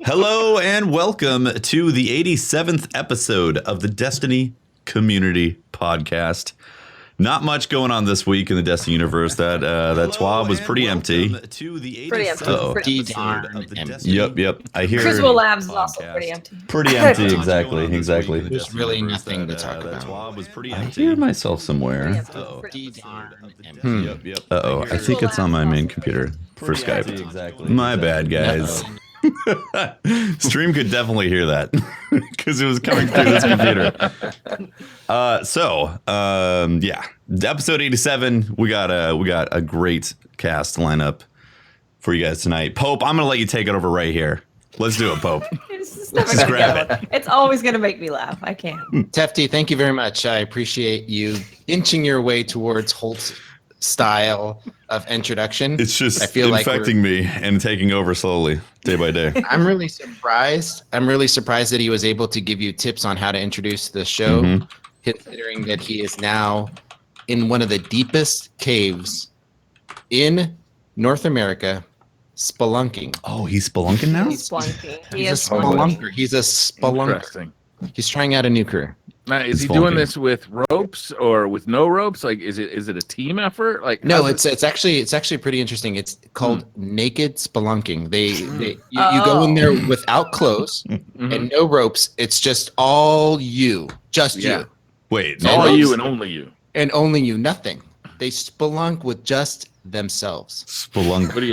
Hello and welcome to the 87th episode of the Destiny Community Podcast. Not much going on this week in the Destiny universe. That TWAB was pretty empty. Pretty empty. Pretty darn empty. Yep. I hear Crucible Labs is also pretty empty. Pretty empty, exactly. There's really nothing to talk about. TWAB was pretty empty. I hear myself somewhere. Pretty darn empty. Uh-oh, I think it's on my main computer for Skype. Exactly. My bad, guys. Stream could definitely hear that because it was coming through this computer. Yeah, episode 87. We got a great cast lineup for you guys tonight. Pope, I'm gonna let you take it over right here. Let's do it, Pope. Just grab it. It's always gonna make me laugh. I can't. Tefty, thank you very much. I appreciate you inching your way towards Holt's style of introduction. It's just infecting me and taking over slowly, day by day. I'm really surprised. That he was able to give you tips on how to introduce the show, considering that he is now in one of the deepest caves in North America, spelunking. Oh, he's spelunking now? He's spelunking. He's a spelunker. He's a spelunker. He's trying out a new career. Now, is he doing this with ropes or with no ropes? Like, is it a team effort? Like, no, it's actually pretty interesting. It's called naked spelunking. You go in there without clothes and no ropes. It's just all you, you. Wait, it's all you and only you, Nothing. They spelunk with just themselves. Spelunk. What do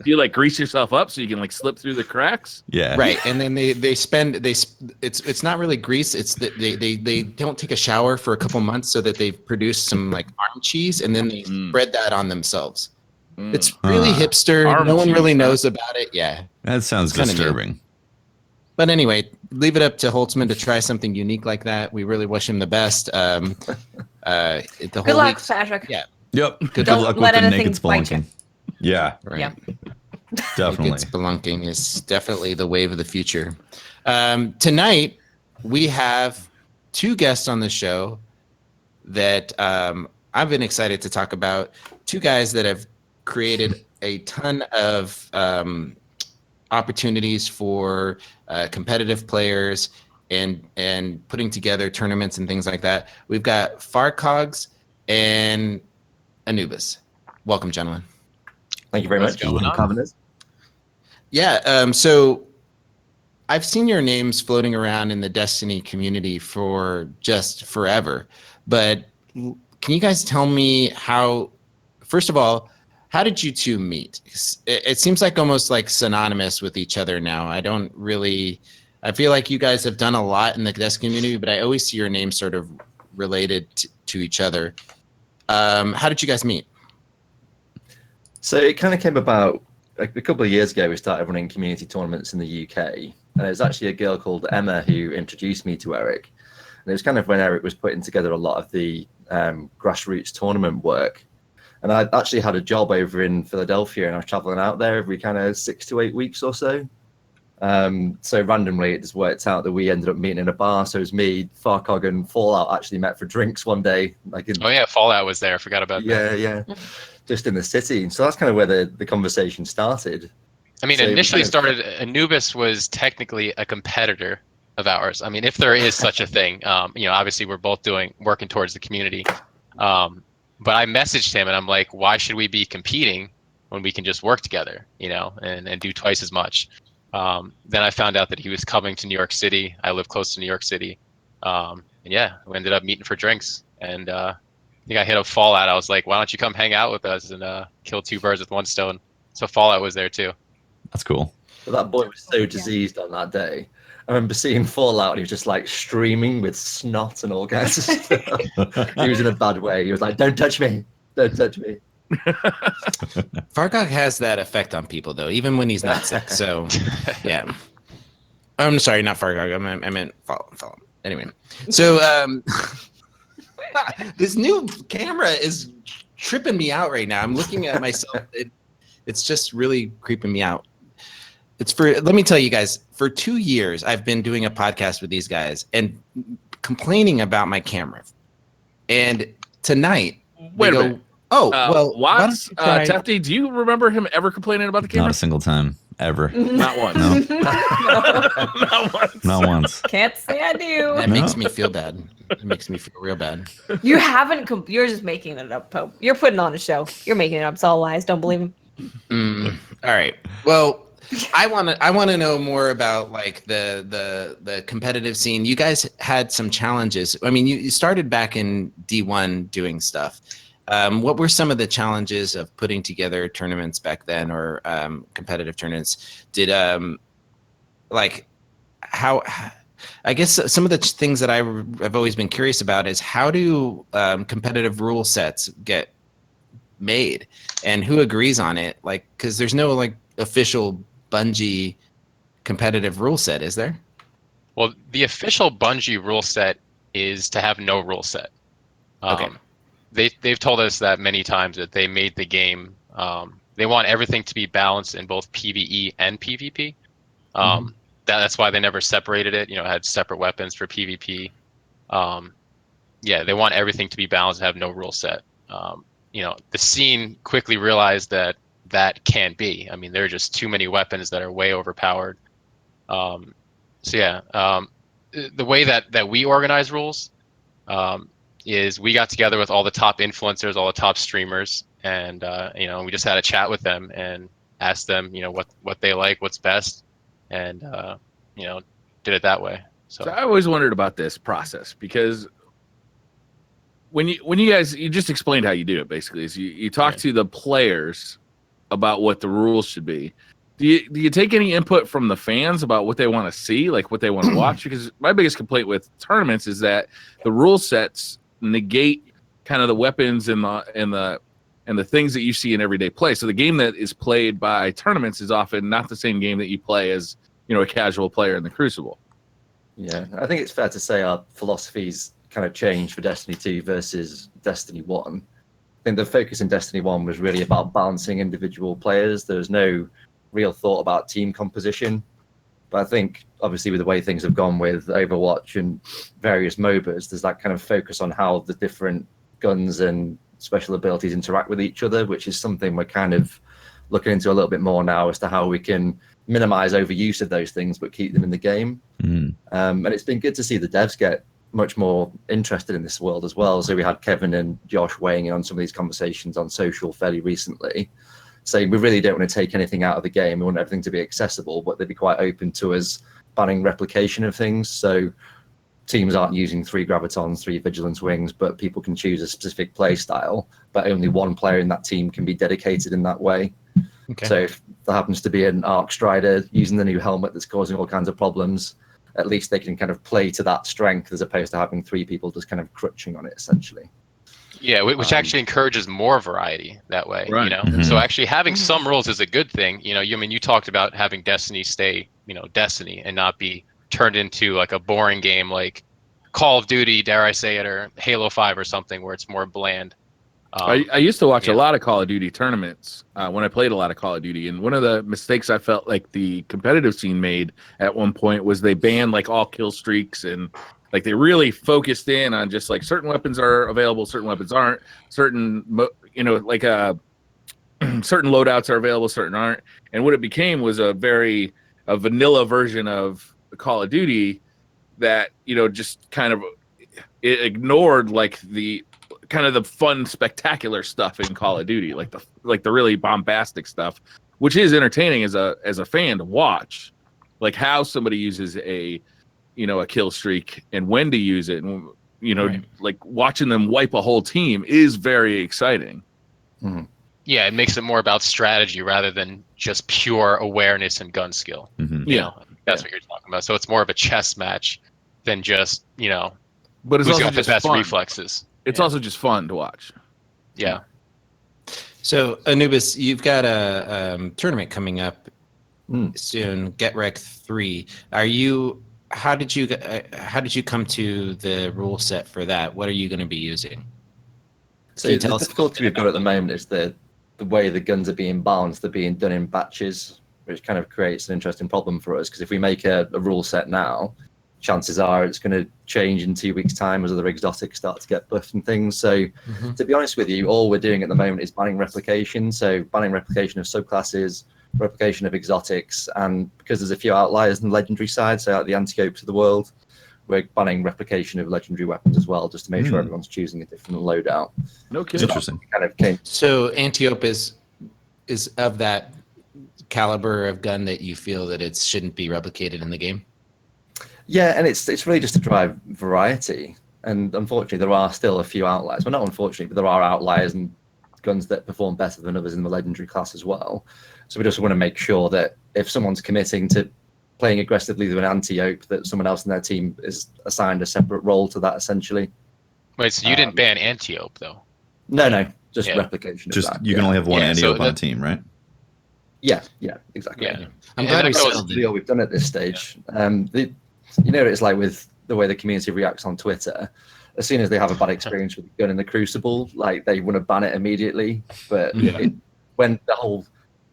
you like grease yourself up so you can like slip through the cracks? Yeah. Right. And then it's not really grease. It's that they don't take a shower for a couple months so that they've produced some like arm cheese and then they spread that on themselves. It's really hipster. No one really knows about it. Yeah. That sounds disturbing. New. But anyway, leave it up to Holtzman to try something unique like that. We really wish him the best. Good luck, Patrick. Yeah. Yep. Good luck with the naked spelunking. Yeah. Right. Yep. Definitely. Naked spelunking is definitely the wave of the future. Tonight, we have two guests on the show that I've been excited to talk about. Two guys that have created a ton of opportunities for competitive players and putting together tournaments and things like that. We've got Farcogs and Anubis. Welcome, gentlemen. Thank you very much. Yeah, so I've seen your names floating around in the Destiny community for just forever, but can you guys tell me first of all, how did you two meet? It seems like almost like synonymous with each other now. I feel like you guys have done a lot in the Destiny community, but I always see your names sort of related to each other. How did you guys meet? So it kind of came about like a couple of years ago. We started running community tournaments in the UK, and it was actually a girl called Emma who introduced me to Eric. And it was kind of when Eric was putting together a lot of the grassroots tournament work. And I actually had a job over in Philadelphia, and I was traveling out there every kind of 6 to 8 weeks or so. So randomly, it just worked out that we ended up meeting in a bar. So it was me, Farcog, and Fallout actually met for drinks one day. Fallout was there. I forgot about that. Yeah. Just in the city. So that's kind of where the conversation started. I mean, initially started, Anubis was technically a competitor of ours. I mean, if there is such a thing, obviously we're both working towards the community. But I messaged him and I'm like, why should we be competing when we can just work together, and do twice as much? Then I found out that he was coming to New York City. I live close to New York City. We ended up meeting for drinks. And I think I hit up Fallout. I was like, why don't you come hang out with us and kill two birds with one stone? So Fallout was there too. That's cool. But that boy was so diseased on that day. I remember seeing Fallout, and he was just like streaming with snot and all kinds of stuff. He was in a bad way. He was like, don't touch me. Don't touch me. Farcog has that effect on people, though, even when he's not sick. So, yeah. I'm sorry, not Farcog. I meant Fallout. Anyway, so this new camera is tripping me out right now. I'm looking at myself. It's just really creeping me out. Let me tell you guys, for 2 years, I've been doing a podcast with these guys and complaining about my camera. And tonight, Wait a minute. Oh, well, why don't Watts, you try- Tefty, do you remember him ever complaining about the camera? Not a single time ever. Not once. No. Not once. Not once. Can't say I do. That No. makes me feel bad. It makes me feel real bad. You haven't. You're just making it up, Pope. You're putting on a show. You're making it up. It's all lies. Don't believe him. All right. Well, I want to know more about like the competitive scene. You guys had some challenges. I mean, you started back in D1 doing stuff. What were some of the challenges of putting together tournaments back then, or competitive tournaments? Did like how? I guess some of the things that I've always been curious about is how do competitive rule sets get made, and who agrees on it? Like, because there's no like official Bungie competitive rule set, is there? Well, the official Bungie rule set is to have no rule set. Okay. They've told us that many times that they made the game. They want everything to be balanced in both PvE and PvP. That's why they never separated it. Had separate weapons for PvP. They want everything to be balanced and have no rule set. The scene quickly realized that can't be. I mean, there are just too many weapons that are way overpowered. The way that we organize rules is we got together with all the top influencers, all the top streamers, and we just had a chat with them and asked them, what they like, what's best, and did it that way. So I always wondered about this process, because when you guys, you just explained how you do it, basically, is you talk to the players about what the rules should be. Do you take any input from the fans about what they want to see, like what they want to watch? Because my biggest complaint with tournaments is that the rule sets negate kind of the weapons and the things that you see in everyday play. So the game that is played by tournaments is often not the same game that you play as a casual player in the Crucible. Yeah, I think it's fair to say our philosophies kind of changed for Destiny 2 versus Destiny 1. I think the focus in Destiny 1 was really about balancing individual players. There was no real thought about team composition. But I think, obviously, with the way things have gone with Overwatch and various MOBAs, there's that kind of focus on how the different guns and special abilities interact with each other, which is something we're kind of looking into a little bit more now as to how we can minimize overuse of those things but keep them in the game. And it's been good to see the devs get much more interested in this world as well. So we had Kevin and Josh weighing in on some of these conversations on social fairly recently, saying we really don't want to take anything out of the game. We want everything to be accessible, but they'd be quite open to us banning replication of things. So teams aren't using 3 Gravitons, 3 Vigilance Wings, but people can choose a specific play style, but only one player in that team can be dedicated in that way. Okay. So if there happens to be an Arc Strider using the new helmet that's causing all kinds of problems, at least they can kind of play to that strength as opposed to having 3 people just kind of crutching on it, essentially. Yeah, which actually encourages more variety that way, right. So actually having some rules is a good thing. You talked about having Destiny stay, Destiny and not be turned into like a boring game like Call of Duty, dare I say it, or Halo 5 or something where it's more bland. I used to watch a lot of Call of Duty tournaments when I played a lot of Call of Duty, and one of the mistakes I felt like the competitive scene made at one point was they banned like all kill streaks, and like they really focused in on just like certain weapons are available, certain weapons aren't, certain certain loadouts are available, certain aren't, and what it became was a vanilla version of Call of Duty that just kind of it ignored like the kind of the fun, spectacular stuff in Call of Duty, like the really bombastic stuff, which is entertaining as a fan to watch, like how somebody uses a kill streak and when to use it, and right. Like watching them wipe a whole team is very exciting. Mm-hmm. Yeah, it makes it more about strategy rather than just pure awareness and gun skill. Mm-hmm. That's what you're talking about. So it's more of a chess match than just but it's who's also got the just best fun. Reflexes. It's also just fun to watch. Yeah. So Anubis, you've got a tournament coming up soon, Get Wrecked 3. How did you come to the rule set for that? What are you going to be using? So the difficulty we've got at the moment is the way the guns are being balanced. They're being done in batches, which kind of creates an interesting problem for us, because if we make a rule set now, chances are it's going to change in 2 weeks' time as other exotics start to get buffed and things. So, to be honest with you, all we're doing at the moment is banning replication. So, banning replication of subclasses, replication of exotics, and because there's a few outliers in the legendary side, so like the anti-opes of the world, we're banning replication of legendary weapons as well, just to make sure everyone's choosing a different loadout. No kidding. Interesting. Kind of came. So Antiope is of that caliber of gun that you feel that it shouldn't be replicated in the game? Yeah, and it's really just to drive variety. And unfortunately, there are still a few outliers. Well, not unfortunately, but there are outliers and guns that perform better than others in the legendary class as well. So we just want to make sure that if someone's committing to playing aggressively with an anti-ope, that someone else in their team is assigned a separate role to that, essentially. Wait, so you didn't ban anti-ope, though? No, just Yeah. replication Just of that. you can only have one Yeah, so anti-ope on a that- team, right? Yeah, exactly. Yeah. I'm And glad that we goes- settled Really it. all we've done at this stage. You know what it's like with the way the community reacts on Twitter. As soon as they have a bad experience with the gun in the Crucible, like they want to ban it immediately. But when the whole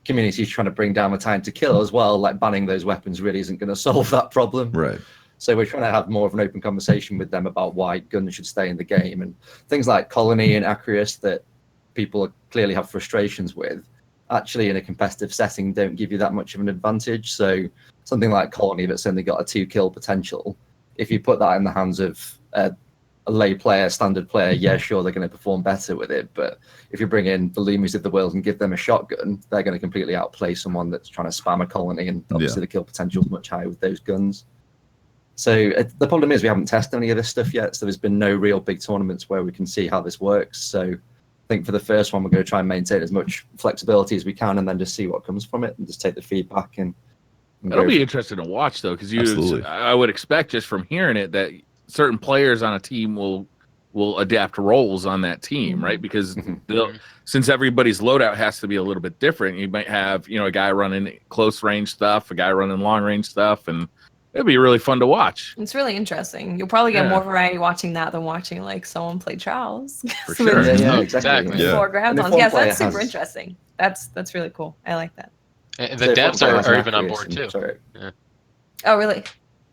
community is trying to bring down the time to kill as well, like banning those weapons really isn't going to solve that problem. Right. So we're trying to have more of an open conversation with them about why guns should stay in the game, and things like Colony and Acrius that people clearly have frustrations with, actually in a competitive setting don't give you that much of an advantage. So something like Colony that's only got a 2-kill potential, if you put that in the hands of a lay player, standard player, yeah, sure, they're going to perform better with it. But if you bring in the Lumis of the world and give them a shotgun, they're going to completely outplay someone that's trying to spam a Colony, and obviously the kill potential is much higher with those guns. So the problem is we haven't tested any of this stuff yet, so there's been no real big tournaments where we can see how this works. So I think for the first one, we're going to try and maintain as much flexibility as we can, and then just see what comes from it, and just take the feedback. And That'll be interesting to watch, though, because Absolutely. I would expect just from hearing it that certain players on a team will adapt roles on that team, right? Because since everybody's loadout has to be a little bit different, you might have a guy running close range stuff, a guy running long range stuff, and it'd be really fun to watch. It's really interesting. You'll probably get Yeah. more variety watching that than watching like someone play Trials. For So sure. there's Yeah, Exactly. exactly. Yeah. Four ground And if zones. one Yes, player that's super has- interesting. That's really cool. I like that. And So the if one devs player has are an even on Acrius board and- too. Sorry. Oh, really?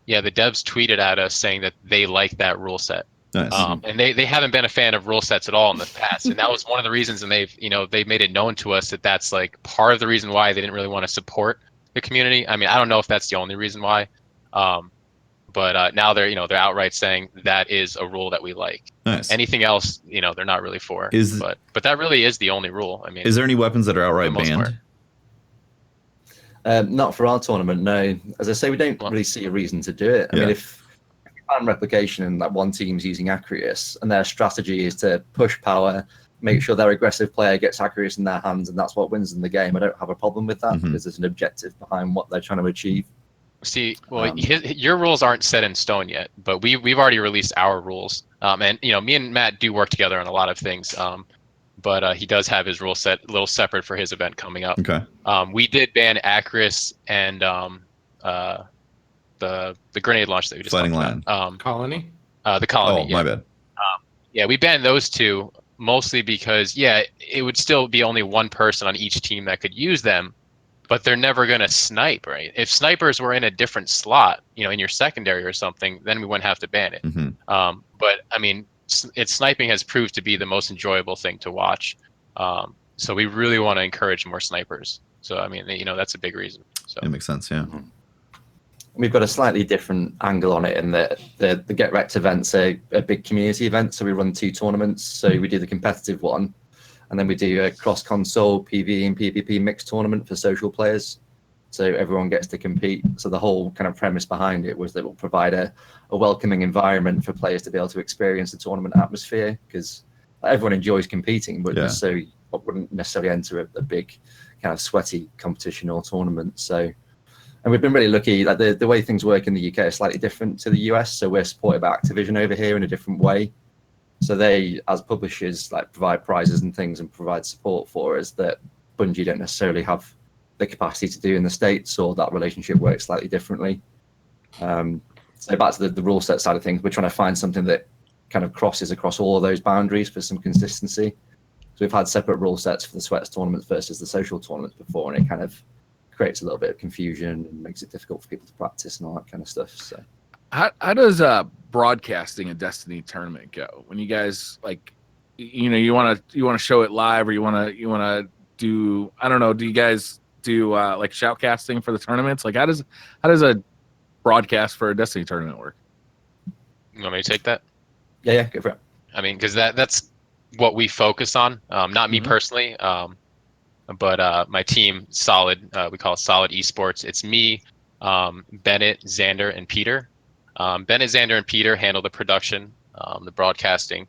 Yeah, the devs tweeted at us saying that they like that rule set. Nice. And they haven't been a fan of rule sets at all in the past, and that was one of the reasons. And they've made it known to us that that's like part of the reason why they didn't really want to support the community. I mean, I don't know if that's the only reason why, but now they're outright saying that is a rule that we like. Nice. Anything else, they're not really for. Is- but that really is the only rule. I mean, Is there any weapons that are outright For the most banned? Not for our tournament, no. As I say, we don't Well- really see a reason to do it. I mean, if you ban replication and like one team's using Acrius, and their strategy is to push power, make sure their aggressive player gets Acrius in their hands, and that's what wins them the game, I don't have a problem with that because there's an objective behind what they're trying to achieve. See, well, your rules aren't set in stone yet, but we've already released our rules. And me and Matt do work together on a lot of things. But he does have his rule set a little separate for his event coming up. Okay. We did ban Acrius and the grenade launch that we just Fighting talked about. Colony? The colony. Oh, yeah. my bad. Yeah, we banned those two mostly because it would still be only one person on each team that could use them, but they're never gonna snipe, right? If snipers were in a different slot, in your secondary or something, then we wouldn't have to ban it. hmm But I mean, sniping has proved to be the most enjoyable thing to watch. So we really want to encourage more snipers. So I mean, that's a big reason. So It makes sense. Yeah. We've got a slightly different angle on it in that the Get Wrecked event's a big community event. So we run 2 tournaments. So we do the competitive one, and then we do a cross-console PvE and PvP mixed tournament for social players. So everyone gets to compete. So the whole kind of premise behind it was that it will provide a welcoming environment for players to be able to experience the tournament atmosphere, because everyone enjoys competing, but wouldn't necessarily enter a big kind of sweaty competition or tournament. So, and we've been really lucky. Like the way things work in the UK is slightly different to the US. So we're supported by Activision over here in a different way. So they, as publishers, like provide prizes and things and provide support for us that Bungie don't necessarily have the capacity to do in the States, or that relationship works slightly differently. So back to the rule set side of things, we're trying to find something that kind of crosses across all of those boundaries for some consistency. So we've had separate rule sets for the Sweats tournaments versus the social tournaments before, and it kind of creates a little bit of confusion and makes it difficult for people to practice and all that kind of stuff. So How does broadcasting a Destiny tournament go? When you guys like, you want to show it live, or you want to do, I don't know, do you guys do like shoutcasting for the tournaments? Like how does a broadcast for a Destiny tournament work? You want me to take that? Yeah, go for it. I mean, because that's what we focus on. Not me personally, but my team, Solid. We call it Solid Esports. It's me, Bennett, Xander, and Peter. Bennett, Xander, and Peter handle the production, the broadcasting.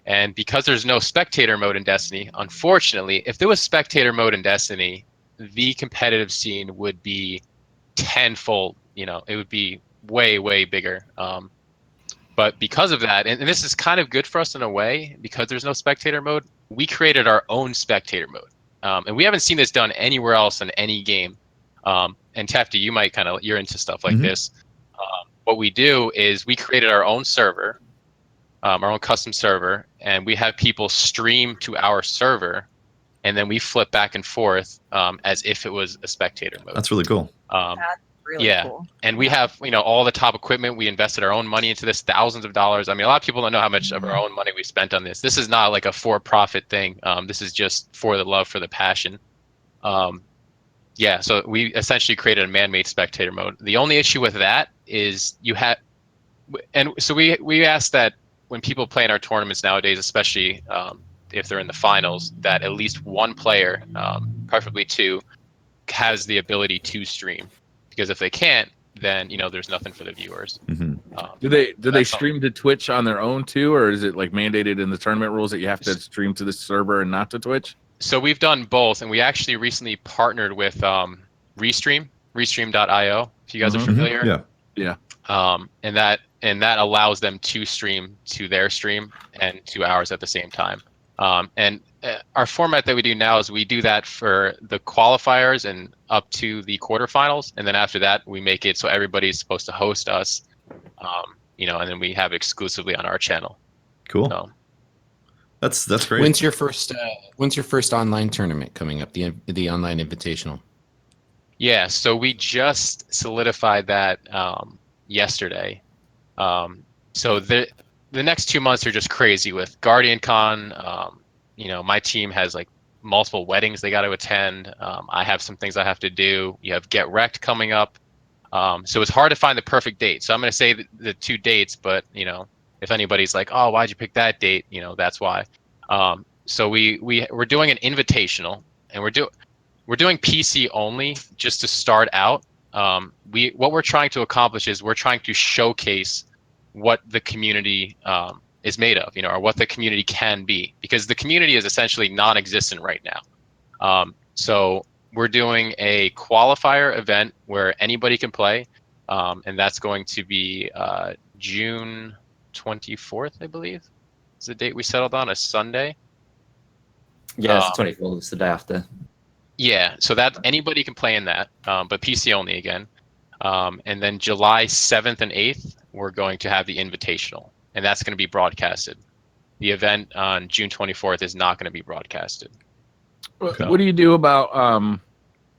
And because there's no spectator mode in Destiny, unfortunately, if there was spectator mode in Destiny, the competitive scene would be tenfold. It would be way, way bigger. But because of that, and this is kind of good for us in a way, because there's no spectator mode, we created our own spectator mode. And we haven't seen this done anywhere else in any game. And Tefty, you're into stuff like this. What we do is we created our own server, our own custom server, and we have people stream to our server, and then we flip back and forth as if it was a spectator mode. That's really cool. That's really cool. And we have all the top equipment. We invested our own money into this, thousands of dollars. I mean, a lot of people don't know how much of our own money we spent on this. This is not like a for-profit thing. This is just for the love, for the passion. So we essentially created a man-made spectator mode. The only issue with that is we ask that when people play in our tournaments nowadays, especially if they're in the finals, that at least one player, preferably two, has the ability to stream. Because if they can't, then there's nothing for the viewers. Do they stream to Twitch on their own too, or is it like mandated in the tournament rules that you have to stream to the server and not to Twitch? So we've done both, and we actually recently partnered with Restream.io. If you guys are familiar, yeah. And that allows them to stream to their stream and to ours at the same time. And our format that we do now is we do that for the qualifiers and up to the quarterfinals, and then after that we make it so everybody's supposed to host us, and then we have it exclusively on our channel. Cool. So, that's great. When's your first online tournament coming up? The online invitational. Yeah, so we just solidified that yesterday. So the next 2 months are just crazy with Guardian Con. My team has like multiple weddings they got to attend. I have some things I have to do. You have Get Wrecked coming up. So it's hard to find the perfect date. So I'm going to say the two dates, but if anybody's like, oh, why'd you pick that date? That's why. So we're doing an invitational, and we're doing PC only just to start out. What we're trying to accomplish is we're trying to showcase what the community is made of, or what the community can be, because the community is essentially non-existent right now. So we're doing a qualifier event where anybody can play, and that's going to be June 24th, I believe, is the date we settled on, a Sunday. Yeah, it's the 24th. It's the day after. Yeah, so that anybody can play in that, but PC only again. And then July 7th and 8th, we're going to have the invitational, and that's going to be broadcasted. The event on June 24th is not going to be broadcasted. Okay. What do you do about,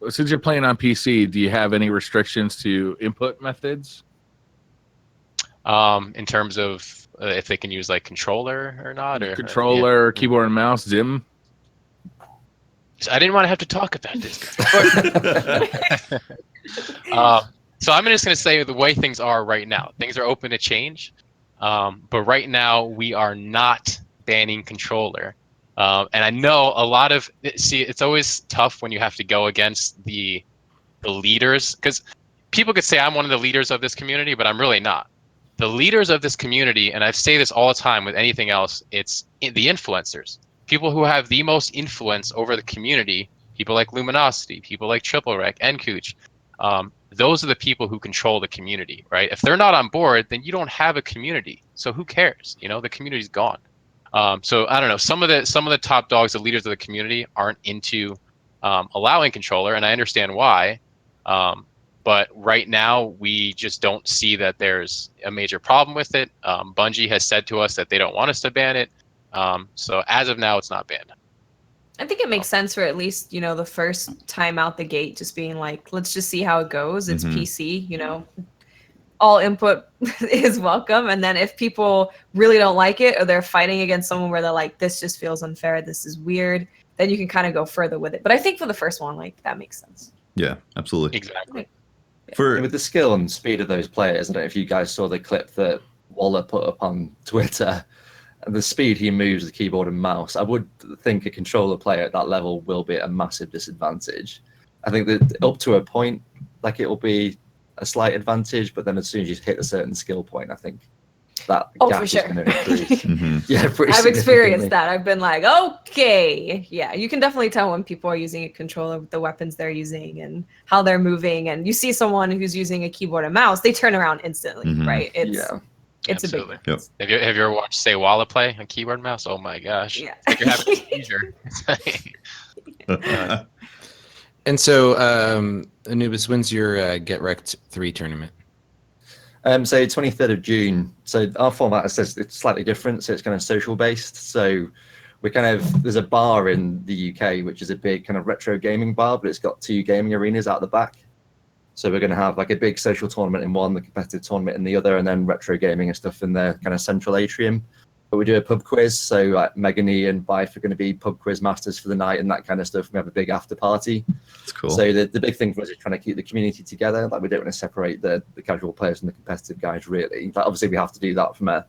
since you're playing on PC, do you have any restrictions to input methods? In terms of if they can use like controller or not? Controller, keyboard and mouse, Zim? I didn't want to have to talk about this. So I'm just going to say the way things are right now. Things are open to change, but right now we are not banning controller. And I know a lot of it's always tough when you have to go against the leaders, because people could say I'm one of the leaders of this community, but I'm really not. The leaders of this community, and I say this all the time with anything else, it's the influencers. People who have the most influence over the community, people like Luminosity, people like Triple Rec, and Cooch. Those are the people who control the community, right? If they're not on board, then you don't have a community. So who cares? The community's gone. So I don't know. Some of the top dogs, the leaders of the community, aren't into allowing controller, and I understand why. But right now, we just don't see that there's a major problem with it. Bungie has said to us that they don't want us to ban it. So as of now, it's not banned. I think it makes sense for at least, the first time out the gate, just being like, let's just see how it goes. It's PC, all input is welcome. And then if people really don't like it or they're fighting against someone where they're like, this just feels unfair, this is weird, then you can kind of go further with it. But I think for the first one, like that makes sense. Yeah, absolutely. Exactly. For With the skill and speed of those players, I don't know if you guys saw the clip that Waller put up on Twitter. And the speed he moves the keyboard and mouse, I would think a controller player at that level will be at a massive disadvantage. I think that up to a point, like it will be a slight advantage, but then as soon as you hit a certain skill point, I think that gap for is sure. going to increase. Mhm. Yeah, pretty I've experienced significantly. that. I've been like, okay, yeah, you can definitely tell when people are using a controller with the weapons they're using and how they're moving. And you see someone who's using a keyboard and mouse, they turn around instantly, Mhm. right? It's Yeah. it's Absolutely. a big difference. Have you ever watched Say Walla play on keyboard and mouse? Oh my gosh. Yeah. It's like you're having a seizure. It's like- And so, Anubis, when's your Get Wrecked 3 tournament? So 23rd of June. So our format says it's slightly different. So it's kind of social based. So we kind of, there's a bar in the UK, which is a big kind of retro gaming bar, but it's got 2 gaming arenas out the back. So we're going to have like a big social tournament in one, the competitive tournament in the other, and then retro gaming and stuff in the kind of central atrium. But we do a pub quiz. So like Megan E and Bife are going to be pub quiz masters for the night and that kind of stuff. We have a big after party. That's cool. So the big thing for us is trying to keep the community together. Like we don't want to separate the casual players from the competitive guys, really. Like obviously we have to do that from a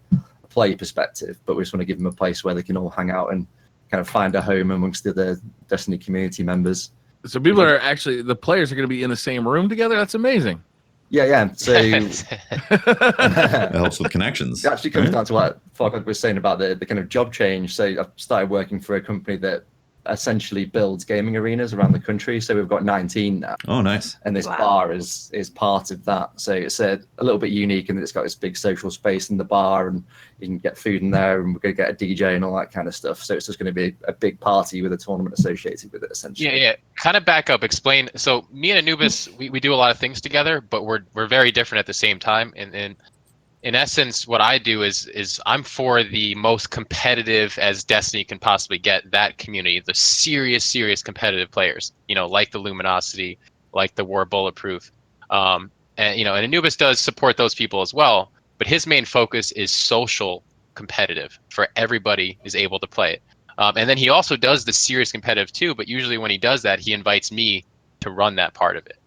play perspective, but we just want to give them a place where they can all hang out and kind of find a home amongst the other Destiny community members. So people are actually, the players are going to be in the same room together. That's amazing. Yeah. So That helps with connections. it actually comes right? down to what Farquaad was saying about the kind of job change. So I've started working for a company that essentially builds gaming arenas around the country. So we've got 19 now. Oh, nice. And this Wow. bar is part of that. So it's a little bit unique in that it's got this big social space in the bar and you can get food in there and we're going to get a DJ and all that kind of stuff. So it's just going to be a big party with a tournament associated with it, essentially. Yeah. Kind of back up, explain. So me and Anubis, we do a lot of things together, but we're very different at the same time. And in essence, what I do is I'm for the most competitive as Destiny can possibly get, that community, the serious competitive players, like the Luminosity, like the War Bulletproof. And Anubis does support those people as well, but his main focus is social competitive for everybody is able to play it. And then he also does the serious competitive too, but usually when he does that, he invites me to run that part of it.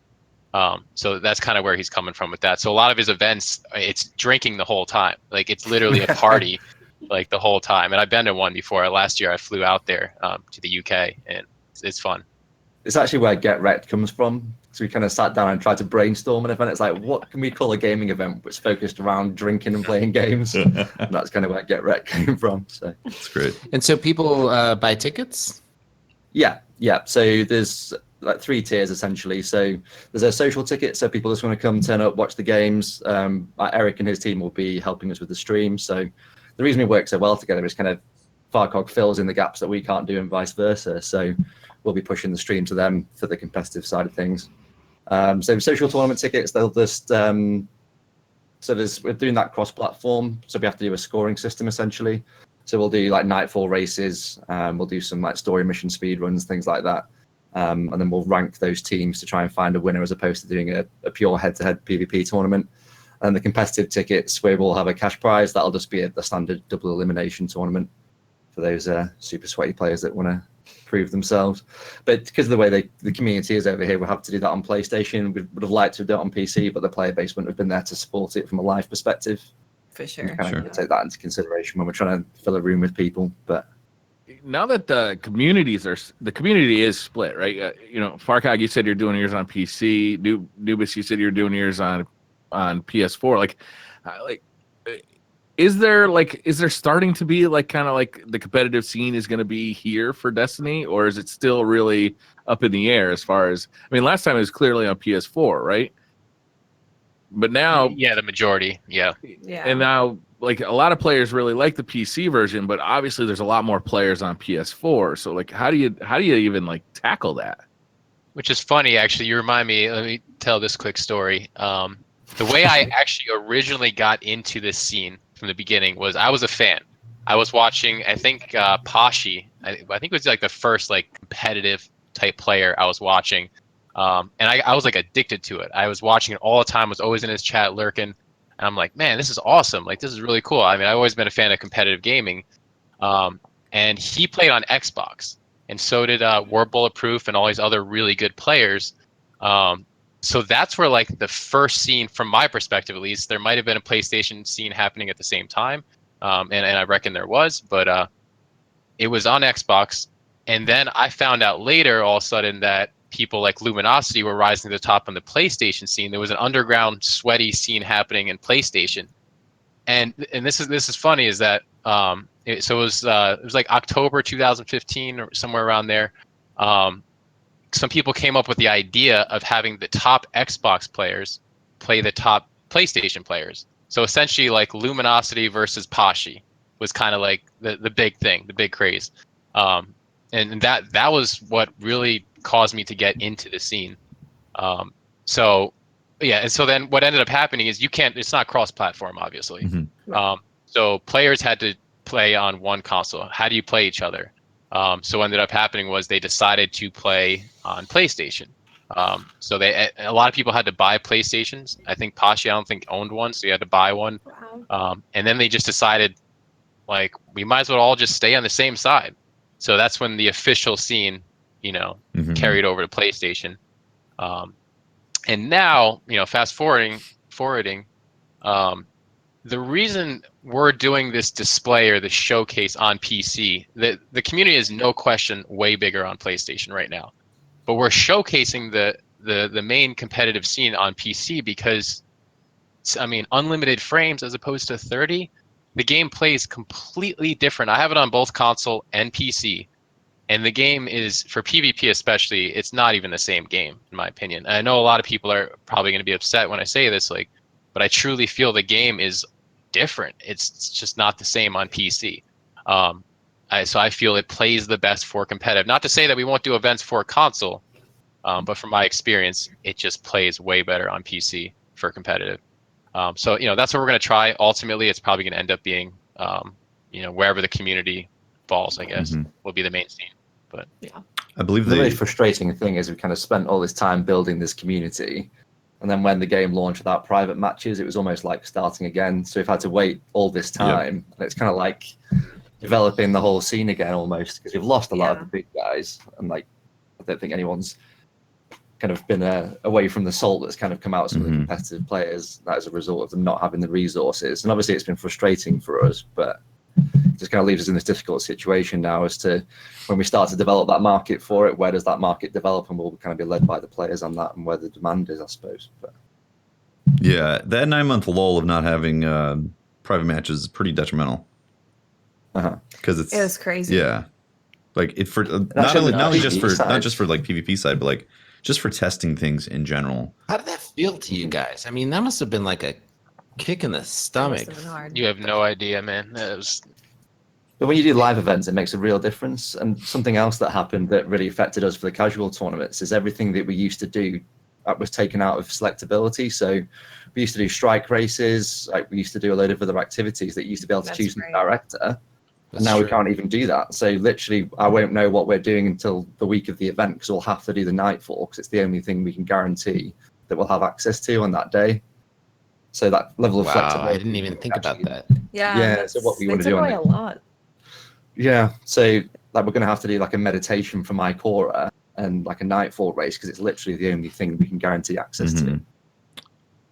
So that's kind of where he's coming from with that. So a lot of his events, it's drinking the whole time. Like it's literally a party like the whole time. And I've been to one before. Last year I flew out there to the UK and it's fun. It's actually where Get Wrecked comes from. So we kind of sat down and tried to brainstorm an event. It's like, what can we call a gaming event that's focused around drinking and playing games? And that's kind of where Get Wrecked came from. So That's great. And so people buy tickets? yeah. So there's like 3 tiers essentially. So there's a social ticket, so people just want to come, turn up, watch the games. Eric and his team will be helping us with the stream. So the reason we work so well together is kind of Farcog fills in the gaps that we can't do and vice versa. So we'll be pushing the stream to them for the competitive side of things. So social tournament tickets, they'll just we're doing that cross-platform, so we have to do a scoring system essentially. So we'll do like nightfall races, we'll do some like story mission speed runs, things like that. And then we'll rank those teams to try and find a winner as opposed to doing a pure head-to-head PvP tournament. And the competitive tickets, we will have a cash prize. That'll just be the standard double elimination tournament for those super sweaty players that want to prove themselves. But because of the way the community is over here, we'll have to do that on PlayStation. We would have liked to have done it on PC, but the player base wouldn't have been there to support it from a live perspective. For sure. Kind of take that into consideration when we're trying to fill a room with people. But Now that the community is split, right? Farcog, you said you're doing yours on PC. Nubis, you said you're doing yours on PS4. Is there starting to be kind of the competitive scene is going to be here for Destiny, or is it still really up in the air as far as, last time it was clearly on PS4, right? But now, the majority, yeah. and now a lot of players really like the PC version, but obviously there's a lot more players on PS4. So how do you even tackle that? Which is funny, actually. You remind me. Let me tell this quick story. The way I actually originally got into this scene from the beginning was I was a fan. I was watching, I think, Pashi. I think it was the first competitive type player I was watching. And I was addicted to it. I was watching it all the time, was always in his chat lurking. And I'm like, man, this is awesome. Like, this is really cool. I mean, I've always been a fan of competitive gaming. And he played on Xbox, and so did War Bulletproof and all these other really good players. So that's where like the first scene, from my perspective at least, there might have been a PlayStation scene happening at the same time, and I reckon there was, but it was on Xbox. And then I found out later, all of a sudden, that people like Luminosity were rising to the top on the PlayStation scene. There was an underground, sweaty scene happening in PlayStation, and this is funny, is that it was like October 2015 or somewhere around there. Some people came up with the idea of having the top Xbox players play the top PlayStation players. So essentially, like Luminosity versus Pashi was kind of like the big thing, the big craze, and that was what really caused me to get into the scene. So yeah, and so then what ended up happening is it's not cross-platform, obviously. Mhm. So players had to play on one console. How do you play each other? So what ended up happening was they decided to play on PlayStation. So a lot of people had to buy PlayStations. I think Pashi, I don't think, owned one, so you had to buy one. Wow. And then they just decided, like, we might as well all just stay on the same side. So that's when the official scene, Mhm. carried over to PlayStation. And now, fast forwarding, the reason we're doing this display or the showcase on PC, the community is no question way bigger on PlayStation right now, but we're showcasing the main competitive scene on PC because, I mean, unlimited frames as opposed to 30, the game plays completely different. I have it on both console and PC, and the game is, for PvP especially, it's not even the same game, in my opinion. And I know a lot of people are probably going to be upset when I say this, like, but I truly feel the game is different. It's just not the same on PC. So I feel it plays the best for competitive. Not to say that we won't do events for console, but from my experience, it just plays way better on PC for competitive. So that's what we're going to try. Ultimately, it's probably going to end up being wherever the community falls, I guess, Mhm. will be the main scene. But I believe The really they. frustrating thing is we kind of spent all this time building this community, and then when the game launched without private matches, it was almost like starting again. So we've had to wait all this time, and it's kind of like developing the whole scene again almost, because we've lost a lot of the big guys, and like I don't think anyone's kind of been away from the salt that's kind of come out some of the Mhm. competitive players as a result of them not having the resources. And obviously it's been frustrating for us, but it just kind of leaves us in this difficult situation now as to when we start to develop that market for it, where does that market develop, and we'll kind of be led by the players on that and where the demand is, I suppose. But Yeah, that 9-month lull of not having private matches is pretty detrimental because It was crazy. yeah, like it for not actually, only the just PvP for not side- just for like PvP side, but like just for testing things in general. How did that feel to you guys? I mean, that must have been like a kick in the That must stomach. have been hard. you have no idea, man. It was, But when you do live events, it makes a real difference. And something else that happened that really affected us for the casual tournaments is everything that we used to do that was taken out of selectability. So we used to do strike races, like we used to do a load of other activities that you used to be able to That's choose a right. director. That's And now we true. can't even do that. So literally, I won't know what we're doing until the week of the event because we'll have to do the nightfall because it's the only thing we can guarantee that we'll have access to on that day. So that level of Wow, flexibility. I didn't even think about actually- that. Yeah, so what we they want to took do on away the a lot. Yeah, so like we're going to have to do like a meditation for my Cora and like a nightfall race because it's literally the only thing we can guarantee access to, Mhm.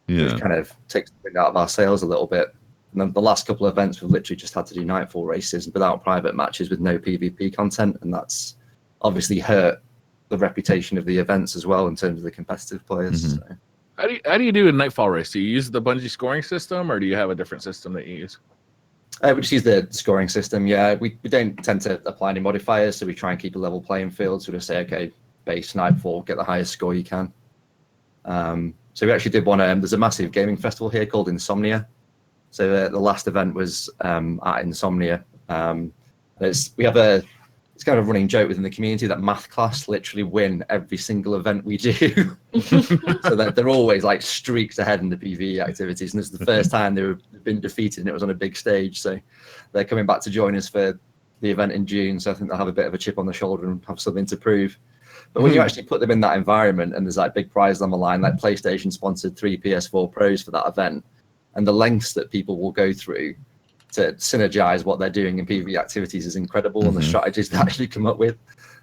Yeah, which kind of takes the wind out of our sails a little bit. And then the last couple of events, we've literally just had to do nightfall races without private matches with no PvP content, and that's obviously hurt the reputation of the events as well in terms of the competitive players. Mhm. So. How do you do a nightfall race? Do you use the Bungie scoring system, or do you have a different system that you use? We just use the scoring system. Yeah, we don't tend to apply any modifiers, so we try and keep a level playing field. So we just say, okay, base nightfall, get the highest score you can. So we actually did one. There's a massive gaming festival here called Insomnia. So the last event was at Insomnia. It's kind of a running joke within the community that math class literally win every single event we do. So they're always like streaks ahead in the PvE activities, and this is the first time they've been defeated, and it was on a big stage. So they're coming back to join us for the event in June. So I think they'll have a bit of a chip on the shoulder and have something to prove. But when you actually put them in that environment and there's like big prizes on the line, like PlayStation sponsored 3 PS4 Pros for that event, and the lengths that people will go through to synergize what they're doing in PvE activities is incredible, and the strategies they actually come up with,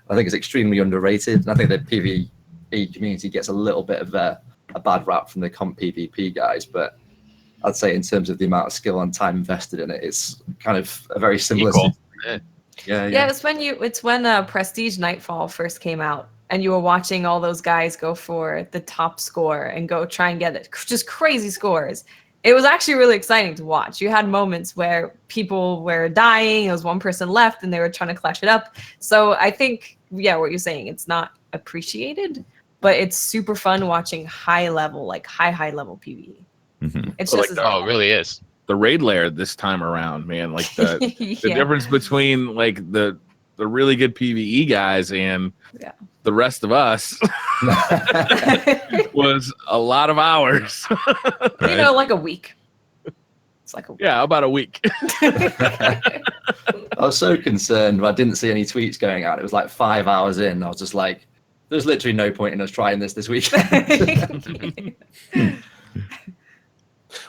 I think, is extremely underrated. And I think the PvE community gets a little bit of a bad rap from the comp PvP guys, but I'd say in terms of the amount of skill and time invested in it, it's kind of a very similar. Yeah, it's when Prestige Nightfall first came out, and you were watching all those guys go for the top score and go try and get it, just crazy scores. It was actually really exciting to watch. You had moments where people were dying, there was one person left, and they were trying to clutch it up. So I think, yeah, what you're saying, it's not appreciated, but it's super fun watching high level PvE. It's just it really is. The raid layer this time around, man, like the difference between like the really good PvE guys and the rest of us was a lot of hours. You know, like a week. It's like about a week. I was so concerned when I didn't see any tweets going out. It was like 5 hours in. I was just like, there's literally no point in us trying this week.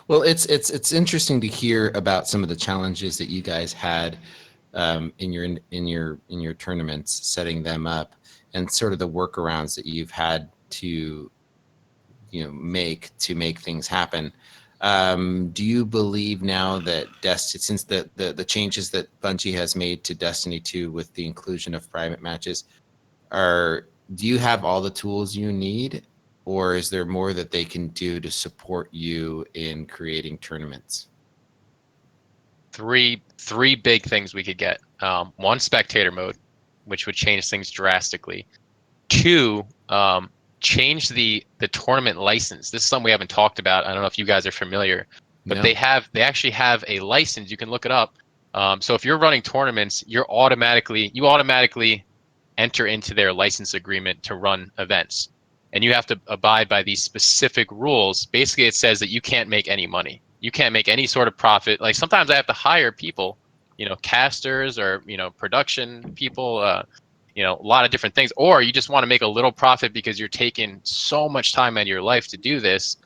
Well, it's interesting to hear about some of the challenges that you guys had in your tournaments, setting them up, and sort of the workarounds that you've had to make things happen. Do you believe now that since the changes that Bungie has made to Destiny 2 with the inclusion of private matches, do you have all the tools you need? Or is there more that they can do to support you in creating tournaments? Three big things we could get. One, spectator mode, which would change things drastically. Two, change the tournament license. This is something we haven't talked about. I don't know if you guys are familiar, but they actually have a license. You can look it up. So if you're running tournaments, you automatically enter into their license agreement to run events. And you have to abide by these specific rules. Basically, it says that you can't make any money. You can't make any sort of profit. Like sometimes I have to hire people, casters or, production people, a lot of different things. Or you just want to make a little profit because you're taking so much time out of your life to do this.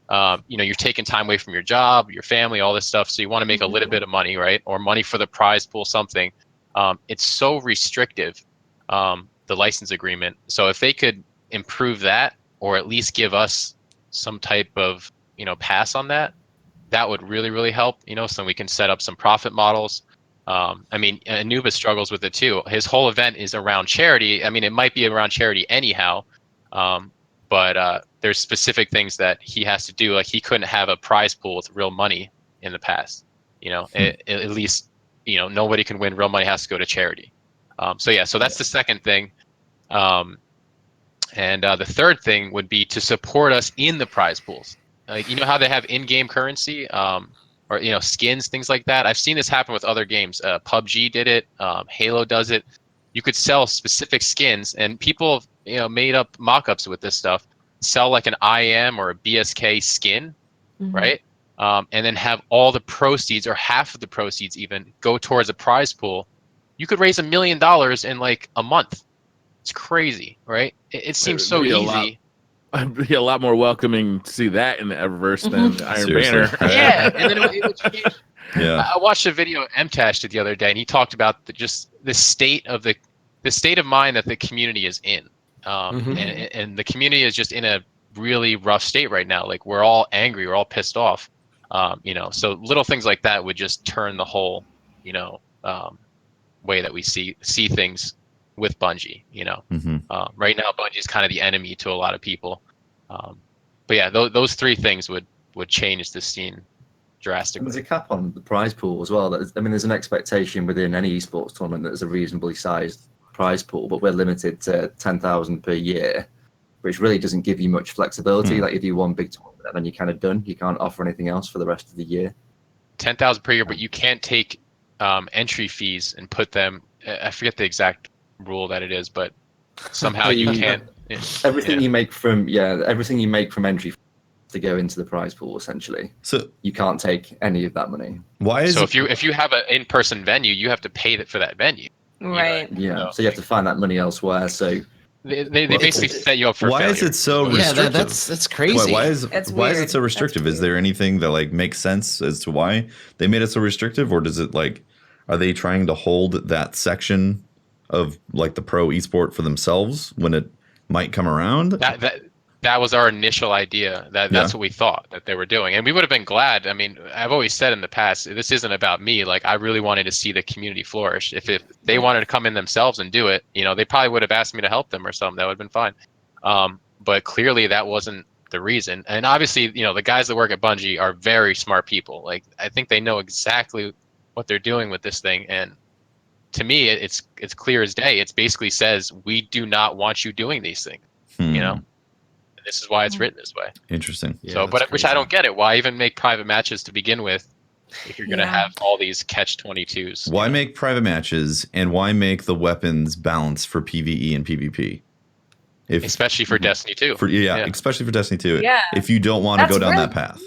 You're taking time away from your job, your family, all this stuff. So you want to make a little bit of money, right? Or money for the prize pool, something. It's so restrictive, the license agreement. So if they could improve that, or at least give us some type of pass on that would really, really help, so we can set up some profit models. Anubis struggles with it too. His whole event is around charity. I mean, it might be around charity anyhow, but there's specific things that he has to do. Like he couldn't have a prize pool with real money in the past. At least nobody can win real money, has to go to charity. So that's the second thing. And the third thing would be to support us in the prize pools. How they have in-game currency, or skins, things like that. I've seen this happen with other games. PUBG did it. Halo does it. You could sell specific skins, and people made up mock-ups with this stuff. Sell like an IM or a BSK skin, right? And then have all the proceeds, or half of the proceeds even, go towards a prize pool. You could raise $1 million in like a month. It's crazy, right? It seems so easy. I'd be a lot more welcoming to see that in the Eververse than Iron Banner. Yeah, and then it would change. Yeah. I watched a video MTash did the other day, and he talked about the state of mind that the community is in, and the community is just in a really rough state right now. Like we're all angry, we're all pissed off, So little things like that would just turn the whole, way that we see things with Bungie, right now Bungie is kind of the enemy to a lot of people, but yeah, those three things would change the scene drastically. There's a cap on the prize pool as well. There's an expectation within any esports tournament that there's a reasonably sized prize pool, but we're limited to 10,000 per year, which really doesn't give you much flexibility. Like if you one big tournament and then you're kind of done, you can't offer anything else for the rest of the year. 10,000 per year, but you can't take entry fees and put them. I forget the exact rule that it is, but somehow you can't. Everything you make from entry to go into the prize pool, essentially. So you can't take any of that money. Why is so if you have an in-person venue, you have to pay for that venue, right? So you have to find that money elsewhere. So They Well, basically set you up for why failure. is it so Yeah, restrictive? that's crazy. Why is It's why is weird. it so restrictive? That's Is there anything that like makes sense as to why they made it so restrictive, or does it like are they trying to hold that section of like the pro esport for themselves when it might come around? That was our initial idea. That's what we thought that they were doing, and we would have been glad. I mean, I've always said in the past, this isn't about me. Like, I really wanted to see the community flourish. If they wanted to come in themselves and do it, they probably would have asked me to help them or something. That would have been fine. But clearly, that wasn't the reason. And obviously, the guys that work at Bungie are very smart people. Like, I think they know exactly what they're doing with this thing. And to me, it's clear as day. It basically says we do not want you doing these things. This is why it's written this way. Interesting. Yeah, So, that's but which crazy. I don't get it. Why even make private matches to begin with if you're going to Yeah. have all these catch-22s? Why make private matches and why make the weapons balance for PvE and PvP? Especially for Destiny 2. Especially for Destiny 2. Yeah. If you don't want to That's go down really- that path.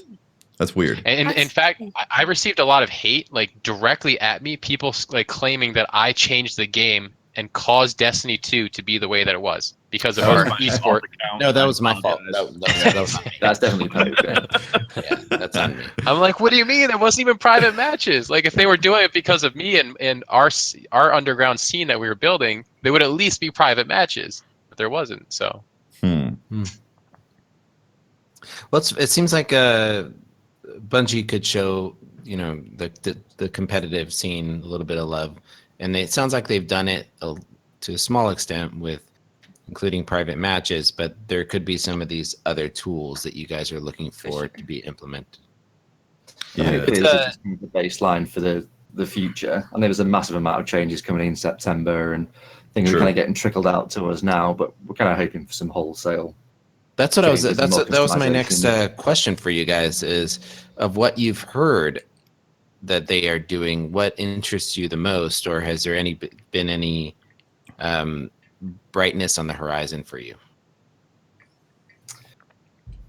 That's weird. And in fact, I received a lot of hate, like directly at me, people like claiming that I changed the game and caused Destiny 2 to be the way that it was because of our esport. No, that was my fault. That was That's definitely perfect. yeah, that's on me. I'm like, what do you mean? It wasn't even private matches. Like, if they were doing it because of me and our underground scene that we were building, they would at least be private matches. But there wasn't. So Well, it seems like Bungie could show the competitive scene a little bit of love, and it sounds like they've done it to a small extent with including private matches, but there could be some of these other tools that you guys are looking for to be implemented. I think this is just the baseline for the future. And there was a massive amount of changes coming in September, and things are kind of getting trickled out to us now. But we're kind of hoping for some wholesale. That's what I was. changes and more That was my next customization. question for you guys: is of what you've heard that they are doing, what interests you the most, or has there been any brightness on the horizon for you?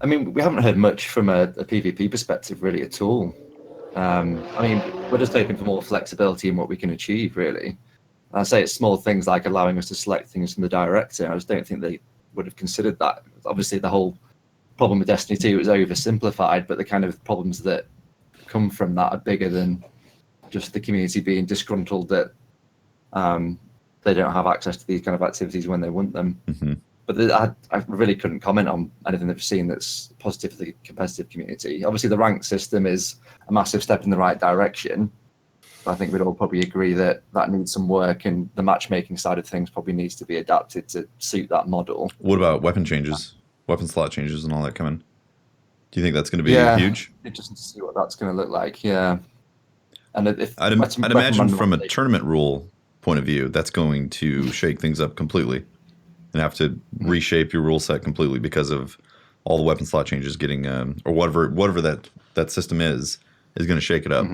I mean, we haven't heard much from a PvP perspective really at all. I mean, we're just hoping for more flexibility in what we can achieve, really. I say it's small things like allowing us to select things from the director. I just don't think they would have considered that. Obviously, the whole problem with Destiny 2 is oversimplified, but the kind of problems that come from that are bigger than just the community being disgruntled that they don't have access to these kind of activities when they want them. But I really couldn't comment on anything that we've seen that's positive for the competitive community. Obviously, the rank system is a massive step in the right direction. But I think we'd all probably agree that needs some work, and the matchmaking side of things probably needs to be adapted to suit that model. What about weapon changes, weapon slot changes, and all that coming? Do you think that's going to be huge? Just to see what that's going to look like. Yeah, and I'd imagine from a tournament rule point of view, that's going to shake things up completely, and have to reshape your rule set completely because of all the weapon slot changes getting, or whatever that system is going to shake it up.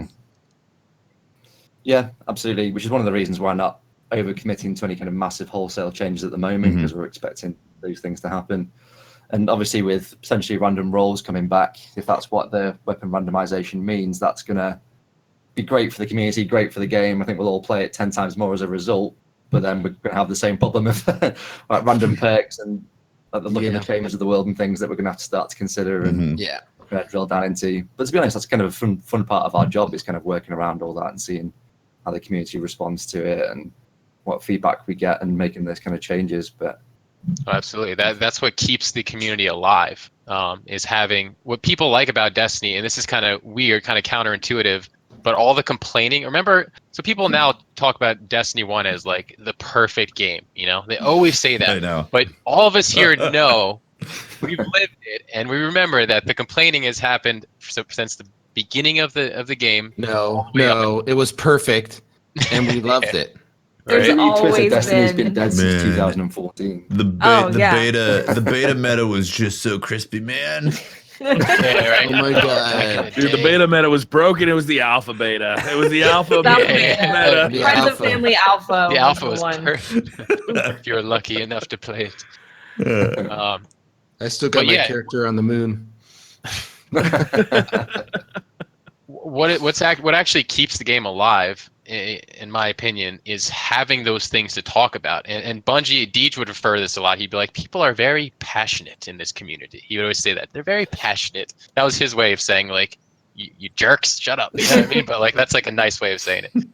Yeah, absolutely. Which is one of the reasons why I'm not overcommitting to any kind of massive wholesale changes at the moment, because we're expecting those things to happen. And obviously, with potentially random rolls coming back, if that's what the weapon randomization means, that's going to be great for the community, great for the game. I think we'll all play it 10 times more as a result. But then we're going to have the same problem of like random perks and the look in the chambers of the world and things that we're going to have to start to consider and drill down into. But to be honest, that's kind of a fun part of our job, is kind of working around all that and seeing how the community responds to it and what feedback we get and making those kind of changes. But absolutely, that's what keeps the community alive, is having what people like about Destiny. And this is kind of weird, kind of counterintuitive, but all the complaining. Remember, so people now talk about Destiny 1 as like the perfect game. They always say that. I know. But all of us here know, we've lived it, and we remember that the complaining has happened since the beginning of the game. No, it was perfect, and we loved it. There's Right? always Destiny's been been. dead since 2014. The beta meta was just so crispy, man. Yeah, right. Oh my god, Dude, the beta meta was broken. It was the alpha beta. It was the alpha Alpha meta. The Friends of alpha. Family Alpha. The alpha was one. perfect. If you're lucky enough to play it. I still got But my yeah. character on the moon. What actually keeps the game alive in my opinion, is having those things to talk about. And Bungie, Deej would refer to this a lot. He'd be like, people are very passionate in this community. He would always say that. They're very passionate. That was his way of saying, like, you jerks, shut up. You know what I mean? But like, that's like a nice way of saying it.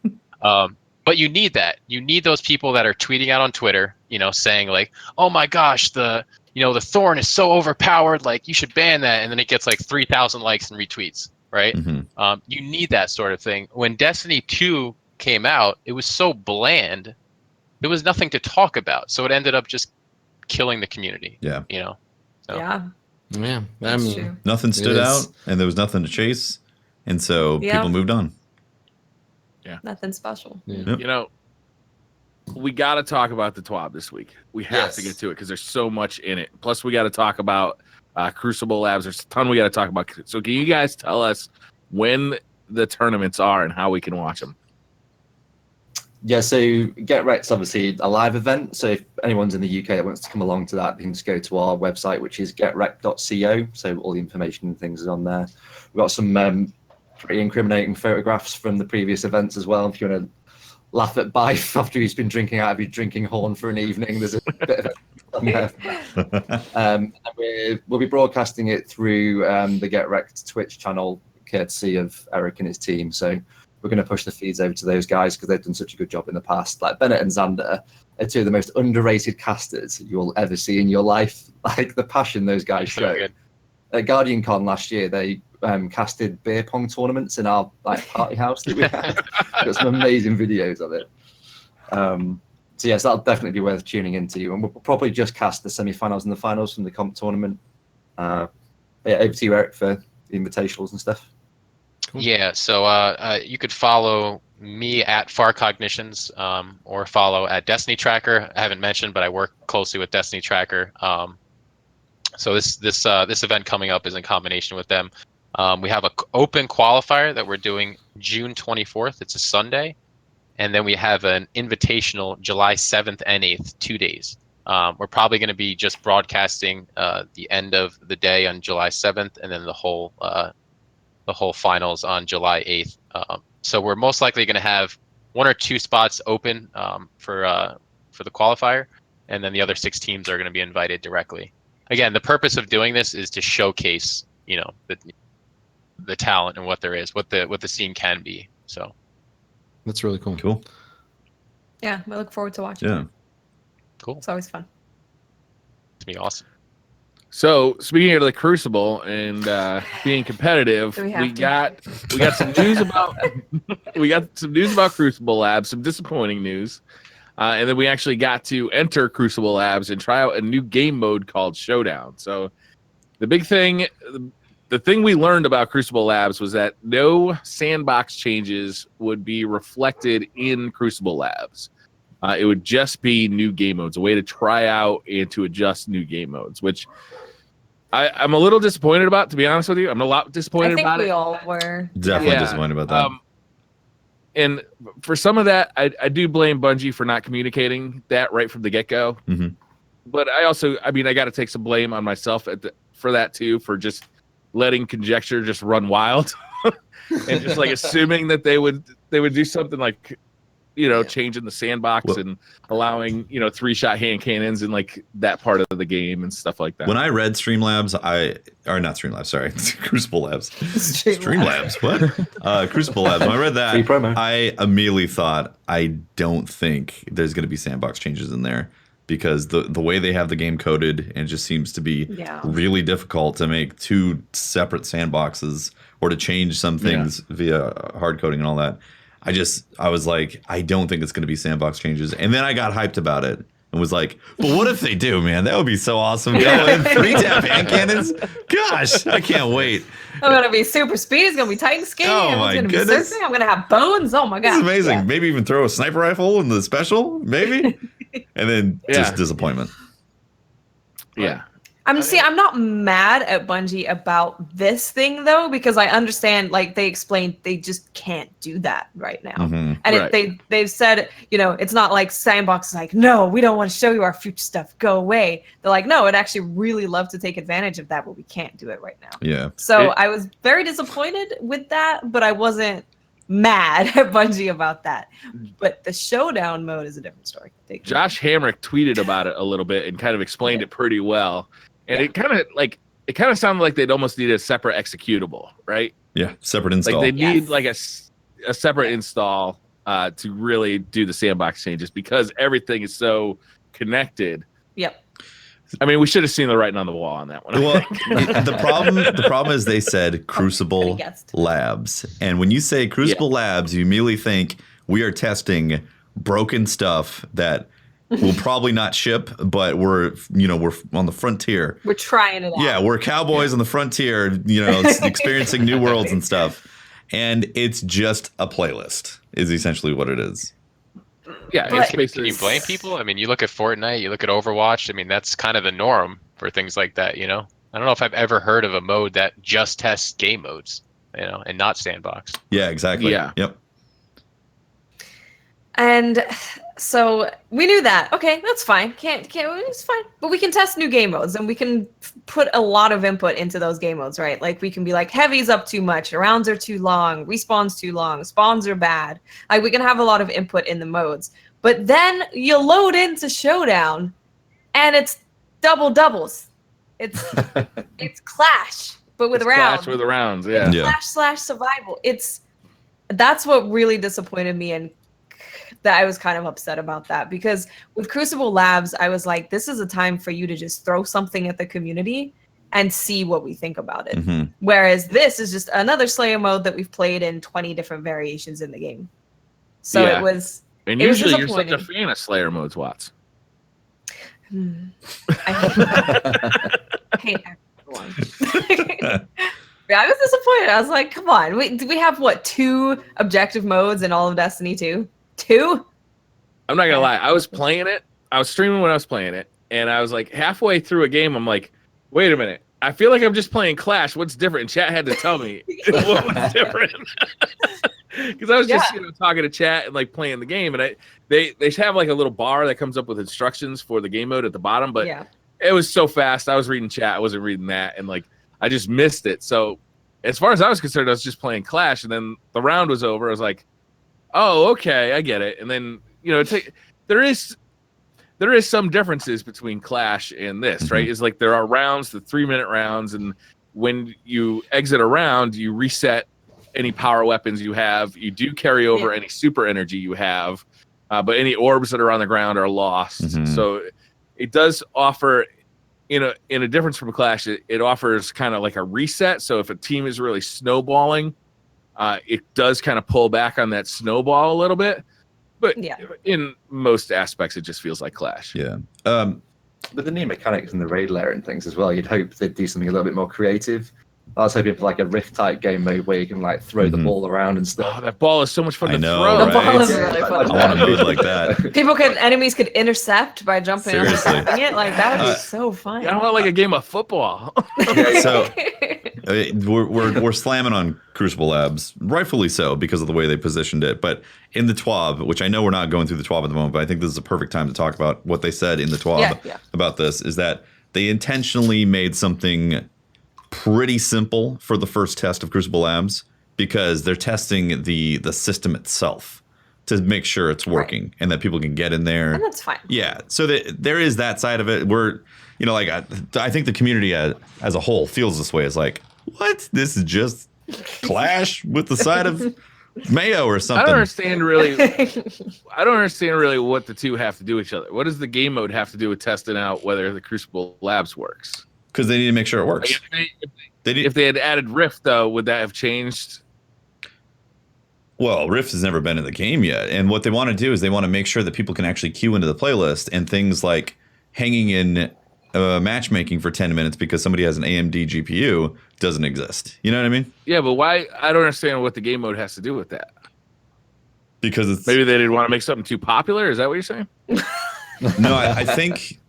But you need that. You need those people that are tweeting out on Twitter, saying like, oh my gosh, the Thorn is so overpowered, like you should ban that. And then it gets like 3,000 likes and retweets, right? Mm-hmm. You need that sort of thing. When Destiny 2 came out, it was so bland. There was nothing to talk about. So it ended up just killing the community. Yeah. So. Yeah. Yeah. That's true. Nothing stood out, and there was nothing to chase. And so people moved on. Yeah. Nothing special. Yeah. Yep. We got to talk about the TWAB this week. We have to get to it because there's so much in it. Plus, we got to talk about Crucible Labs. There's a ton we got to talk about. So can you guys tell us when the tournaments are and how we can watch them? Yeah, so Get Wreck's obviously a live event. So if anyone's in the UK that wants to come along to that, they can just go to our website, which is getrec.co. So all the information and things is on there. We've got some pretty incriminating photographs from the previous events as well. If you want to laugh at Bife after he's been drinking out of his drinking horn for an evening, there's a bit of we'll be broadcasting it through the Get Wrecked Twitch channel, courtesy of Eric and his team. So we're going to push the feeds over to those guys because they've done such a good job in the past. Like Bennett and Xander are two of the most underrated casters you'll ever see in your life. Like the passion those guys show. At Guardian Con last year, they casted beer pong tournaments in our party house that we had. Got some amazing videos of it. So yes, that'll definitely be worth tuning into. And we'll probably just cast the semi-finals and the finals from the comp tournament. Over to you, Eric, for the invitationals and stuff. Cool. Yeah, so you could follow me at Far Cognitions or follow at Destiny Tracker. I haven't mentioned, but I work closely with Destiny Tracker. So this event coming up is in combination with them. We have an open qualifier that we're doing June 24th. It's a Sunday. And then we have an invitational July 7th and 8th, 2 days. We're probably going to be just broadcasting the end of the day on July 7th and then the whole finals on July 8th. So we're most likely going to have 1 or 2 spots open for the qualifier. And then the other 6 teams are going to be invited directly. Again, the purpose of doing this is to showcase, the talent and what there is, what the scene can be. So that's really cool. Cool. Yeah, we look forward to watching. Yeah. Cool. It's always fun. It's gonna be awesome. So speaking of the Crucible and being competitive, we got some news about Crucible Labs, some disappointing news. And then we actually got to enter Crucible Labs and try out a new game mode called Showdown. So the big thing, the thing we learned about Crucible Labs was that no sandbox changes would be reflected in Crucible Labs. It would just be new game modes, a way to try out and to adjust new game modes, which I'm a little disappointed about, to be honest with you. I'm a lot disappointed about it. I think we all were. Definitely disappointed about that. And for some of that, I do blame Bungie for not communicating that right from the get-go. Mm-hmm. But I got to take some blame on myself for that too, for just letting conjecture just run wild and just like assuming that they would do something like, changing the sandbox and allowing, 3-shot hand cannons in like that part of the game and stuff like that. When I read Streamlabs, Crucible Labs. Streamlabs, what? Crucible Labs. When I read that, I immediately thought, I don't think there's going to be sandbox changes in there because the way they have the game coded, and it just seems to be really difficult to make 2 separate sandboxes or to change some things via hard coding and all that. I was like, I don't think it's going to be sandbox changes. And then I got hyped about it and was like, but what if they do, man? That would be so awesome. Go in 3-tap hand cannons. Gosh, I can't wait. I'm going to be super speed. It's going to be Titan skin. Oh, my goodness. I'm going to have bones. Oh, my God. It's amazing. Yeah. Maybe even throw a sniper rifle in the special, maybe. And then just disappointment. Yeah. I'm not mad at Bungie about this thing though, because I understand, like they explained, they just can't do that right now. Mm-hmm. And they've said, it's not like Sandbox is like, no, we don't want to show you our future stuff. Go away. They're like, no, I'd actually really love to take advantage of that, but we can't do it right now. Yeah. So I was very disappointed with that, but I wasn't mad at Bungie about that. But the showdown mode is a different story. Josh Hamrick tweeted about it a little bit and kind of explained it pretty well. And it kind of sounded like they'd almost need a separate executable, right? Yeah, separate install. Like they need like a separate install to really do the sandbox changes because everything is so connected. Yep. I mean, we should have seen the writing on the wall on that one. Well, the problem is they said Crucible Labs, and when you say Crucible Labs, you immediately think we are testing broken stuff that will probably not ship, but we're on the frontier. We're trying it out. Yeah, we're cowboys on the frontier, experiencing new worlds and stuff, and it's just a playlist. Is essentially what it is. Yeah, can you blame people? I mean, you look at Fortnite, you look at Overwatch. I mean, that's kind of the norm for things like that. I don't know if I've ever heard of a mode that just tests game modes, and not sandbox. Yeah, exactly. Yeah. Yep. And so we knew that. Okay, that's fine. Can't. It's fine. But we can test new game modes, and we can put a lot of input into those game modes, right? Like we can be like, heavy's up too much, rounds are too long, respawns too long, spawns are bad. Like we can have a lot of input in the modes. But then you load into Showdown, and it's doubles. It's Clash, but with rounds. Clash with rounds, yeah. Clash / survival. That's what really disappointed me, and that I was kind of upset about that, because with Crucible Labs, I was like, this is a time for you to just throw something at the community and see what we think about it. Mm-hmm. Whereas this is just another Slayer mode that we've played in 20 different variations in the game. So it was. And it usually was you're such a fan of Slayer modes, Watts. I hate everyone. Yeah, I was disappointed. I was like, come on. We have, 2 objective modes in all of Destiny 2? 2? I'm not going to lie. I was playing it. I was streaming when I was playing it. And I was like halfway through a game. I'm like, wait a minute. I feel like I'm just playing Clash. What's different? And chat had to tell me what was different. Because I was just talking to chat and like playing the game, and they have like a little bar that comes up with instructions for the game mode at the bottom, but it was so fast. I was reading chat, I wasn't reading that, and like I just missed it. So as far as I was concerned, I was just playing Clash, and then the round was over. I was like, oh, okay, I get it. And then there is some differences between Clash and this, right? It's like there are rounds, the 3-minute rounds, and when you exit a round, you reset any power weapons you have. You do carry over any super energy you have, but any orbs that are on the ground are lost. So it does offer, in a difference from Clash, it offers kind of like a reset. So if a team is really snowballing, it does kind of pull back on that snowball a little bit. But in most aspects, it just feels like Clash. Yeah. But the new mechanics and the raid layer and things as well, you'd hope they'd do something a little bit more creative. I was hoping for like a Rift type game mode where you can like throw the ball around and stuff. Oh, that ball is so much fun to throw. Right? The ball is really fun. I want a mode like that. Enemies could intercept by jumping on it. Like that would be so fun. I want like a game of football. So we're slamming on Crucible Labs, rightfully so, because of the way they positioned it. But in the TWAB, which I know we're not going through the TWAB at the moment, but I think this is a perfect time to talk about what they said in the TWAB about this, is that they intentionally made something pretty simple for the first test of Crucible Labs, because they're testing the system itself to make sure it's working and that people can get in there. And that's fine. Yeah. So there is that side of it. We're, I think the community as a whole feels this way. It's like, what? This is just Clash with the side of mayo or something. I don't understand really what the two have to do with each other. What does the game mode have to do with testing out whether the Crucible Labs works? Because they need to make sure it works. If they had added Rift, though, would that have changed? Well, Rift has never been in the game yet. And what they want to do is they want to make sure that people can actually queue into the playlist, and things like hanging in matchmaking for 10 minutes because somebody has an AMD GPU doesn't exist. You know what I mean? Yeah, but why? I don't understand what the game mode has to do with that. Because it's... Maybe they didn't want to make something too popular? Is that what you're saying? No, I think...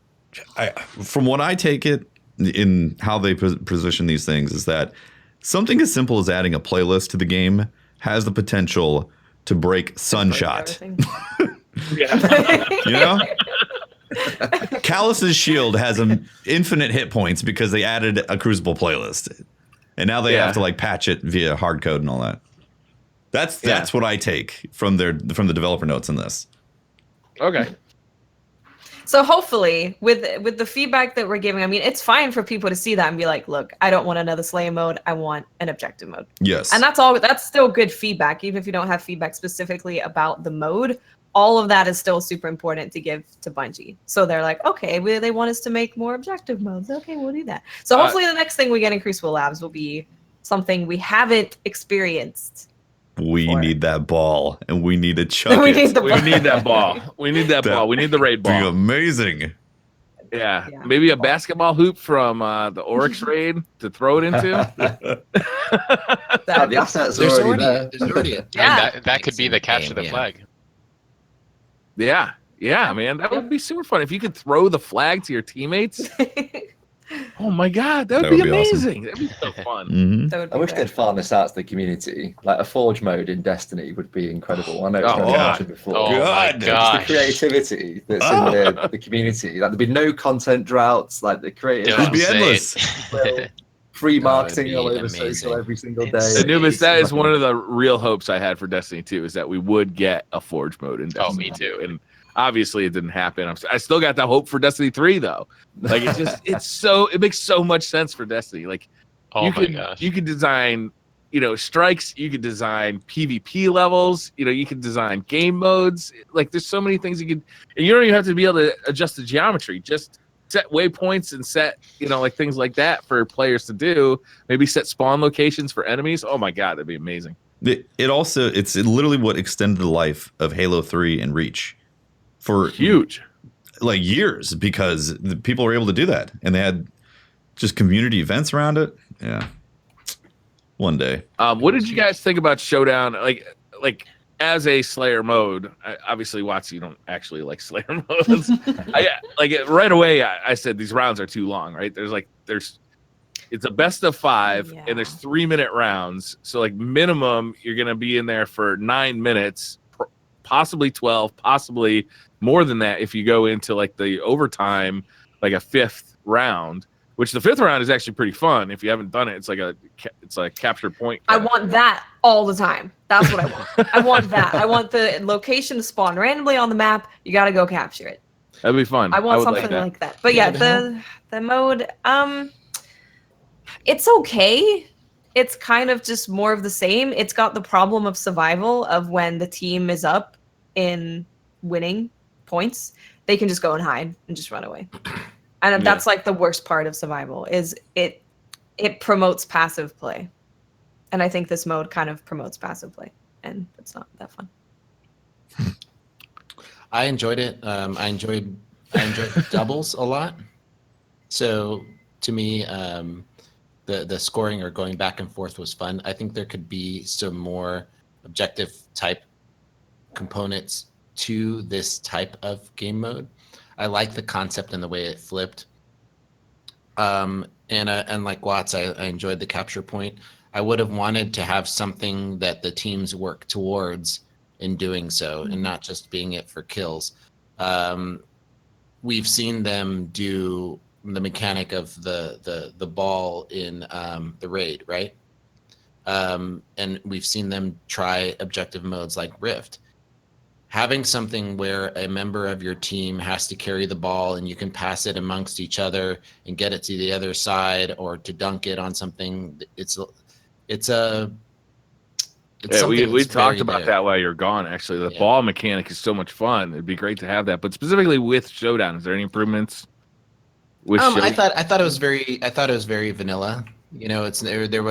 from what I take it, in how they position these things, is that something as simple as adding a playlist to the game has the potential to break Sunshot. Callus's shield has an infinite hit points because they added a Crucible playlist, and now they have to like patch it via hard code and all that. That's what I take from the developer notes in this. Okay. So hopefully, with the feedback that we're giving, I mean, it's fine for people to see that and be like, "Look, I don't want another Slayer mode. I want an objective mode." Yes. And that's all. That's still good feedback, even if you don't have feedback specifically about the mode. All of that is still super important to give to Bungie. So they're like, "Okay, they want us to make more objective modes. Okay, we'll do that." So hopefully, the next thing we get in Crucible Labs will be something we haven't experienced. We need that ball, and we need to chuck We it. need the We need that ball. We need that ball. We need the raid Be ball. amazing. Yeah. Yeah. Maybe a basketball hoop from the Oryx raid to throw it into. The assets are There's already already there. there's already a Yeah. That could be the capture the flag. Yeah. Yeah, man. That would be super fun. If you could throw the flag to your teammates. Oh my God. That would be would be awesome. amazing. That'd be so fun. Hmm. That would I be wish great. they'd farm this out to the community. Like a forge mode in Destiny would be incredible. I know it's Oh, not been God. mentioned before. Oh my God. Just the gosh. creativity that's in the community. Like there'd be no content droughts. Like the creative, Don't be say endless. it. free Oh, marketing it'd all be over amazing. social every single day. It's- Anubis, that is one of the real hopes I had for Destiny 2 is that we would get a Forge mode in Oh, Destiny me too. 2. And obviously it didn't happen. I still got the hope for Destiny 3 though. Like it makes so much sense for Destiny. Like Oh you my could gosh. you could design, strikes, you could design PvP levels, you could design game modes. Like there's so many things you could, and you don't even have to be able to adjust the geometry. Just set waypoints and set, like things like that for players to do. Maybe set spawn locations for enemies. Oh my God, that'd be amazing. It's literally what extended the life of Halo 3 and Reach for Huge. like years, because the people were able to do that, and they had just community events around it. Yeah. One day. What did you guys think about Showdown? Like as a Slayer mode, obviously, Watts, you don't actually like Slayer modes. Right away, I said these rounds are too long, right? It's a best of 5, Yeah. and there's 3-minute rounds. So like minimum, you're gonna be in there for 9 minutes, possibly 12, possibly more than that if you go into like the overtime, like a 5th round. Which the 5th round is actually pretty fun. If you haven't done it, it's a capture point. I want that all the time. That's what I want. I want that. I want the location to spawn randomly on the map. You got to go capture it. That'd be fun. I want would something that. like that. But yeah, the mode, it's okay. It's kind of just more of the same. It's got the problem of survival of when the team is up in winning points, they can just go and hide and just run away. And that's like the worst part of survival is it promotes passive play. And I think this mode kind of promotes passive play, and it's not that fun. I enjoyed it. I enjoyed doubles a lot. So to me, the scoring or going back and forth was fun. I think there could be some more objective type components to this type of game mode. I like the concept and the way it flipped. And like Watts, I enjoyed the capture point. I would have wanted to have something that the teams work towards in doing so, and not just being it for kills. We've seen them do the mechanic of the ball in the raid, right? And we've seen them try objective modes like Rift. Having something where a member of your team has to carry the ball and you can pass it amongst each other and get it to the other side, or to dunk it on something, we talked about that while you're gone. Actually, the ball mechanic is so much fun. It'd be great to have that. But specifically with Showdown, is there any improvements? I thought it was very vanilla. There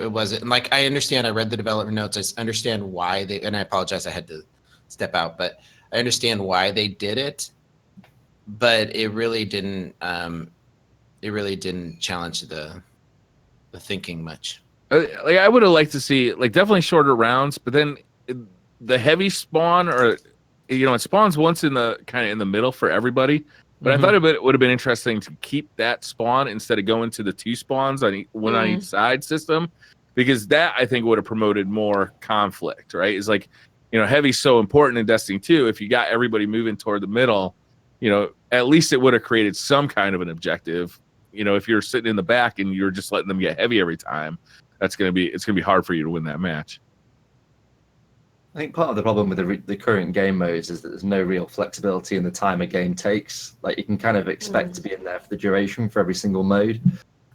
wasn't like, I understand. I read the development notes. I understand why they, and I apologize, I had to step out, but I understand why they did it. But it really didn't. It really didn't challenge the thinking much. Like I would have liked to see definitely shorter rounds, but then the heavy spawn, or it spawns once in the middle for everybody. But I thought it would have been interesting to keep that spawn instead of going to the 2 spawns on one on each side system, because that I think would have promoted more conflict. Right? It's like, heavy's so important in Destiny 2. If you got everybody moving toward the middle, at least it would have created some kind of an objective. If you're sitting in the back and you're just letting them get heavy every time, it's gonna be hard for you to win that match. I think part of the problem with the current game modes is that there's no real flexibility in the time a game takes. Like you can kind of expect to be in there for the duration for every single mode.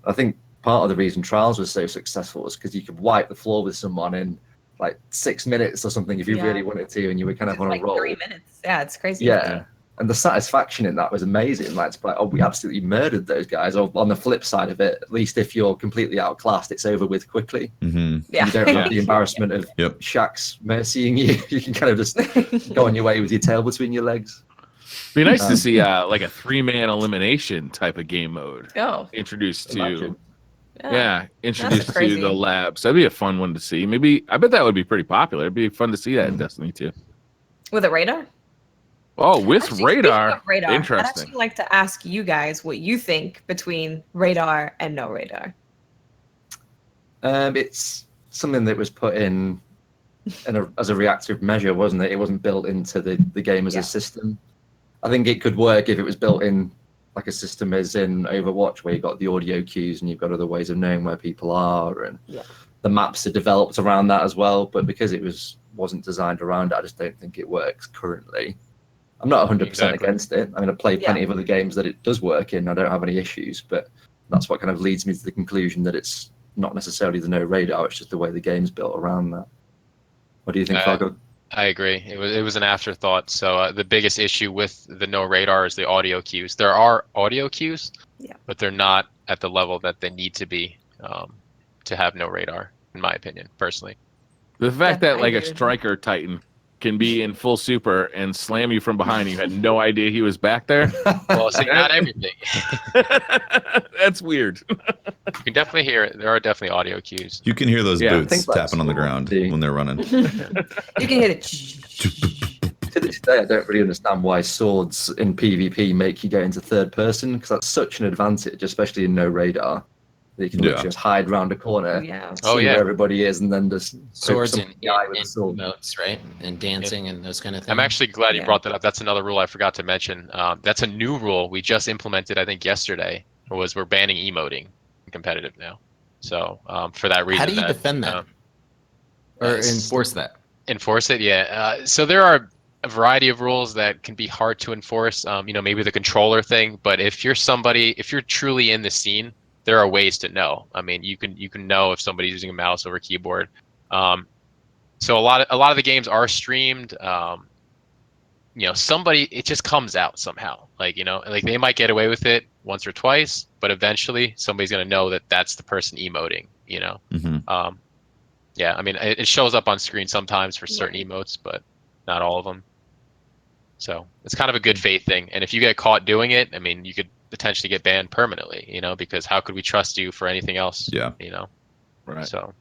I think part of the reason Trials was so successful was because you could wipe the floor with someone in like 6 minutes or something if you really wanted to, and you were kind of on like a roll. 3 minutes. Yeah, it's crazy. Yeah. And the satisfaction in that was amazing. Like, it's like, oh, we absolutely murdered those guys. Or on the flip side of it, at least if you're completely outclassed, it's over with quickly. Mm-hmm. Yeah. You don't have the embarrassment of Shaq's mercying you. You can kind of just go on your way with your tail between your legs. Be nice to see like a 3-man elimination type of game mode introduced to. Introduced to the labs. That'd be a fun one to see. Maybe I bet that would be pretty popular. It'd be fun to see that in Destiny 2. With a radar? Oh, with actually, radar. Radar. Interesting. I'd actually like to ask you guys what you think between radar and no radar. It's something that was put in as a reactive measure, wasn't it? It wasn't built into the game as a system. I think it could work if it was built in like a system as in Overwatch, where you've got the audio cues and you've got other ways of knowing where people are, and the maps are developed around that as well. But because it wasn't designed around it, I just don't think it works currently. I'm not 100% against it. I mean, I've played plenty of other games that it does work in. I don't have any issues, but that's what kind of leads me to the conclusion that it's not necessarily the no radar. It's just the way the game's built around that. What do you think, Fargo? I agree. It was an afterthought. So the biggest issue with the no radar is the audio cues. There are audio cues, but they're not at the level that they need to be to have no radar, in my opinion, personally. The fact that like a striker Titan can be in full super and slam you from behind, you had no idea he was back there. Well, see, not everything. That's weird. You can definitely hear it. There are definitely audio cues. You can hear those boots tapping on the ground when they're running. You can hit it. To this day, I don't really understand why swords in PvP make you go into third person, because that's such an advantage, especially in no radar. You can literally just hide around a corner, see where everybody is, and then just swords and emotes, right? And dancing and those kind of things. I'm actually glad you brought that up. That's another rule I forgot to mention. That's a new rule we just implemented, I think, yesterday. Was we're banning emoting in competitive now. So for that reason, how do you defend that or enforce that? Enforce it, yeah. So there are a variety of rules that can be hard to enforce. Maybe the controller thing, but if you're truly in the scene, there are ways to know. I mean, you can know if somebody's using a mouse over keyboard. So a lot of the games are streamed. It just comes out somehow. Like they might get away with it once or twice, but eventually somebody's gonna know that that's the person emoting. Mm-hmm. Yeah, I mean, it shows up on screen sometimes for certain emotes, but not all of them. So it's kind of a good faith thing. And if you get caught doing it, I mean, you could potentially get banned permanently, because how could we trust you for anything else? Yeah. Right. So.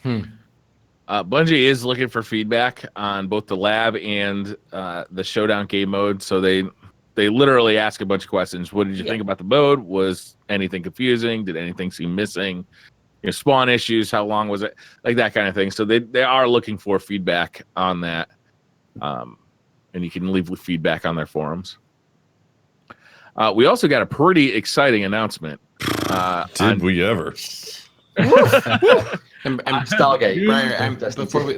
Bungie is looking for feedback on both the lab and the showdown game mode. So they literally ask a bunch of questions. What did you think about the mode? Was anything confusing? Did anything seem missing? Spawn issues, how long was it? Like that kind of thing. So they are looking for feedback on that. And you can leave with feedback on their forums. We also got a pretty exciting announcement. Did we ever? and Stargate. Brian,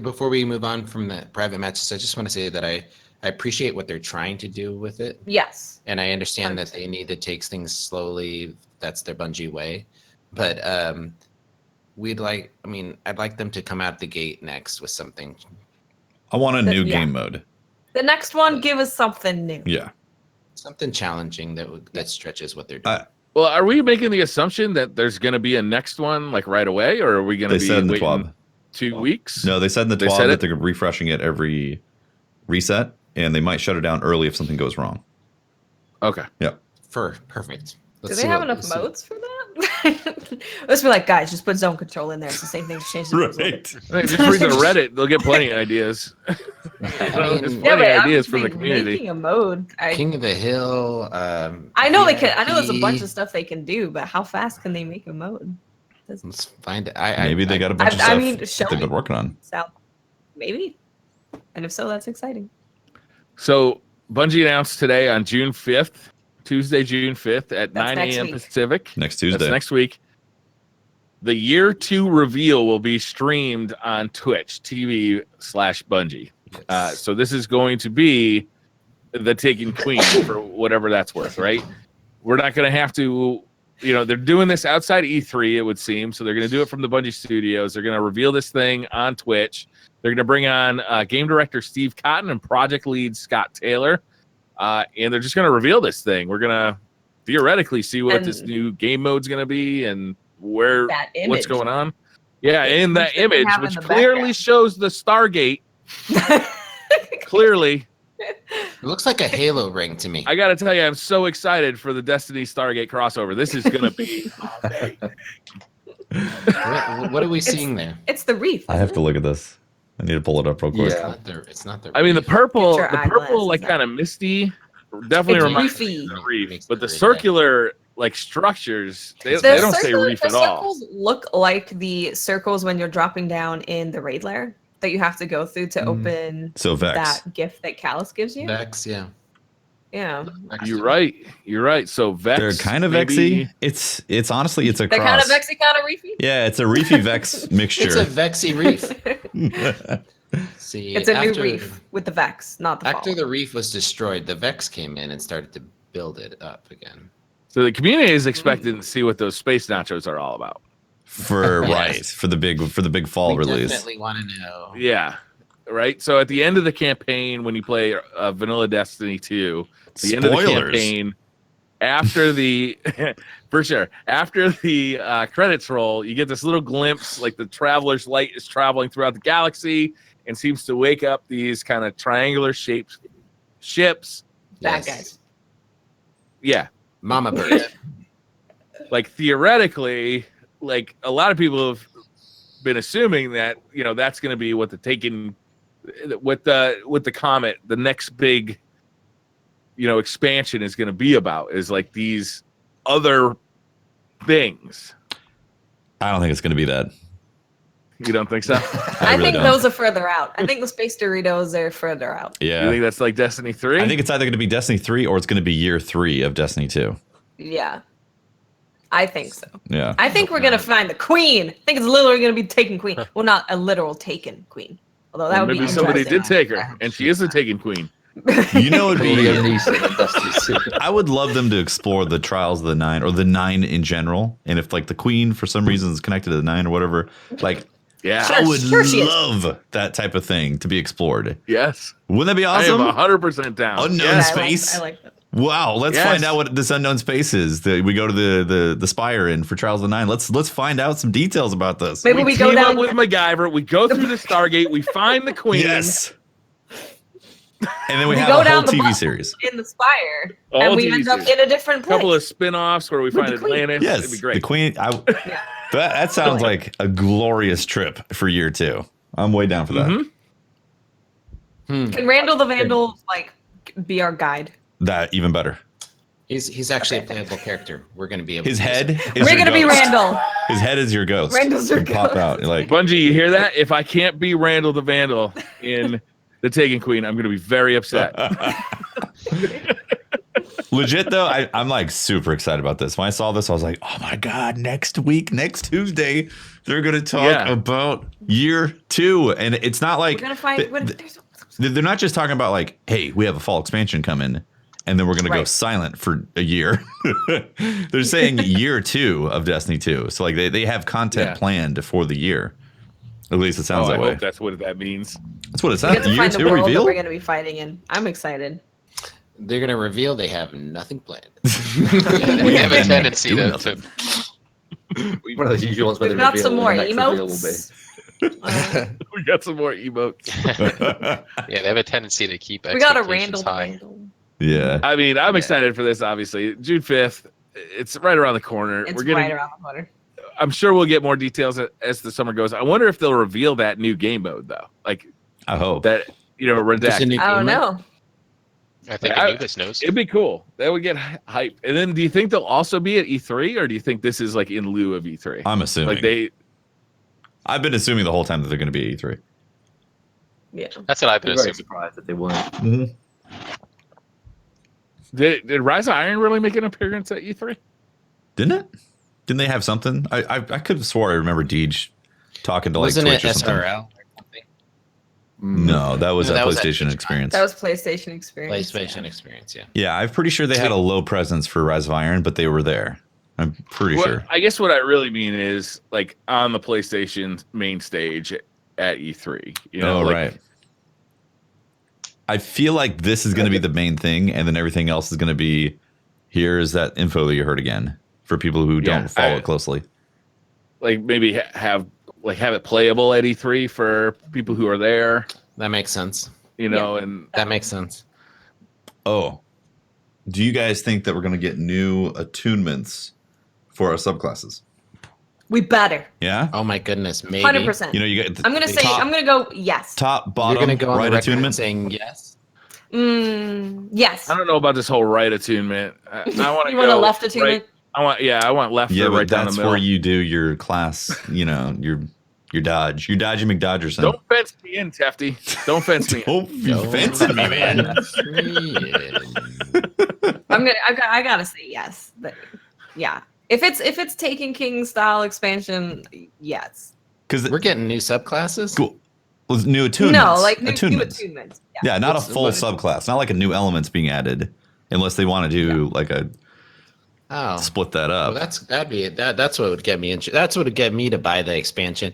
before we move on from the private matches, I just want to say that I appreciate what they're trying to do with it. Yes. And I understand that they need to take things slowly. That's their Bungie way. But I'd like them to come out the gate next with something. I want a new game mode. The next one, give us something new. Yeah. Something challenging that stretches what they're doing. Well, are we making the assumption that there's going to be a next one like right away, or are we going to be waiting 2 weeks? No, they said in the TWAB that they're refreshing it every reset, and they might shut it down early if something goes wrong. Okay. Yep. Perfect. Do they have enough modes for that? Let's be like, guys, just put zone control in there. It's the same thing. Just change the rules. Right. Just read the Reddit. They'll get plenty of ideas. There's plenty of ideas from the community. Making a mode. King of the Hill. I know they can. I know there's a bunch of stuff they can do, but how fast can they make a mode? Let's find it. Maybe they got a bunch of stuff they've been working on. Maybe. And if so, that's exciting. So Bungie announced today on June 5th, Tuesday, June 5th at 9 a.m. Pacific. Next Tuesday. That's next week. the year 2 reveal will be streamed on Twitch TV/Bungie. So this is going to be the Taken Queen for whatever that's worth, right? We're not going to have to, they're doing this outside E3, it would seem. So they're going to do it from the Bungie studios. They're going to reveal this thing on Twitch. They're going to bring on game director Steve Cotton and project lead Scott Taylor. And they're just going to reveal this thing. We're going to theoretically see what this new game mode's going to be and what's going on. Yeah, and that image, which clearly shows the Stargate. Clearly. It looks like a Halo ring to me. I got to tell you, I'm so excited for the Destiny Stargate crossover. This is going to be What are we seeing there? It's the reef. I have to look at this. I need to pull it up real quick. Yeah. It's not the I mean, the purple, Get your eyeglasses like out. kind of misty, definitely It's reminds reefy. me of the reef. Makes But the it very circular like structures, they The don't say circle- reef the at all. circles look like the circles when you're dropping down in the raid lair that you have to go through to open So Vex. that gift that Callus gives you. Vex, yeah. Yeah, You're right. So Vex, They're kind of maybe- vexy. It's honestly, it's a they're cross. kind of vexy, kind of reefy. Yeah, it's a reefy Vex mixture. It's a Vexy reef. See, It's a new after- reef with the Vex, not the After fall. the reef was destroyed, the Vex came in and started to build it up again. So the community is expected to see what those space nachos are all about. for Yes. right for the big fall We release. definitely want to know. Yeah. Right. So at the end of the campaign, when you play Vanilla Destiny 2, the end of the Spoilers. campaign, after the for sure, after the credits roll, you get this little glimpse, like the traveler's light is traveling throughout the galaxy and seems to wake up these kind of triangular shaped ships. Bad guys. Yeah. Mama bird. Like theoretically, like a lot of people have been assuming that that's going to be what the Taken with the Comet, the next big expansion is going to be about, is like these other things. I don't think it's going to be that. You don't think so? I really think don't. those are further out. I think the space Doritos are further out. You Yeah, think that's like Destiny 3? I think it's either going to be Destiny 3 or it's going to be year 3 of Destiny 2. Yeah, I think so. Yeah, I think we're gonna find the queen. I think it's literally gonna be Taken Queen. Well, not a literal Taken Queen, although that would maybe be somebody interesting. did take her, and she is a Taken Queen. you know it'd Liam be. Neeson in Destiny 2. I would love them to explore the trials of the 9 or the 9 in general, and if like the Queen for some reason is connected to the 9 or whatever, like Yeah. Sure. I would she is. love that type of thing to be explored. Yes. Wouldn't that be I am awesome? 100% down. Unknown Yeah, space. I like that. Wow, let's Yes. find out what this unknown space is that we go to the Spire in for Trials of the 9. Let's find out some details about this. Maybe we go team down up with MacGyver. We go through the Stargate. We find the Queen. Yes. And then we We have go a whole down the TV bus. series. in the spire, All and we TV end up series. in a different A place. couple of spin-offs where we find the Queen. Atlantis. Yes, It'd be great. the Queen. Yeah. That sounds like a glorious trip for year 2. I'm way down for that. Mhm. Can Randall the Vandal like be our guide? That even better. He's actually a playable character. We're going to be able His to use head it. is We're your gonna be ghost. Randall. His head is your ghost. Randall's your You pop ghost. out. You're like, Bungie, you hear that? If I can't be Randall the Vandal in the Taken Queen, I'm going to be very upset. legit though, I'm like super excited about this. When I saw this, I was like, oh my god, next week, next Tuesday, they're gonna talk Yeah. about year 2. And it's not like We're gonna find. they're not just talking about like, hey, we have a fall expansion coming, and then we're gonna go Right. silent for a year. They're saying year 2 of Destiny 2. So like they have content Yeah. planned for the year. At least it sounds I that way. hope that's what that means. That's what it we sounds. get to Year find the 2 world that reveal. we're gonna be fighting in. I'm excited. They're going to reveal they have nothing planned. We have a tendency Doing to nothing. One of those usual ones where We've they got reveal some what more the next reveal will emotes. We got some more emotes. Yeah, they have a tendency to keep We got a expectations Randall the high. Vandal. Yeah. I mean, I'm excited for this, obviously. June 5th, it's right around the corner. It's We're getting, right around the corner. I'm sure we'll get more details as the summer goes. I wonder if they'll reveal that new game mode, though. Like I hope. that, Just a redact. new I don't game mode? know. I think I- Anubis knows. It'd be cool. That would get hype. And then do you think they'll also be at E3, or do you think this is like in lieu of E3? I'm assuming. Like I've been assuming the whole time that they're going to be at E3. Yeah. That's what I've be. been I'm very assuming. surprised that they weren't. did Rise of Iron really make an appearance at E3? Didn't it? Didn't they have something? I could have swore I remember Deej talking to like Wasn't Twitch it or something. SRL or something? No, that was No, a that was at PlayStation TwitchCon. experience. That was PlayStation Experience. PlayStation yeah. experience, yeah. Yeah, I'm pretty sure they had a low presence for Rise of Iron, but they were there. I'm pretty sure. I guess what I really mean is like on the PlayStation main stage at E3. You know, like, right. I feel like this is going to be the main thing, and then everything else is going to be here's that info that you heard again for people who don't follow it closely. Like maybe have it playable at E3 for people who are there. That makes sense. You know, and That makes sense. Oh, do you guys think that we're going to get new attunements for our subclasses? We better. Yeah. Oh my goodness, maybe. 100%. You know, you get. I'm gonna say. I'm gonna go yes. Top, bottom, You're gonna go on right the record attunement. saying yes. Yes. I don't know about this whole right attunement. I want to. You want a left attunement? Right, I want left. Yeah, or but right down the that's middle. where you do your class. You know, your dodge. Your dodge McDodgerson. Don't fence me in, Tefty. Don't fence me in. Don't be fencing me, man. I gotta say yes. But yeah, if it's Taken King style expansion, yes. Because We're getting new subclasses. cool. With new attunements. No, like new attunements. attunements. Yeah, not What's- a full what- subclass. Not like a new element's being added, unless they want to do like a Oh, split that up. well, that's what would get me. That's what would get me to buy the expansion.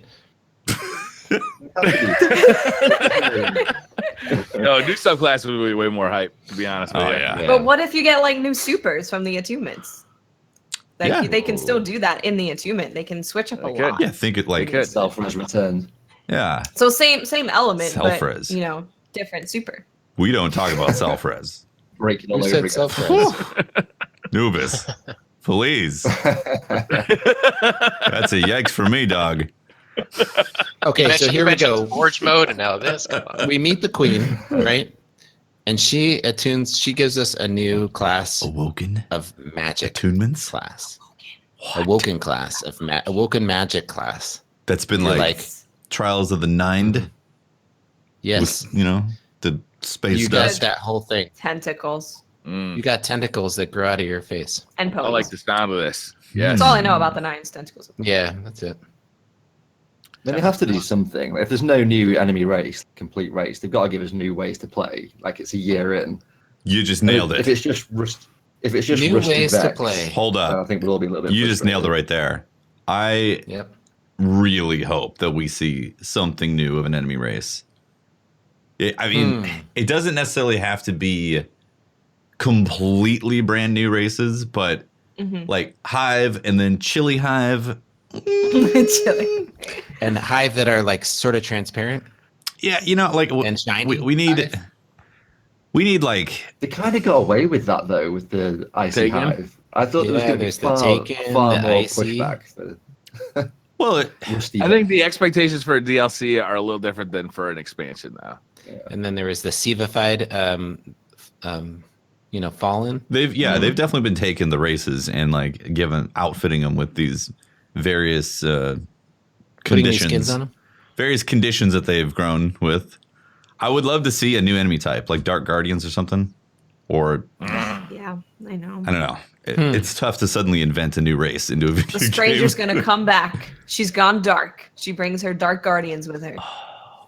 No, new subclass would be way more hype. To be honest with Oh, you. yeah. But what if you get like new supers from the attunements? Like Yeah. they can still do that in the attunement. They can switch up a They could. lot. Yeah, think it like Good. Self-res return. yeah. So same element, Self-res. but you know, different super. We don't talk about self-res. Break it all Who over said again. self-res? Nubis, please. That's a yikes for me, dog. Okay, so You here we mentioned go. Forge mode, and now this. Come on. We meet the queen, right? And she attunes. She gives us a new class Awoken of magic attunements. class. Awoken class of awoken magic class. That's been You're like, like- Trials of the Nine. Yes, With, you know, the space you stuff. got that whole thing. Tentacles Mm, You got tentacles that grow out of your face. and ponies. I like the sound of this. Yes. That's all I know about the Nine's tentacles. Yeah, that's it. Then they have to do something. If there's no new enemy race, complete race, they've got to give us new ways to play. Like it's a year in. You just nailed If it. it's just if it's just New Rust and ways to Vex, play. Hold I up. think we'll all be a little bit. You just nailed it frustrated. right there. I Yep. really hope that we see something new of an enemy race. I mean, it doesn't necessarily have to be completely brand new races, but Mhm. like Hive and then Chili Hive. Chilling. And hive that are like sort of transparent Yeah, you know, like and shiny. we need hive. we need like They kind of got away with that though with the icy Taken? hive. I thought there was Yeah, going to be there's the far, Taken, far the more icy. pushback. The well, it, Rusty I think the expectations for a DLC are a little different than for an expansion, though. And then there was the Sivified, Fallen. they've definitely been taking the races and like outfitting them with these various Putting these skins conditions, on them. various conditions that they've grown with. I would love to see a new enemy type, like Dark Guardians or something, or Yeah, I know. I don't know. It's tough to suddenly invent a new race into a video The stranger's game. gonna come back. She's gone dark. She brings her dark guardians with her.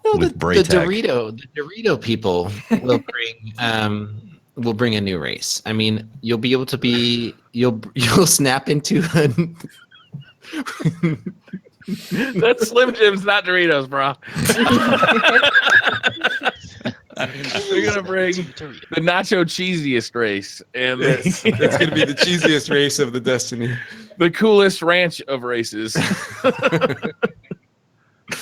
No, With the Braytech. Dorito people will bring a new race. I mean, you'll be able to be you'll snap into That's Slim Jims, not Doritos, bro. They're gonna bring the nacho cheesiest race, and it's gonna be the cheesiest race of the Destiny. the coolest ranch of races.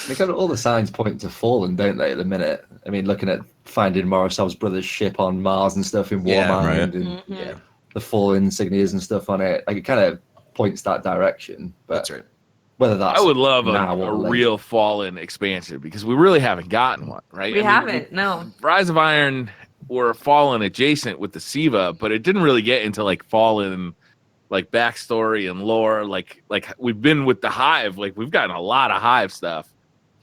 They got all the signs point to Fallen, don't they? At the minute, I mean, looking at finding Morosov's brother's ship on Mars and stuff in Yeah, Warmind, right. and Mhm. the Fallen insignias and stuff on it. Like it kind of points that direction. But That's right. whether that's I would love now a or later. real Fallen expansion because we really haven't gotten one, right? We I mean, haven't. No. Rise of Iron were Fallen adjacent with the Siva, but it didn't really get into like Fallen, like backstory and lore. Like we've been with the Hive, like we've gotten a lot of Hive stuff,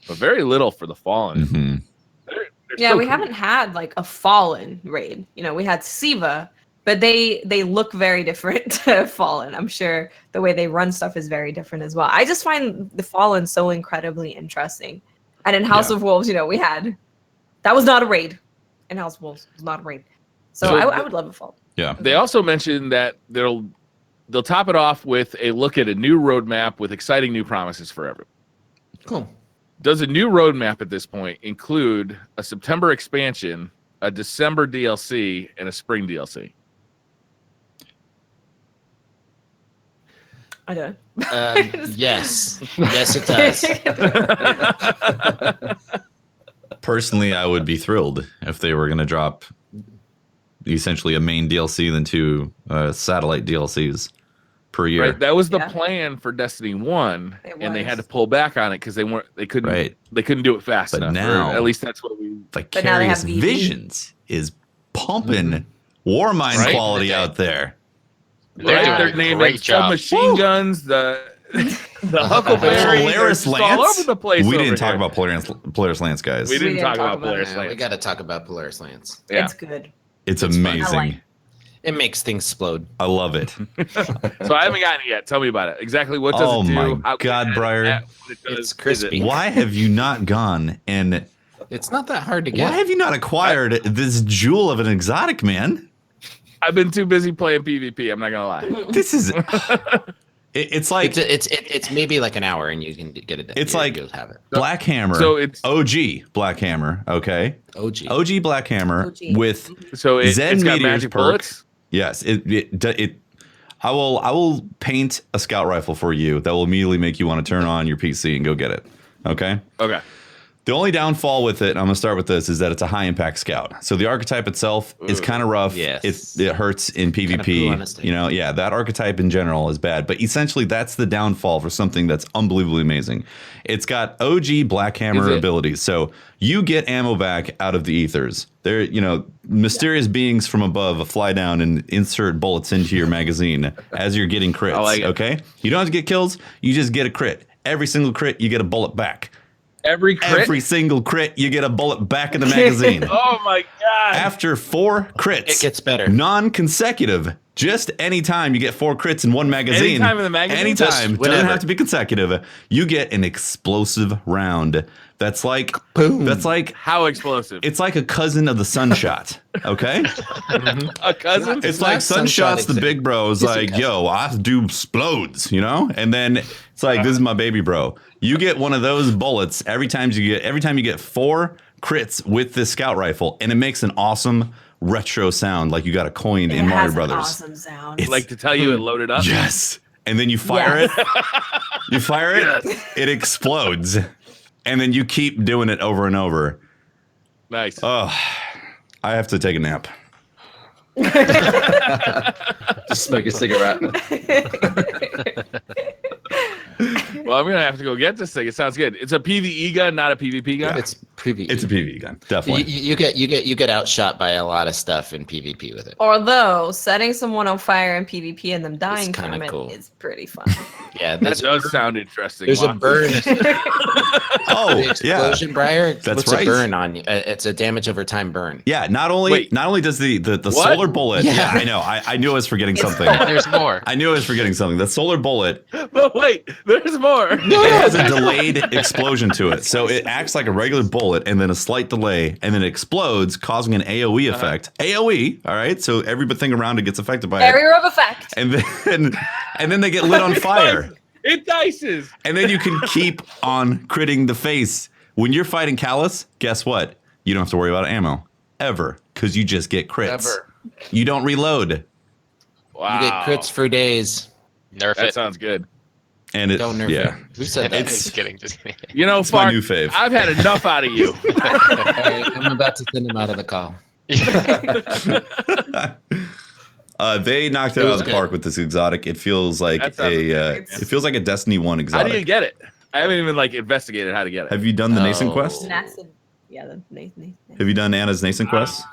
but very little for the Fallen. Mhm. They're Yeah, so we cool. haven't had like a fallen raid. You know, we had Siva, but they look very different to Fallen. I'm sure the way they run stuff is very different as well. I just find the Fallen so incredibly interesting. And in House of Wolves, we had that was not a raid. In House of Wolves, it was not a raid. So I would love a Fallen. Yeah. They also mentioned that they'll top it off with a look at a new roadmap with exciting new promises for everyone. Cool. Does a new roadmap at this point include a September expansion, a December DLC, and a spring DLC? I don't. Yes. Yes, it does. Personally, I would be thrilled if they were going to drop essentially a main DLC than 2 satellite DLCs per year. Right, that was the plan for Destiny 1, and they had to pull back on it because they couldn't do it fast enough. Now, or at least that's what we. Vicarious Visions is pumping Warmind quality out there. They're naming submachine guns, the Huckleberry, Polaris Lance. all over the place. We didn't talk about Polaris Lance, guys. We didn't talk about Polaris Lance. We got to talk about Polaris Lance. Yeah. It's good. It's amazing. It makes things explode. I love it. So I haven't gotten it yet. Tell me about it. Exactly what does it do? Oh my God, Briar. It's crispy. Why have you not gone and It's not that hard to get. why have you not acquired this jewel of an exotic, man? I've been too busy playing PvP. I'm not gonna lie. This is it's like it's maybe like an hour and you can get it. It's like you'll have it. Black Hammer. So it's OG Black Hammer, okay? OG Black Hammer OG. with so Zen it's got Meteor's magic perk. bullets. Yes, I will paint a scout rifle for you that will immediately make you want to turn on your PC and go get it. Okay? Okay. The only downfall with it, I'm going to start with this, is that it's a high impact scout. So the archetype itself is kind of rough. Yes. It hurts in Kinda PvP. poo on a stick. That archetype in general is bad. But essentially, that's the downfall for something that's unbelievably amazing. It's got OG Black Hammer abilities. So you get ammo back out of the ethers. They're, mysterious beings from above fly down and insert bullets into your magazine as you're getting crits. I like it. Okay? You don't have to get kills. You just get a crit. Every single crit, you get a bullet back. Every crit. Every single crit, you get a bullet back in the magazine. Oh my God. After 4 crits, It gets better. Non-consecutive. Just anytime you get 4 crits in one magazine. Anytime in the magazine? Anytime. Just Doesn't whenever. have to be consecutive. You get an explosive round. That's like Boom. That's like How explosive? it's like a cousin of the Sunshot. Okay? A cousin? It's like not Sunshot Sunshot's the big bro is It's a like, cousin. yo, I do explodes, And then it's like, this is my baby bro. You get one of those bullets every time you get 4 crits with this scout rifle, and it makes an awesome retro sound like you got a coin in Mario Brothers. Awesome sound. It's- Like to tell you it loaded up? Yes. And then you fire it. You fire it, it explodes. And then you keep doing it over and over. Nice. Oh, I have to take a nap. Just smoke a cigarette. Well, I'm gonna have to go get this thing. It sounds good. It's a PvE gun, not a PvP gun. It's PvE. It's a PvE gun, definitely. You get outshot by a lot of stuff in PvP with it. Although setting someone on fire in PvP and them dying kinda from it cool. is pretty fun. Yeah, That there's does sound interesting. there's a Juan. burn. Oh, The yeah. explosion, Briar. That's puts right. a burn on you. It's a damage over time burn. Yeah, not only does the What? solar bullet. Yeah. Yeah, I know. I knew I was forgetting something. There's more. I knew I was forgetting something. The solar bullet But wait, there's more. it has a delayed explosion to it. So it acts like a regular bullet and then a slight delay and then it explodes, causing an AoE effect. AoE, all right? So everything around it gets affected by it. Area of effect. And then they get lit on fire. It dices. And then you can keep on critting the face. When you're fighting Callus, guess what? You don't have to worry about ammo. Ever. Because you just get crits. Ever. You don't reload. Wow. You get crits for days. Nerf That it. sounds good. And it, Don't nerf yeah. it. Who said that? Just kidding. Just kidding. You know, It's my Fark, new fave. I've had enough out of you. All right, I'm about to send him out of the call. They knocked it It out was of the good. park with this exotic. It feels like That sounds it feels like a Destiny 1 How exotic. do you get it? I haven't even investigated how to get it. Have you done the nascent Oh. quest? Nascent. Yeah, the Nathan. Have you done Anna's nascent quest?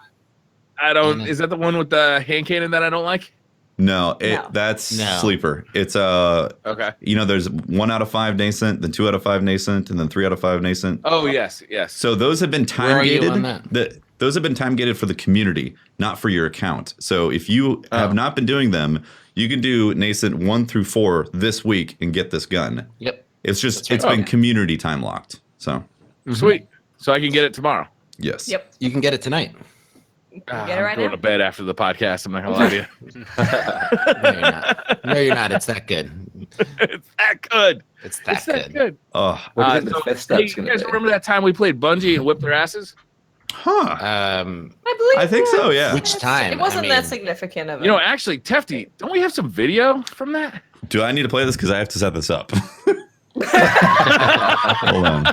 I don't. Mhm. Is that the one with the hand cannon that I don't like? No, No. that's No. sleeper. It's Okay. there's 1 out of 5 nascent, then 2 out of 5 nascent, and then 3 out of 5 nascent. Oh yes, yes. So those have been time Where are you gated. on that? those have been time gated for the community, not for your account. So if you have not been doing them, you can do nascent 1 through 4 this week and get this gun. Yep. It's just That's it's been community time locked. So Sweet. So I can get it tomorrow. yes. Yep. You can get it tonight. Get it right I'm going now. to bed after the podcast. I'm not going to lie to you. No, you're not. No, you're not. It's that good. It's that good. It's that It's that good. good. Oh, What do you think the fifth Hey, step's you going guys to be? remember that time we played Bungie and whipped their asses? huh. I believe I think so, yeah. Which time? It wasn't I that mean, significant of it. You know, actually, Tefty, don't we have some video from that? Do I need to play this because I have to set this up? Hold on.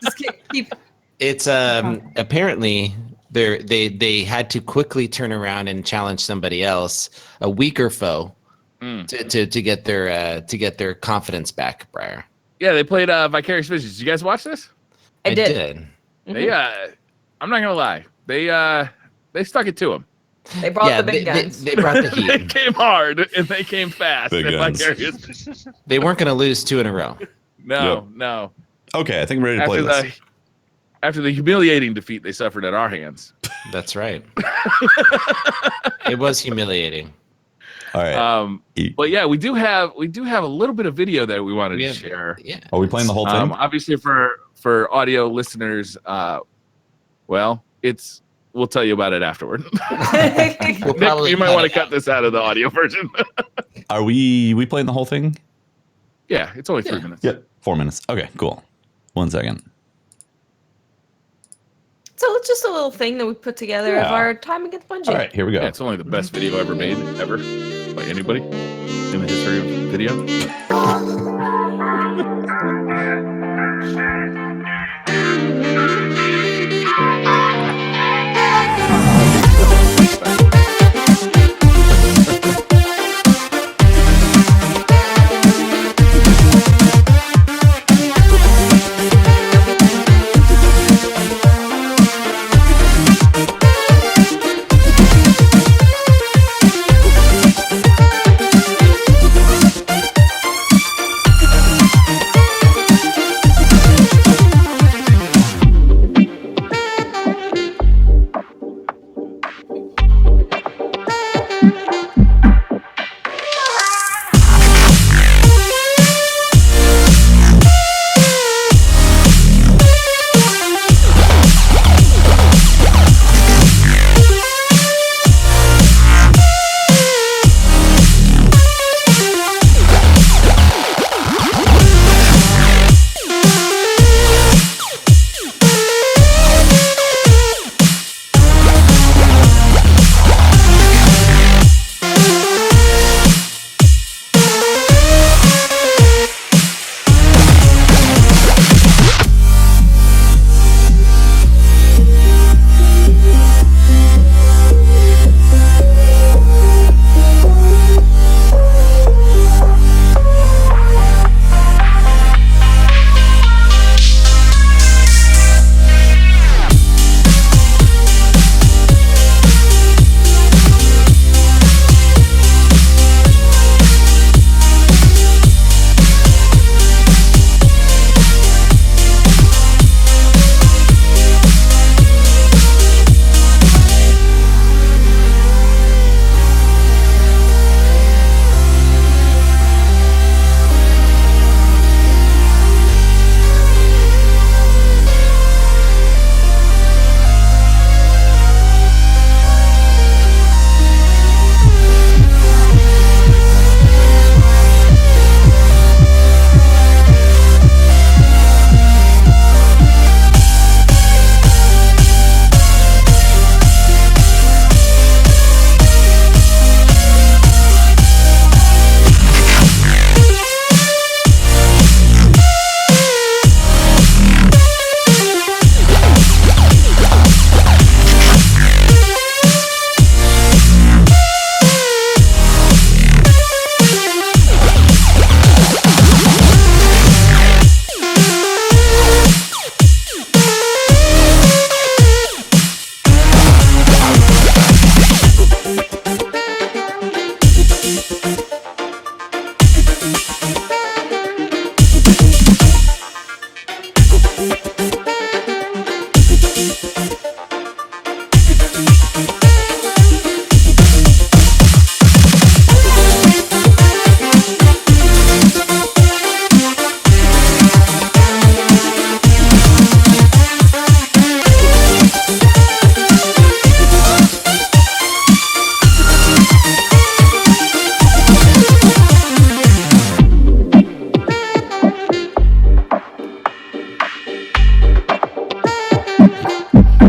Just keep It's apparently they had to quickly turn around and challenge somebody else, a weaker foe, to get their confidence back, Briar. Yeah, they played Vicarious Visions. Did you guys watch this? I did. They I'm not gonna lie. They stuck it to them. They brought the big guns. They brought the They heat. came hard and they came fast. Big and guns. Vicarious. They weren't going to lose 2 in a row. No. Okay, I think I'm ready to play this. After the humiliating defeat they suffered at our hands. That's right. It was humiliating. All right. But yeah, we do have a little bit of video that we wanted to share. Yeah. Are we playing the whole thing? Obviously for audio listeners, we'll tell you about it afterward. We'll Nick, you might want to cut this out of the audio version. Are we playing the whole thing? Yeah, it's only 3 minutes. Yep. 4 minutes. Okay, cool. 1 second. So it's just a little thing that we put together of Yeah. our time against Bungie. All right, here we go. Yeah, it's only the best video ever made, ever, by anybody in the history of video.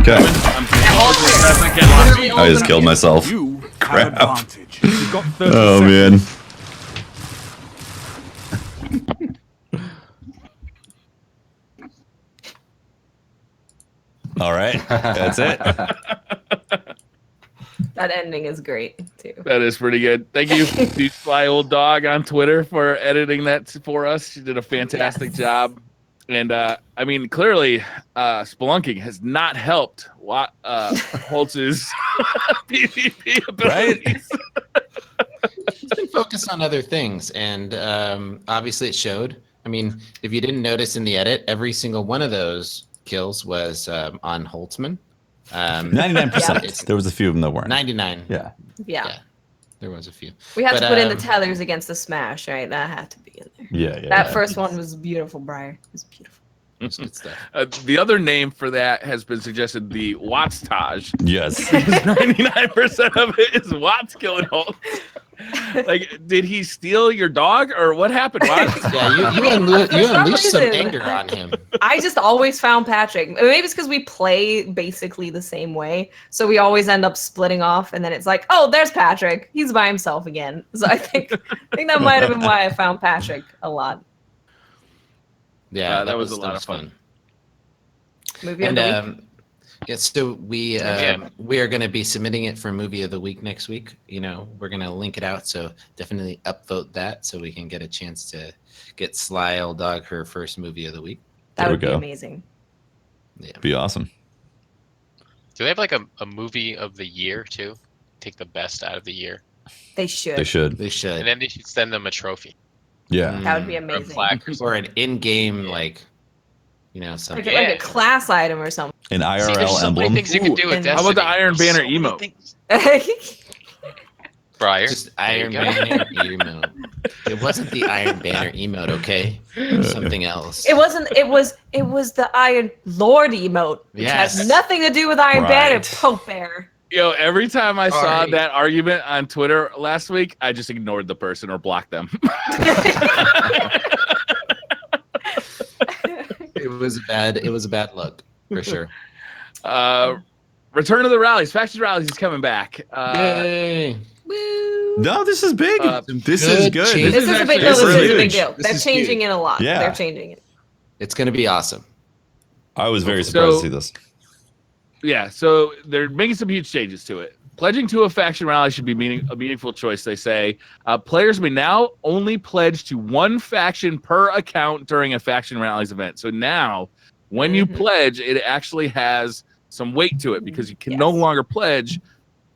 Okay. I I just killed myself. You Crap. have advantage. You've got 30 Oh seconds. man. All right, that's it. That ending is great too. That is pretty good. Thank you to Sly Old Dog on Twitter for editing that for us. She did a fantastic job. And I mean, clearly, spelunking has not helped Holtz's PvP abilities. He's been focused on other things, and obviously it showed. I mean, if you didn't notice in the edit, every single one of those kills was on Holtzman. 99%. There was a few of them that weren't. 99. Yeah. Yeah. There was a few. We had But, to put in the tethers against the smash, right? That had to be in there. Yeah. That first one was beautiful, Briar. It was beautiful. It's good stuff. The other name for that has been suggested, the Wattstage. Yes. 99% of it is Watts killing Holtz. Like, did he steal your dog or what happened? Watts? Yeah, you unleashed some anger on him. I just always found Patrick. Maybe it's because we play basically the same way. So we always end up splitting off. And then it's like, oh, there's Patrick. He's by himself again. So I think that might have been why I found Patrick a lot. Yeah, that was a lot of fun. Movie of And the week. yes, so we are going to be submitting it for movie of the week next week. You know, we're going to link it out, so definitely upvote that so we can get a chance to get Sly Old Dog her first movie of the week. That There we would be go. amazing. Yeah. Be awesome. Do they have like a movie of the year too? Take the best out of the year, They should. They should. They should. and then they should send them a trophy Yeah. That would be or a amazing. plaque or Or something. an in-game, Yeah. like, you know, Like, something. like a class item or something. An See, IRL there's so many emblem. things you can do with Ooh, Destiny. how about the Iron There's Banner so many emote? things. Briar. Just There you Iron go. Banner emote. It wasn't the Iron Banner emote, okay? Something else. It wasn't. It was the Iron Lord emote, which Yes. has nothing to do with Iron Right. Banner. Pope Bear. Yo, every time I saw Sorry. that argument on Twitter last week, I just ignored the person or blocked them. It was a bad look, for sure. Return of the rallies, faction rallies is coming back. Yay. Woo. No, this is big. This is good good. change. This is a big deal. This This is is a big huge. deal. This They're is changing huge. it a lot. Yeah. They're changing it. It's going to be awesome. I was very surprised So- to see this. Yeah, so they're making some huge changes to it. Pledging to a faction rally should be a meaningful choice, they say. Players may now only pledge to one faction per account during a faction rallies event. So now, when you Mhm. pledge, it actually has some weight to it because you can no Yes. longer pledge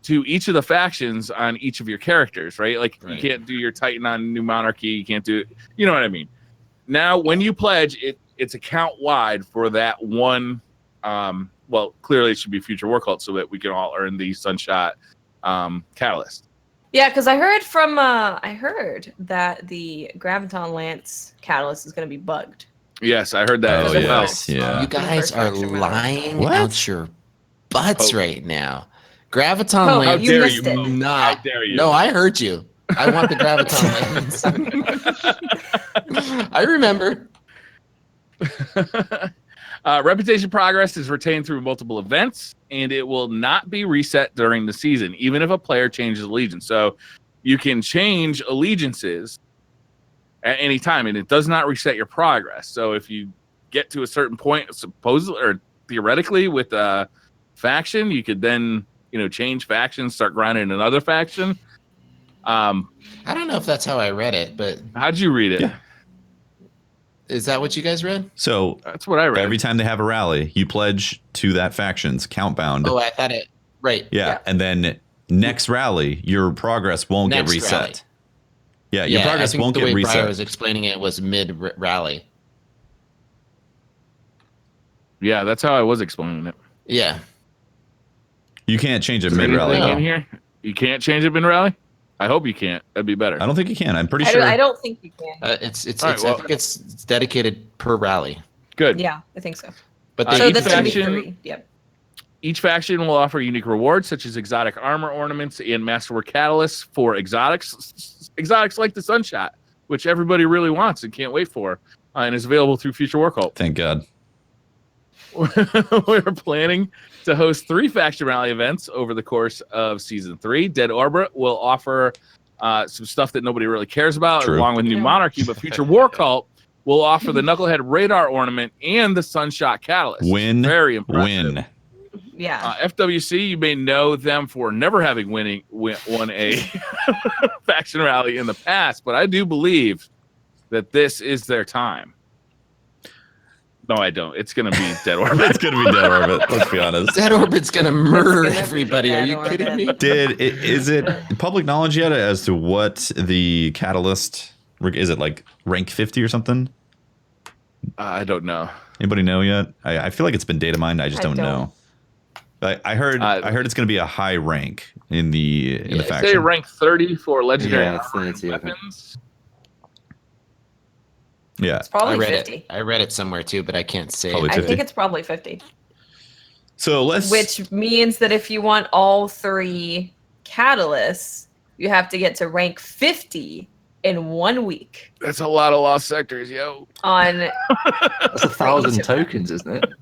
to each of the factions on each of your characters, right? Like you Right. can't do your Titan on New Monarchy. You can't do, you know what I mean? Now, when you pledge, it's account wide for that one. Well, clearly it should be Future War Cult so that we can all earn the Sunshot Catalyst. Yeah, because I heard that the Graviton Lance catalyst is going to be bugged. Yes, I heard that Oh, as yeah. well. yes. Yeah. You guys First are faction rally. lying What? out your butts Oh. right now. Graviton Oh, Lance you dare missed you. it. not. How dare you. No, I heard you. I want the Graviton Lance. I remember. Reputation progress is retained through multiple events, and it will not be reset during the season, even if a player changes allegiance. So you can change allegiances at any time, and it does not reset your progress. So if you get to a certain point, supposedly or theoretically, with a faction, you could then change factions, start grinding another faction. I don't know if that's how I read it, but How'd you read it? Yeah. is that what you guys read? So That's what I read. every time they have a rally, you pledge to that faction's count bound. Oh, I thought it. Right. Yeah. And then next rally, your progress won't Next get reset. rally. Yeah, your I progress think won't the get way Brian reset. was explaining it was mid rally. Yeah, that's how I was explaining it. Yeah. You can't change it Is there mid rally. anything No. in here? You can't change it mid rally? I hope you can't. That'd be better. I don't think you can. I'm pretty I sure. don't think you can. It's All right, I well- think it's dedicated per rally. Good. Yeah, I think so. But Uh, they So each that's going to be faction- 3. Yep. Each faction will offer unique rewards such as exotic armor ornaments and masterwork catalysts for exotics like the Sunshot, which everybody really wants and can't wait for, and is available through Future War Cult. Thank God. we're planning to host 3 faction rally events over the course of season 3. Dead Orbit will offer some stuff that nobody really cares about, True. along with New Monarchy, but Future War Cult will offer the Knucklehead Radar Ornament and the Sunshot Catalyst. Win. Very impressive. Win. Yeah. FWC, you may know them for never having won a faction rally in the past, but I do believe that this is their time. No, I don't. It's going to be Dead Orbit. It's going to be Dead Orbit. Let's be honest. Dead Orbit's gonna murder It's gonna be everybody. Are Dead you kidding me? Orbit. Is it public knowledge yet as to what the catalyst is? It like rank 50 or something? I don't know. Anybody know yet? I feel like it's been data mined. I just don't know. I heard it's going to be a high rank in the Say faction. rank 30 for legendary Yeah, 30, I think. weapons. Yeah, It's probably I read 50. it. I read it somewhere too, but I can't say. Probably it. I 50. think it's probably 50. so let's. Which means that if you want all 3 catalysts, you have to get to rank 50 in 1 week That's a lot of lost sectors, yo. on That's 1,000 tokens, isn't it?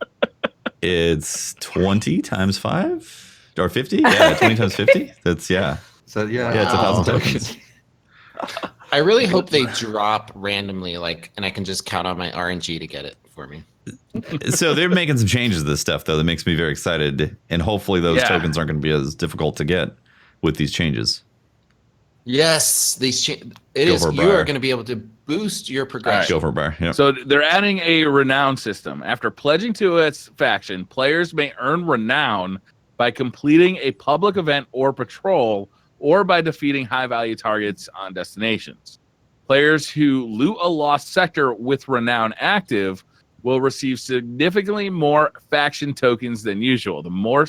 It's 20 times 5 or 50. Yeah, 20 times 50. That's yeah. So yeah, Yeah, it's Wow. 1,000 tokens. I really hope they drop randomly, and I can just count on my RNG to get it for me. So they're making some changes to this stuff though that makes me very excited, and hopefully those Yeah. tokens aren't going to be as difficult to get with these changes. Yes, these it Go is. for a You bar. are going to be able to boost your progression. Go for a bar. Yeah. So they're adding a renown system. After pledging to its faction, players may earn renown by completing a public event or patrol, or by defeating high-value targets on destinations. Players who loot a lost sector with renown active will receive significantly more faction tokens than usual. The more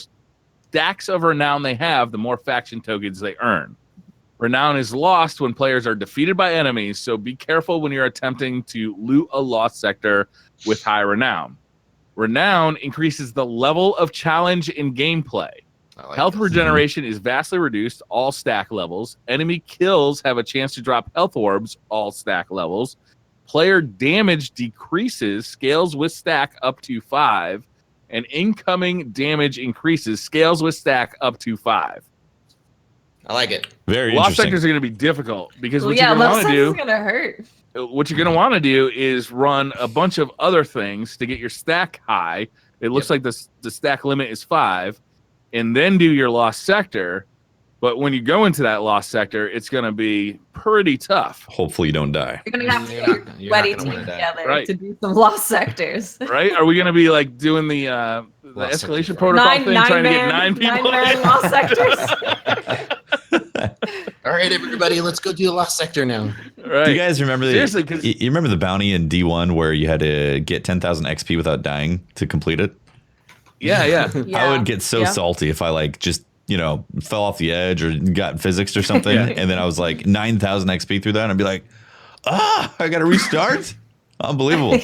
stacks of renown they have, the more faction tokens they earn. Renown is lost when players are defeated by enemies, so be careful when you're attempting to loot a lost sector with high renown. Renown increases the level of challenge in gameplay. I like Health this. regeneration is vastly reduced, all stack levels. Enemy kills have a chance to drop health orbs, all stack levels. Player damage decreases, scales with stack up to 5. And incoming damage increases, scales with stack up to 5. I like it. Very Lost interesting. sectors are going to be difficult because Well, what yeah, you're going love to want to is do, gonna hurt. what you're going to want to do is run a bunch of other things to get your stack high. It looks like the stack limit is 5, and then do your lost sector. But when you go into that lost sector, it's going to be pretty tough, Hopefully you don't die. You're gonna have to You're get your not- you're sweaty not gonna team wanna die. together Right. to do some lost sectors. right? Are we going to be like doing the Lost escalation sector. protocol thing, trying to get 9 people? nine lost sectors. All right, everybody, let's go do the lost sector now. Right. Do you guys remember Seriously, 'cause- you remember the bounty in D1 where you had to get 10,000 XP without dying to complete it? Yeah. I would get so Yeah. salty if I like just, fell off the edge or got physics or something. Yeah. And then I was like 9,000 XP through that. And I'd be like, I got to restart. Unbelievable.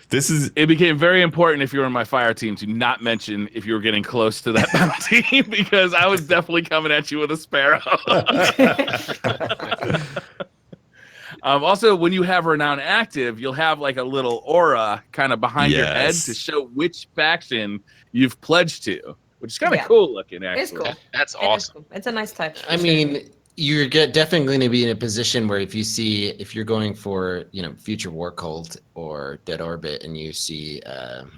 This is It became very important if you were in my fire team to not mention if you were getting close to that bounty because I was definitely coming at you with a sparrow. Also, when you have renown active, you'll have like a little aura kind of behind your head Yes. to show which faction you've pledged to, which is kind of Yeah. cool looking. Actually, It's cool. That's It is awesome. cool. It's a nice touch. I mean, you're definitely going to be in a position where if you're going for, Future War Cult or Dead Orbit and you see, an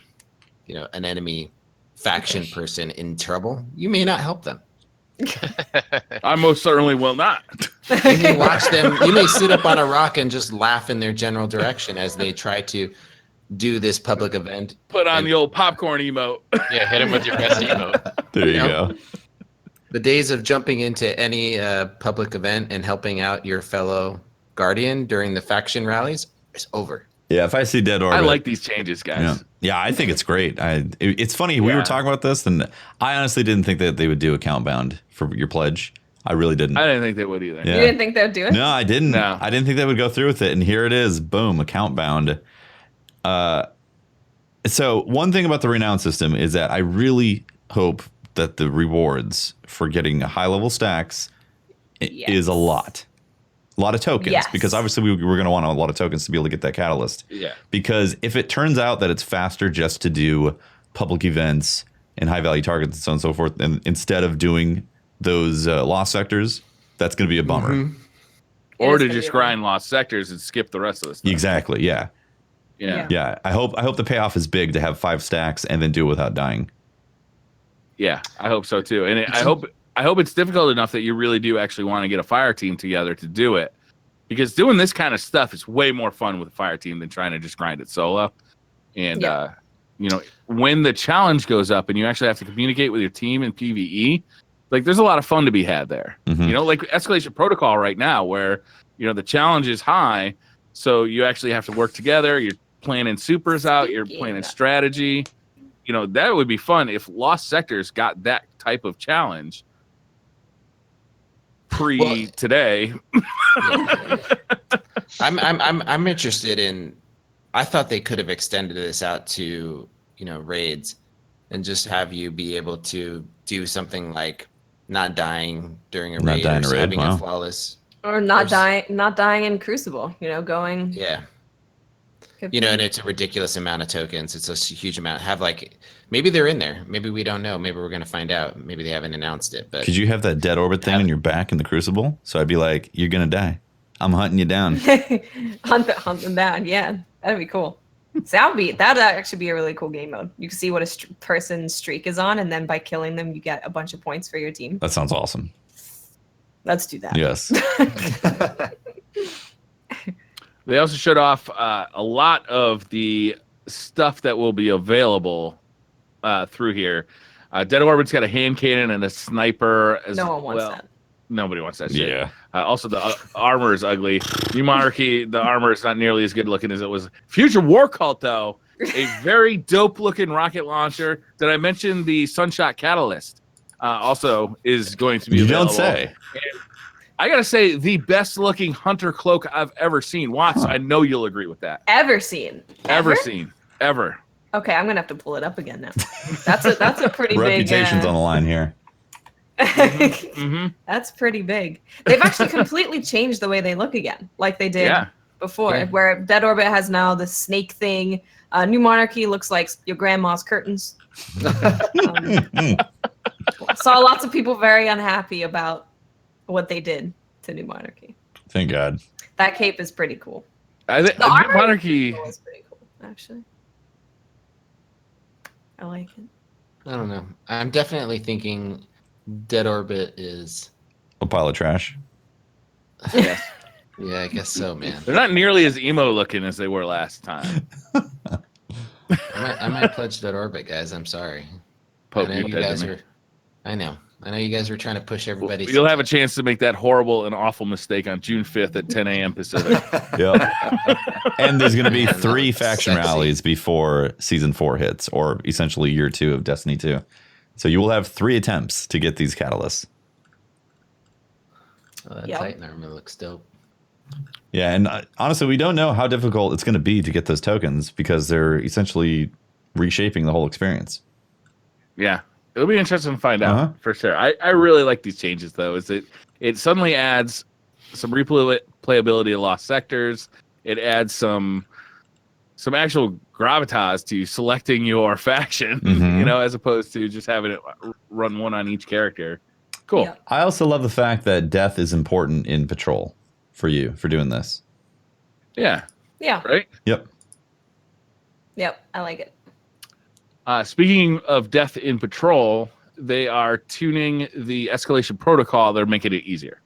enemy faction person in trouble, you may not help them. I most certainly will not. You may watch them, you may sit up on a rock and just laugh in their general direction as they try to do this public event. Put on the old popcorn emote. Yeah, hit him with your best emote. there you Yeah. go. The days of jumping into any public event and helping out your fellow guardian during the faction rallies is over. Yeah, if I see Dead Orbit. I like these changes, guys. Yeah, I think it's great. It's funny. We Yeah. were talking about this, and I honestly didn't think that they would do account bound for your pledge. I really didn't. I didn't think they would either. Yeah. You didn't think they would do it? No, I didn't. No. I didn't think they would go through with it, and here it is. Boom, account bound. So one thing about the renown system is that I really hope that the rewards for getting high level stacks Yes. is a lot of tokens, Yes. because obviously we're going to want a lot of tokens to be able to get that catalyst. Yeah. Because if it turns out that it's faster just to do public events and high value targets and so on and so forth. And instead of doing those lost sectors, that's going to be a bummer. Mhm. Or is to gonna just be a bummer. grind lost sectors and skip the rest of the stuff. Exactly. Yeah. Yeah. Yeah. I hope the payoff is big to have 5 stacks and then do it without dying. Yeah, I hope so too. And I hope it's difficult enough that you really do actually want to get a fire team together to do it. Because doing this kind of stuff is way more fun with a fire team than trying to just grind it solo. And you know, when the challenge goes up and you actually have to communicate with your team in PvE, like there's a lot of fun to be had there. Mhm. You know, like Escalation Protocol right now, where you know the challenge is high, so you actually have to work together. You're planning supers out. You're planning strategy. You know, that would be fun if Lost Sectors got that type of challenge today. I'm interested in. I thought they could have extended this out to, you know, raids, and just have you be able to do something like not dying during a Not raid, dying or a raid, having wow. a flawless. Or not dying in Crucible. You know, going. Yeah, could you know, be- and it's a ridiculous amount of tokens. It's a huge amount. Have like maybe they're in there. Maybe we don't know. Maybe we're gonna find out. Maybe they haven't announced it. But Could you have that dead orbit thing on your back in the Crucible? So I'd be like, you're going to die. I'm hunting you down. hunt them down. Yeah, that'd be cool. So that'd actually be a really cool game mode. You can see what a person's streak is on, and then by killing them, you get a bunch of points for your team. That sounds awesome. Let's do that. Yes. They also showed off a lot of the stuff that will be available through here. Dead Orbit's got a hand cannon and a sniper. No one wants that. Nobody wants that shit. Yeah. Also, the armor is ugly. New Monarchy, the armor is not nearly as good looking as it was. Future War Cult, though, a very dope looking rocket launcher. Did I mention the Sunshot Catalyst? Also is going to be You available. don't say. And I gotta say, the best looking hunter cloak I've ever seen. Watts, I know you'll agree with that. Ever seen? Ever seen? Ever. Okay, I'm gonna have to pull it up again now. That's a pretty Reputation's big. on the line here. Mm-hmm. That's pretty big. They've actually completely changed the way they look again, like they did Yeah. before. Yeah. Where Dead Orbit has now the snake thing. New Monarchy looks like your grandma's curtains. Saw lots of people very unhappy about what they did to New Monarchy. Thank God. That cape is pretty cool. I think The armor Monarchy. was pretty cool, actually. I like it. I don't know. I'm definitely thinking Dead Orbit is. A pile of trash. Yes. Yeah, I guess so, man. They're not nearly as emo looking as they were last time. I might pledge Dead Orbit, guys. I'm sorry. Poke I know you you dead to guys me. were. I know you guys were trying to push everybody. You'll have a chance to make that horrible and awful mistake on June 5th at 10 a.m. Pacific. Yep. And there's going to be Man, 3 that's faction sexy. rallies before season 4 hits, or essentially year 2 of Destiny 2. So you will have 3 attempts to get these catalysts. Oh, that Yep. Titan armor looks dope. Yeah, and honestly, we don't know how difficult it's going to be to get those tokens because they're essentially reshaping the whole experience. Yeah. It'll be interesting to find out Uh-huh. for sure. I really like these changes though. Is it suddenly adds some replayability to Lost Sectors. It adds some actual gravitas to selecting your faction, Mhm. you know, as opposed to just having it run one on each character. Cool. Yeah. I also love the fact that death is important in patrol for you for doing this. Yeah. Yeah. Right. Yep. Yep. I like it. Speaking of death in patrol, they are tuning the escalation protocol. They're making it easier.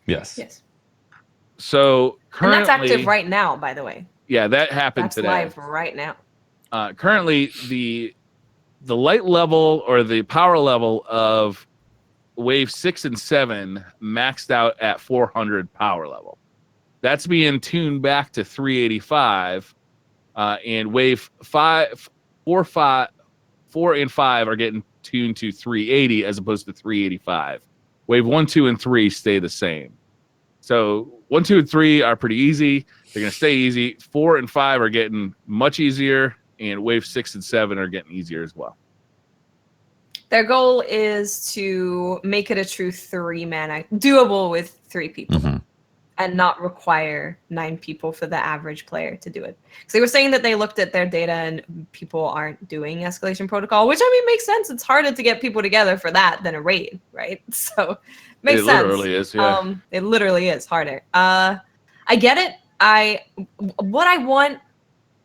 Yes. Yes. So And currently, that's active right now, by the way. Yeah, that happened That's today. live right now. Currently, the light level or the power level of wave 6 and 7 maxed out at 400 power level. That's being tuned back to 385, and wave 4 and 5 are getting tuned to 380 as opposed to 385. Wave 1, 2, and 3 stay the same. So 1, 2, and 3 are pretty easy. They're going to stay easy. 4 and 5 are getting much easier, and wave 6 and 7 are getting easier as well. Their goal is to make it a true 3-man act, doable with 3 people. Mhm. and not require 9 people for the average player to do it. So they were saying that they looked at their data and people aren't doing escalation protocol, which I mean makes sense. It's harder to get people together for that than a raid, right? So makes sense. It literally is, yeah. It literally is harder. I get it. What I want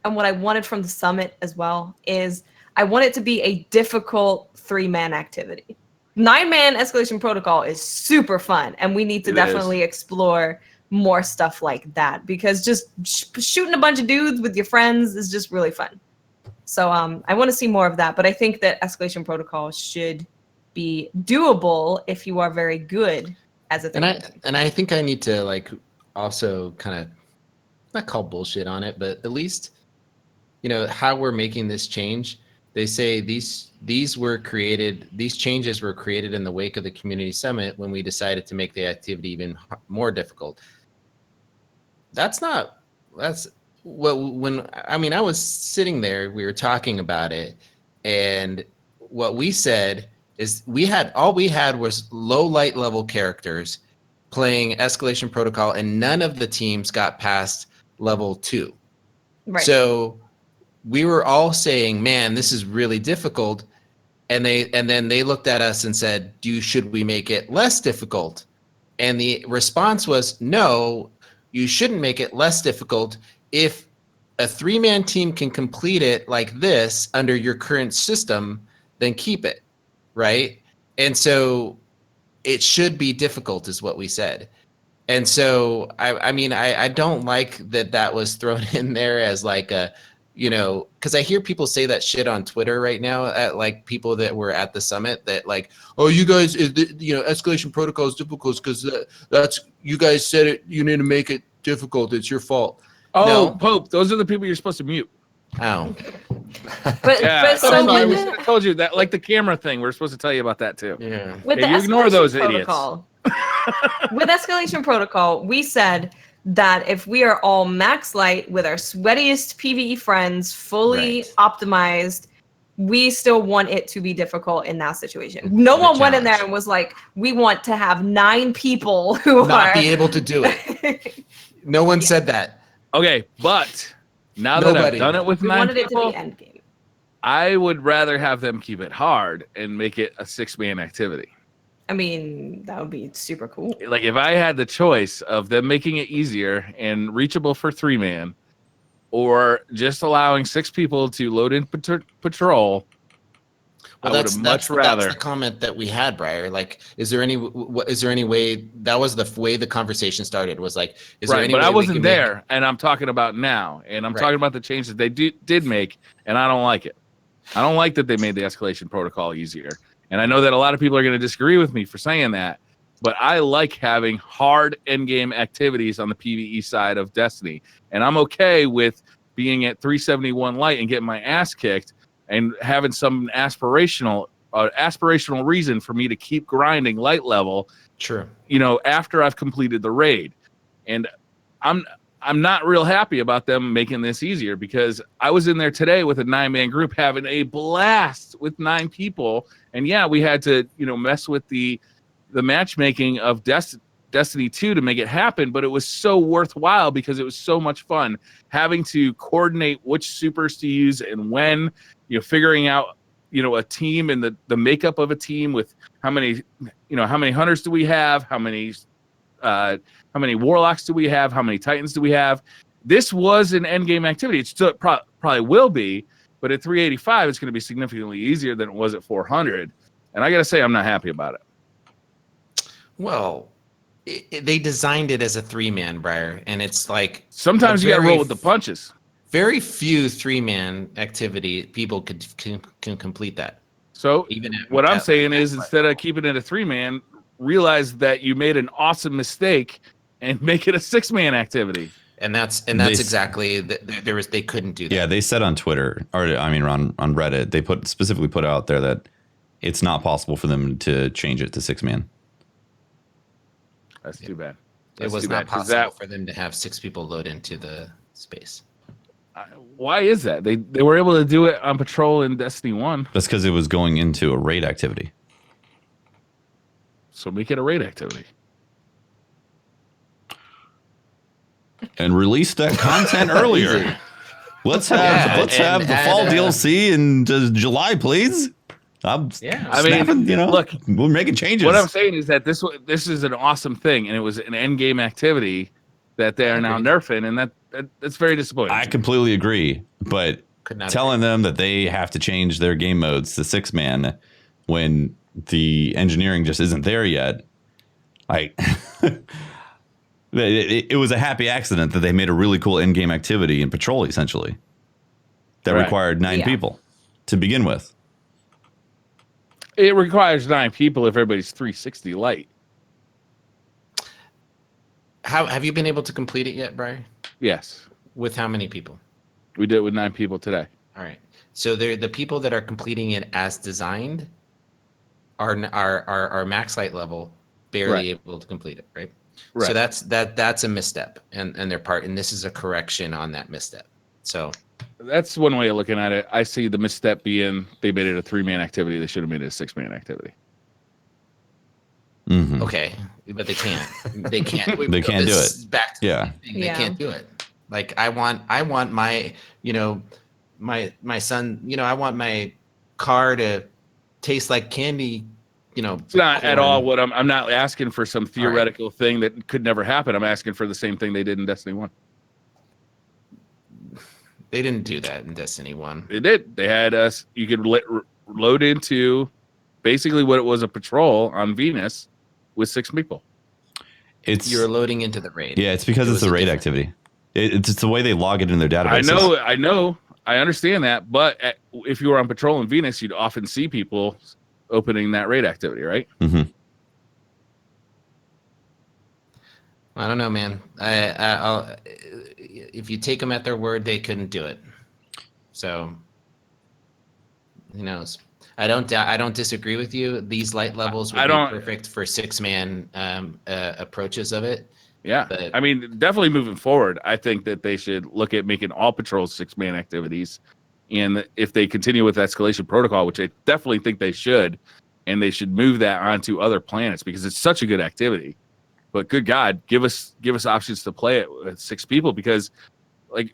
and what I wanted from the summit as well is I want it to be a difficult 3-man activity. 9-man escalation protocol is super fun, and we need to definitely explore more stuff like that, because just shooting a bunch of dudes with your friends is just really fun. So I want to see more of that, but I think that escalation protocol should be doable if you are very good as a thing. And I think I need to like also kind of not call bullshit on it, but at least, you know, how we're making this change. They say these changes were created in the wake of the community summit when we decided to make the activity even more difficult. That's when I was sitting there, we were talking about it, and what we said is all we had was low light level characters playing escalation protocol, and none of the teams got past level 2. Right. So we were all saying, man, this is really difficult. And then they looked at us and said, should we make it less difficult? And the response was, no, you shouldn't make it less difficult. If a 3-man team can complete it like this under your current system, then keep it, right? And so it should be difficult is what we said. And so, I don't like that was thrown in there as like a, you know, because I hear people say that shit on Twitter right now at like people that were at the summit that like, oh, you guys, escalation protocol is difficult because that's, you guys said it, you need to make it difficult. It's your fault. Oh, No. Pope, those are the people you're supposed to mute. Oh. But so sorry, we with should have told you that, like the camera thing. We're supposed to tell you about that too. Yeah. with Yeah, the you ignore those protocol, with escalation protocol, we said that if we are all max light with our sweatiest PvE friends fully optimized, we still want it to be difficult in that situation. No one went in there and was like, we want to have 9 people who not be able to do it. No one said that. Okay, but now that I've done it with we 9 wanted people, it to be end game. I would rather have them keep it hard and make it a 6-man activity. I mean, that would be super cool. Like if I had the choice of them making it easier and reachable for 3-man, or just allowing 6 people to load in patrol, I would have much rather. That's the comment that we had, Briar. Like, is there any way that was the way the conversation started? Was like, is there any but way I wasn't there, make... and I'm talking about now, and I'm talking about the changes they did make, and I don't like it. I don't like that they made the escalation protocol easier. And I know that a lot of people are going to disagree with me for saying that, but I like having hard endgame activities on the PvE side of Destiny. And I'm okay with being at 371 light and getting my ass kicked and having some aspirational reason for me to keep grinding light level. Sure. You know, after I've completed the raid. And I'm not real happy about them making this easier, because I was in there today with a 9-man group having a blast with 9 people. And yeah, we had to, mess with the matchmaking of Destiny 2 to make it happen, but it was so worthwhile because it was so much fun having to coordinate which supers to use and when, figuring out, a team and the makeup of a team with how many hunters do we have? How many warlocks do we have? How many titans do we have? This was an end game activity. It still probably will be, but at 385, it's going to be significantly easier than it was at 400. And I got to say, I'm not happy about it. Well, they designed it as a 3-man, Briar, and it's like sometimes you got to roll with the punches. Very few 3-man activity people can complete that. So what I'm saying is, instead of keeping it a 3-man, realize that you made an awesome mistake and make it a 6-man activity. And that's exactly they couldn't do that. Yeah, they said on Twitter, or on Reddit, they specifically put out there that it's not possible for them to change it to 6-man. That's too bad. It was not possible for them to have 6 people load into the space. Why is that? They were able to do it on patrol in Destiny 1. That's because it was going into a raid activity. So make it a raid activity. and release that content earlier. Let's have the fall DLC in July, please. I'm snapping, look, we're making changes. What I'm saying is that this is an awesome thing, and it was an end game activity that they are now nerfing, and that's very disappointing. I completely agree, but telling them that they have to change their game modes to 6-man when the engineering just isn't there yet, it was a happy accident that they made a really cool in-game activity in Patrol, essentially, that required 9 people to begin with. It requires 9 people if everybody's 360 light. Have you been able to complete it yet, Brian? Yes. With how many people? We did it with 9 people today. All right. So they're the people that are completing it as designed are max light level, barely able to complete it, right? Right. So that's a misstep and their part, and this is a correction on that misstep. So that's one way of looking at it. I see the misstep being they made it a 3-man activity. They should have made it a 6-man activity. Mm-hmm. Okay, but they can't. They can't. They can't do it. Back to they can't do it. Like I want my my son. I want my car to taste like candy. It's not at all what I'm not asking for some theoretical thing that could never happen. I'm asking for the same thing they did in Destiny 1. They didn't do that in Destiny 1. They did. They had us. You could load into basically what it was, a patrol on Venus with 6 people. You're loading into the raid. Yeah, it's because it's a raid activity. It's the way they log it in their database. I know. I understand that. But if you were on patrol in Venus, you'd often see people opening that raid activity, right? Mm-hmm. I don't know, man. I'll if you take them at their word, they couldn't do it. So, who knows? I don't disagree with you. These light levels would be perfect for 6-man approaches of it. Yeah, but, I mean, definitely moving forward, I think that they should look at making all patrols 6-man activities. And if they continue with escalation protocol, which I definitely think they should, and they should move that onto other planets because it's such a good activity. But good God, give us options to play it with 6 people, because like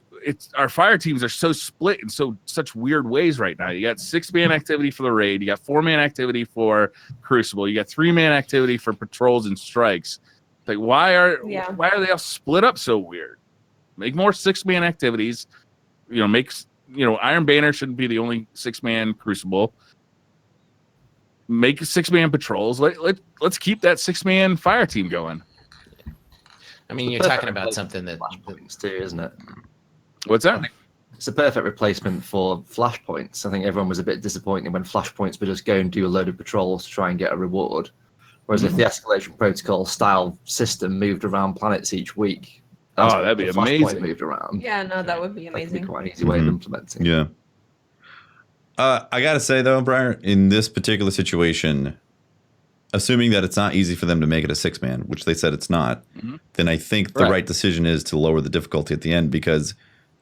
our fire teams are so split in such weird ways right now. You got 6-man activity for the raid, you got 4-man activity for Crucible, you got 3-man activity for patrols and strikes. Like why are they all split up so weird? Make more 6-man activities. Iron Banner shouldn't be the only 6-man Crucible. Make 6-man patrols. Let's keep that 6-man fire team going. I mean, you're talking about something that too, isn't it? What's that? It's a perfect replacement for flashpoints. I think everyone was a bit disappointed when flashpoints would just go and do a load of patrols to try and get a reward. Whereas if the escalation protocol style system moved around planets each week, that'd be amazing. Moved around. Yeah, no, that would be amazing. That'd be quite an easy way of implementing. Yeah. I gotta say though, Brian, in this particular situation, assuming that it's not easy for them to make it a 6-man, which they said it's not, then I think the right decision is to lower the difficulty at the end, because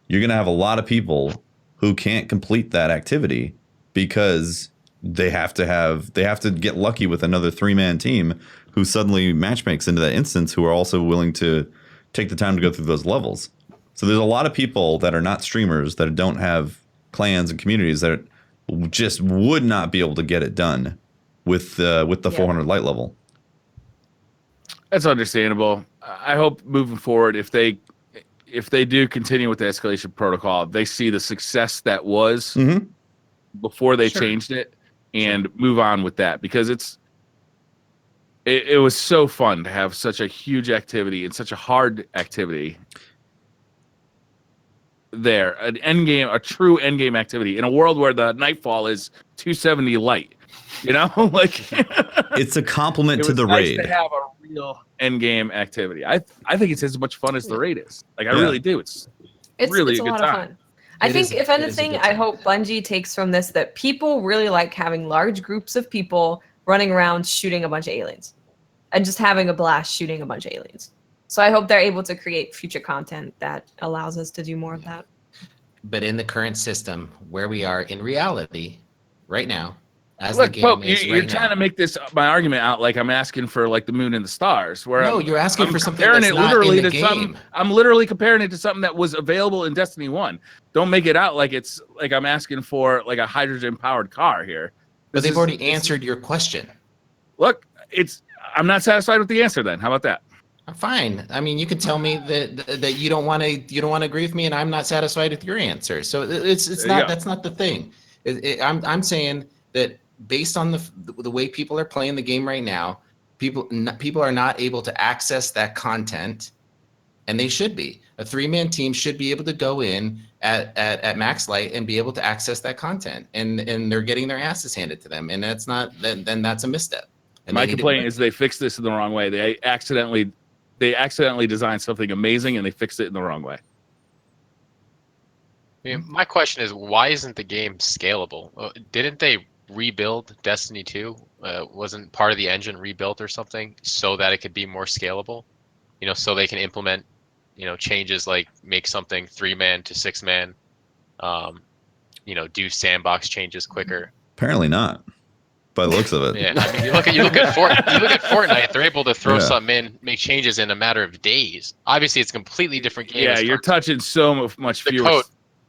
you're going to have a lot of people who can't complete that activity because they have to get lucky with another 3-man team who suddenly matchmakes into that instance, who are also willing to take the time to go through those levels. So there's a lot of people that are not streamers, that don't have clans and communities, that just would not be able to get it done with the 400 light level. That's understandable. I hope moving forward, if they do continue with the escalation protocol, they see the success that was before they changed it and move on with that, because it was so fun to have such a huge activity and such a hard activity there, a true end game activity in a world where the nightfall is 270 light. It's a compliment to the raid. To have a real end game activity. I think it's as much fun as the raid is. I really do. It's really a good time. Fun. I think if anything, I hope Bungie takes from this that people really like having large groups of people running around shooting a bunch of aliens and just having a blast shooting a bunch of aliens. So I hope they're able to create future content that allows us to do more of that. But in the current system where we are in reality right now, as Look, the game Pope, is you're right trying now. to make this my argument out like I'm asking for like the moon and the stars. Where No, I'm, you're asking I'm for something comparing that's it not literally in the to something. game. I'm literally comparing it to something that was available in Destiny 1. Don't make it out like it's like I'm asking for like a hydrogen powered car here. But they've already it's- answered your question. Look, I'm not satisfied with the answer. Then how about that? Fine. I mean, you can tell me that you don't want to agree with me, and I'm not satisfied with your answer. So it's There you not go. that's not the thing. I'm saying that based on the way people are playing the game right now, people are not able to access that content, and they should be. A 3-man team should be able to go in at max light and be able to access that content, and they're getting their asses handed to them, and that's not then that's a misstep. And My they need to complaint correct is they fixed this in the wrong way. They accidentally designed something amazing and they fixed it in the wrong way. I mean, my question is, why isn't the game scalable? Didn't they rebuild Destiny 2? Wasn't part of the engine rebuilt or something so that it could be more scalable? You know, so they can implement, changes like make something 3-man to 6-man, do sandbox changes quicker. Apparently not, by the looks of it. Yeah, I mean, you look at Fortnite, they're able to throw Yeah. something in, make changes in a matter of days. Obviously, it's a completely different game. Yeah, as you're far as touching so much the fewer. code.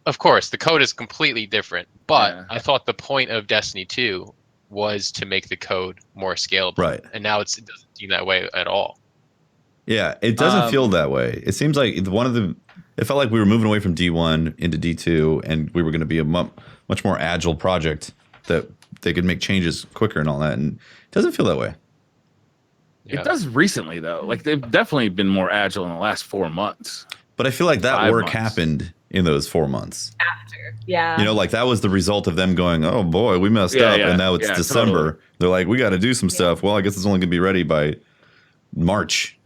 Of course, the code is completely different, but Yeah. I thought the point of Destiny 2 was to make the code more scalable. Right. And now it doesn't seem that way at all. Yeah, it doesn't feel that way. It seems like it felt like we were moving away from D1 into D2, and we were going to be a much more agile project that they could make changes quicker and all that. And it doesn't feel that way. Yeah. It does recently though. Like they've definitely been more agile in the last 4 months. But I feel like that 5 work months. happened in those 4 months. After. Yeah. Like that was the result of them going, oh boy, we messed Yeah, up. yeah, And now it's yeah, December. totally. They're like, we got to do some stuff. Well, I guess it's only going to be ready by March.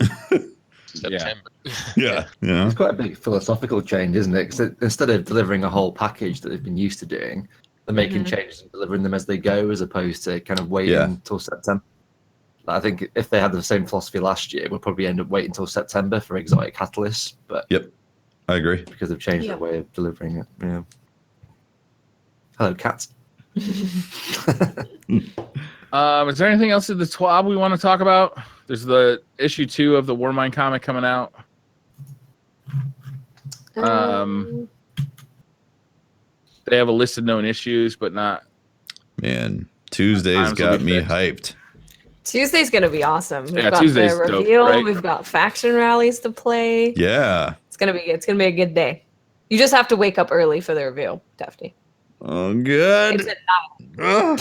September. Yeah. It's quite a big philosophical change, isn't it? Because instead of delivering a whole package that they've been used to doing, they're making changes and delivering them as they go, as opposed to kind of waiting until September. I think if they had the same philosophy last year, we'll probably end up waiting until September for exotic catalysts. But Yep, I agree. because they've changed their way of delivering it. Yeah. Hello, cats. Is there anything else in the TWAB we want to talk about? There's the issue 2 of the Warmind comic coming out. They have a list of known issues, but not. Man, Tuesday's Times will got be me fixed. hyped. Tuesday's gonna be awesome. We've Yeah, got Tuesday's the dope, reveal. right? We've got faction rallies to play. Yeah. It's gonna be a good day. You just have to wake up early for the reveal, Defty. Oh, good. It's at Ugh.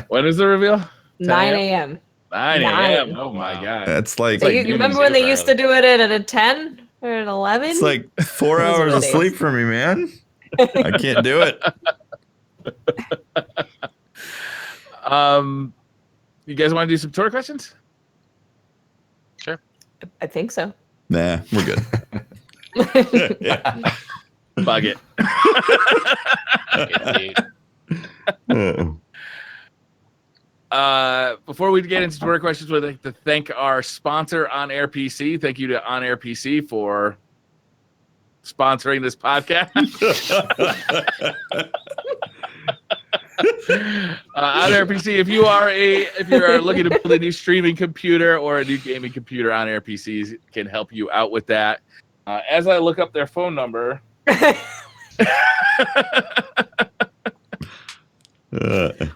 When is the reveal? 9 a.m. 9 9. a.m. Oh my god. That's like, So you remember when they used to do it at a 10 or at 11? it's like 4 Those are hours the of days. sleep for me, man. I can't do it. You guys want to do some Twitter questions? I think so. Nah, we're good. Bug it. Indeed. Before we get into Twitter questions, we'd like to thank our sponsor, On Air PC. Thank you to On Air PC for sponsoring this podcast. On Air PC, if you are looking to build a new streaming computer or a new gaming computer, On Air PCs can help you out with that. As I look up their phone number.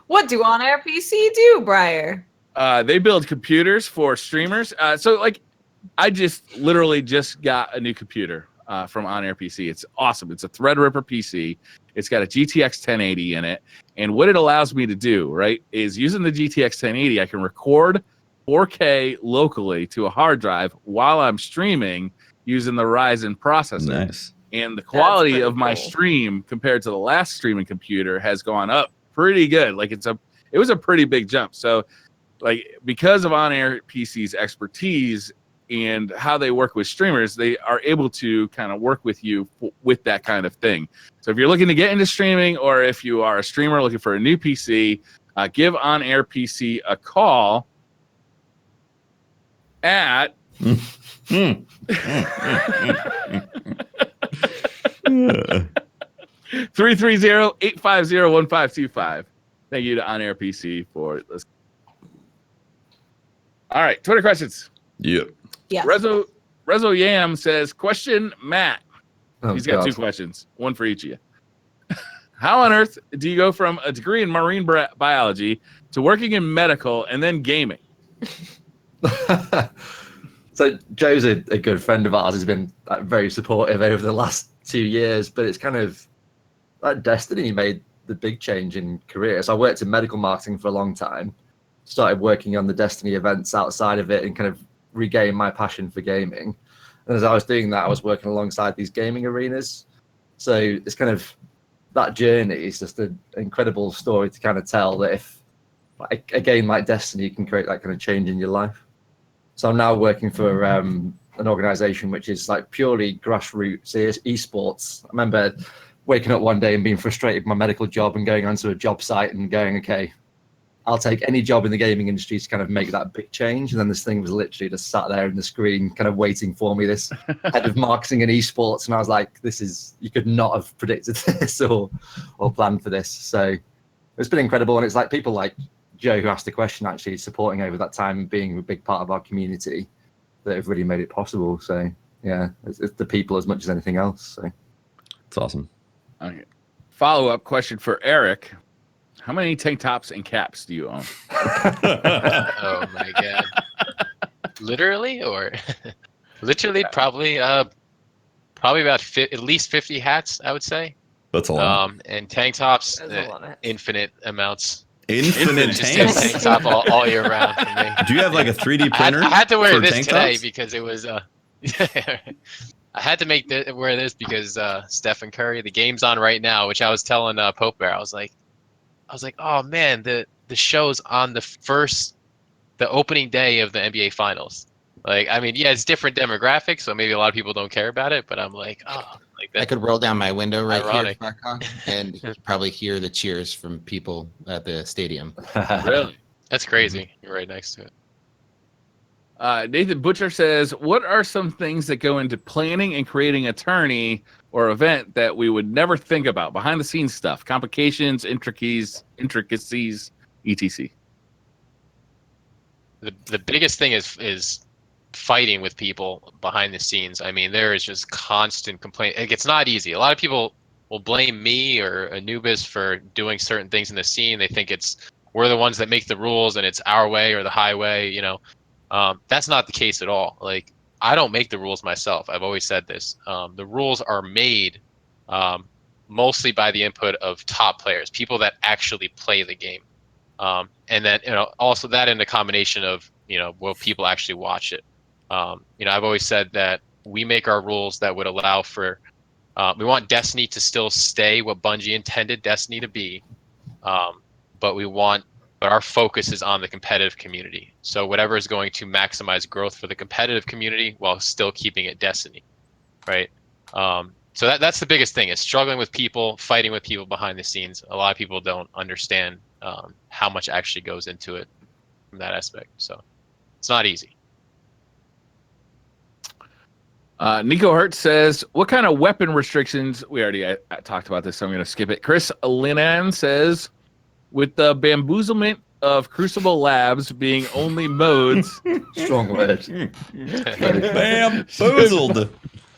What do On Air PC do, Briar? They build computers for streamers. So I literally just got a new computer from On Air PC. It's awesome. It's a Threadripper PC. It's got a GTX 1080 in it. And what it allows me to do, right, is using the GTX 1080, I can record 4K locally to a hard drive while I'm streaming using the Ryzen processor. Nice. And the quality pretty of my cool. stream compared to the last streaming computer has gone up pretty good. Like it was a pretty big jump. So because of On Air PC's expertise and how they work with streamers, they are able to kind of work with you with that kind of thing. So if you're looking to get into streaming, or if you are a streamer looking for a new PC, give On Air PC a call at 330-850-1525. Thank you to On Air PC for this. All right, Twitter questions. Yep. Yeah. Rezo Yam says, question Matt. Oh, He's got God. 2 questions, one for each of you. How on earth do you go from a degree in marine biology to working in medical and then gaming? So Joe's a good friend of ours. He's been very supportive over the last 2 years, but it's kind of that destiny made the big change in career. So I worked in medical marketing for a long time, started working on the Destiny events outside of it and kind of regained my passion for gaming. And as I was doing that, I was working alongside these gaming arenas. So it's kind of that journey is just an incredible story to kind of tell that if a game like Destiny can create that kind of change in your life. So I'm now working for an organization which is like purely grassroots esports. I remember waking up one day and being frustrated with my medical job and going onto a job site and going, okay, I'll take any job in the gaming industry to kind of make that big change. And then this thing was literally just sat there in the screen, kind of waiting for me, this head of marketing and esports. And I was like, you could not have predicted this or planned for this. So it's been incredible. And it's like people like Joe, who asked the question, actually supporting over that time and being a big part of our community that have really made it possible. So yeah, it's the people as much as anything else. So It's awesome. Okay. Follow-up question for Eric. How many tank tops and caps do you own? Oh my god! Literally or literally? Probably about at least 50 hats, I would say. That's a lot. And tank tops, That's a lot. infinite amounts. Infinite Just tanks. tank top all year round for me. Do you have like a 3D printer? I had to wear for this tank today tops? because it was. I had to wear this because Stephen Curry, the game's on right now, which I was telling Pope Bear. I was like, oh man, the show's on the opening day of the NBA Finals. Like, I mean, yeah, it's different demographics, so maybe a lot of people don't care about it. But I'm like, oh, like that. I could roll down my window right Ironic. here, Farkon, and you could probably hear the cheers from people at the stadium. Really? That's crazy. You're right next to it. Nathan Butcher says, what are some things that go into planning and creating a tourney or event that we would never think about? Behind the scenes stuff, complications, intricacies, etc. The biggest thing is fighting with people behind the scenes. I mean, there is just constant complaint. Like, it's not easy. A lot of people will blame me or Anubis for doing certain things in the scene. They think we're the ones that make the rules and it's our way or the highway, you know. That's not the case at all. Like, I don't make the rules myself. I've always said this. The rules are made mostly by the input of top players, people that actually play the game. And then, you know, also that in a combination of, you know, will people actually watch it? You know, I've always said that we make our rules that would allow for, we want Destiny to still stay what Bungie intended Destiny to be. But our focus is on the competitive community. So whatever is going to maximize growth for the competitive community while still keeping it Destiny, right? So that's the biggest thing, is struggling with people, fighting with people behind the scenes. A lot of people don't understand how much actually goes into it from that aspect. So it's not easy. Nico Hertz says, what kind of weapon restrictions? We already talked about this, so I'm going to skip it. Chris Linan says, with the bamboozlement of Crucible Labs being only modes. Strong word. Bamboozled.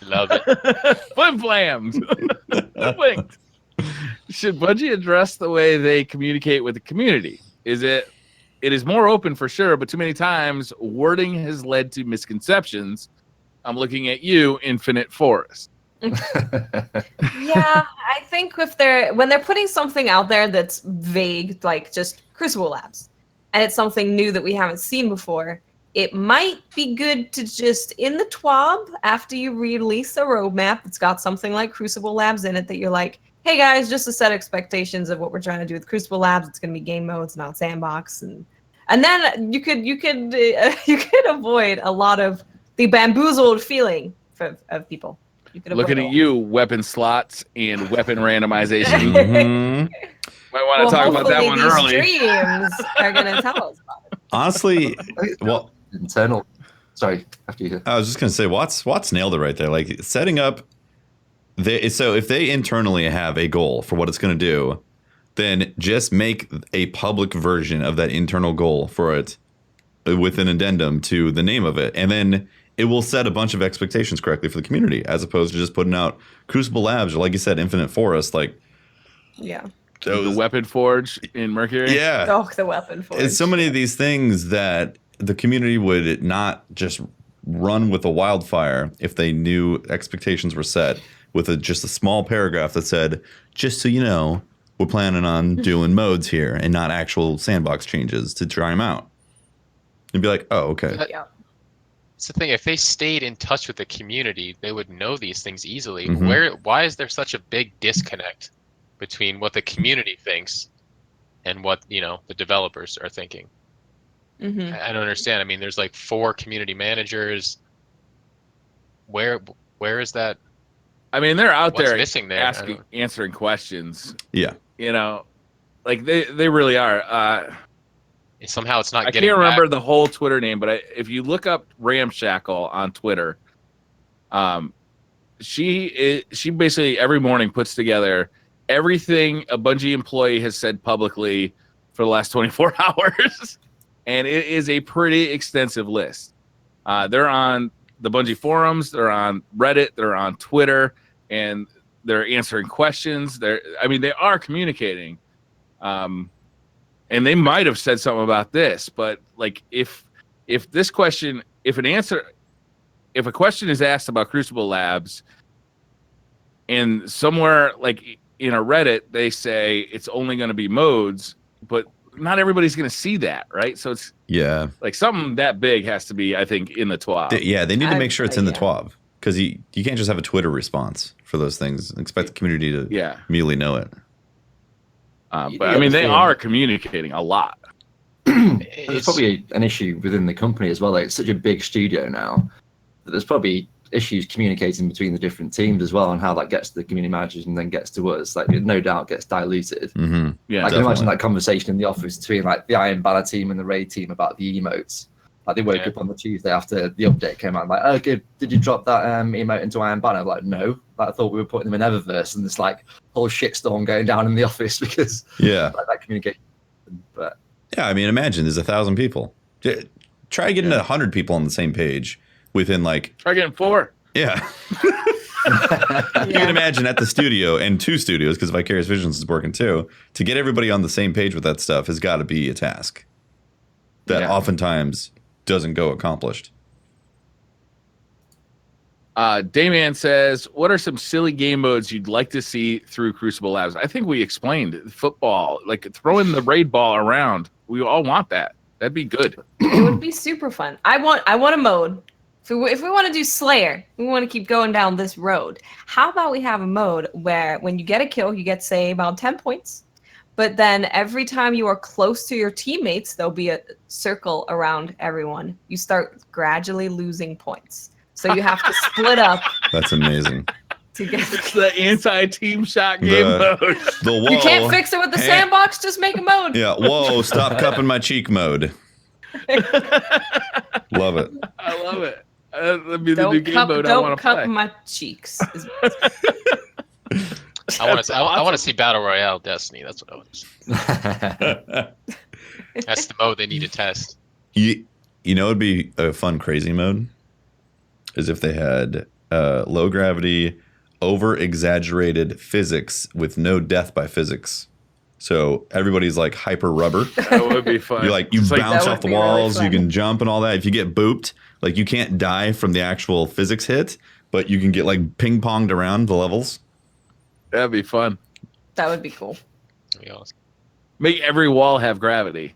Love it. Flim flams. Winked. Should Bungie address the way they communicate with the community? It is more open for sure, but too many times wording has led to misconceptions. I'm looking at you, Infinite Forest. Yeah, I think when they're putting something out there that's vague, like just Crucible Labs, and it's something new that we haven't seen before, it might be good to just, in the TWAB, after you release a roadmap that's got something like Crucible Labs in it, that you're like, hey guys, just to set expectations of what we're trying to do with Crucible Labs, it's going to be game modes, not sandbox, and then you could avoid a lot of the bamboozled feeling of people. Looking at you, weapon slots and weapon randomization. Might want to talk about that one early. Streams are going to tell us about it. Honestly, well, internal. Sorry, after you. I was just gonna say, Watts nailed it right there. Like, setting up. So if they internally have a goal for what it's gonna do, then just make a public version of that internal goal for it with an addendum to the name of it. And then it will set a bunch of expectations correctly for the community, as opposed to just putting out Crucible Labs or, like you said, Infinite Forest. Like, Yeah. The Weapon Forge in Mercury. yeah. Oh, the weapon for It's so many of these things that the community would not just run with a wildfire if they knew expectations were set with just a small paragraph that said, just so you know, we're planning on doing modes here and not actual sandbox changes to try them out. And be like, oh, okay. Yeah. It's the thing. If they stayed in touch with the community, they would know these things easily. Mhm. Why is there such a big disconnect between what the community thinks and what the developers are thinking? Mm-hmm. I don't understand. I mean, there's like 4 community managers. Where is that? I mean, they're out What's there missing there? answering questions. Yeah. Like they really are. Somehow it's not I getting can't remember back. the whole Twitter name, but if you look up Ramshackle on Twitter, she basically every morning puts together everything a Bungie employee has said publicly for the last 24 hours, and it is a pretty extensive list. They're on the Bungie forums, they're on Reddit, they're on Twitter, and they're answering questions. They are communicating. And they might have said something about this, but like if a question is asked about Crucible Labs, and somewhere like in a Reddit they say it's only going to be modes, but not everybody's going to see that, right? So it's like something that big has to be, I think, in the TWAB. They need to make sure it's in the TWAB, because you can't just have a Twitter response for those things and expect the community to immediately know it. But I mean, they are communicating a lot. There's probably an issue within the company as well. Like, it's such a big studio now that there's probably issues communicating between the different teams as well, and how that gets to the community managers and then gets to us. Like, it no doubt gets diluted. Mm-hmm. Yeah, I can imagine that conversation in the office between like the Iron Banner team and the Raid team about the emotes. Like, they woke up on the Tuesday after the update came out, like, okay, did you drop that emote into Iron Banner? I'm like, no. Like, I thought we were putting them in Eververse, and this like whole shitstorm going down in the office because like, that communication. But yeah, I mean, imagine there's 1,000 people. Try getting 100 people on the same page within like. Try getting 4. Yeah. You can imagine at the studio and 2 studios, because Vicarious Visions is working too. To get everybody on the same page with that stuff has got to be a task that oftentimes doesn't go accomplished. Dayman says, what are some silly game modes you'd like to see through Crucible Labs? I think we explained football, like throwing the raid ball around. We all want that. That'd be good. It would be super fun. I want a mode. If we want to do Slayer, we want to keep going down this road. How about we have a mode where when you get a kill, you get, say, about 10 points. But then every time you are close to your teammates, there'll be a circle around everyone. You start gradually losing points. So you have to split up. That's amazing. To get It's the anti-team shot game mode. The whoa, you can't fix it with the sandbox, just make a mode. Yeah, whoa, stop cupping my cheek mode. Love it. I love it. That'd be the new game mode I want to play. Don't cup my cheeks. I want to see Battle Royale Destiny. That's what I want to see. That's the mode they need to test. You know, it'd be a fun crazy mode is if they had low gravity, over exaggerated physics with no death by physics. So everybody's like hyper rubber. That would be fun. You bounce off the walls, really, you can jump and all that. If you get booped, like you can't die from the actual physics hit, but you can get like ping ponged around the levels. That'd be fun. That would be cool. That'd be awesome. Make every wall have gravity.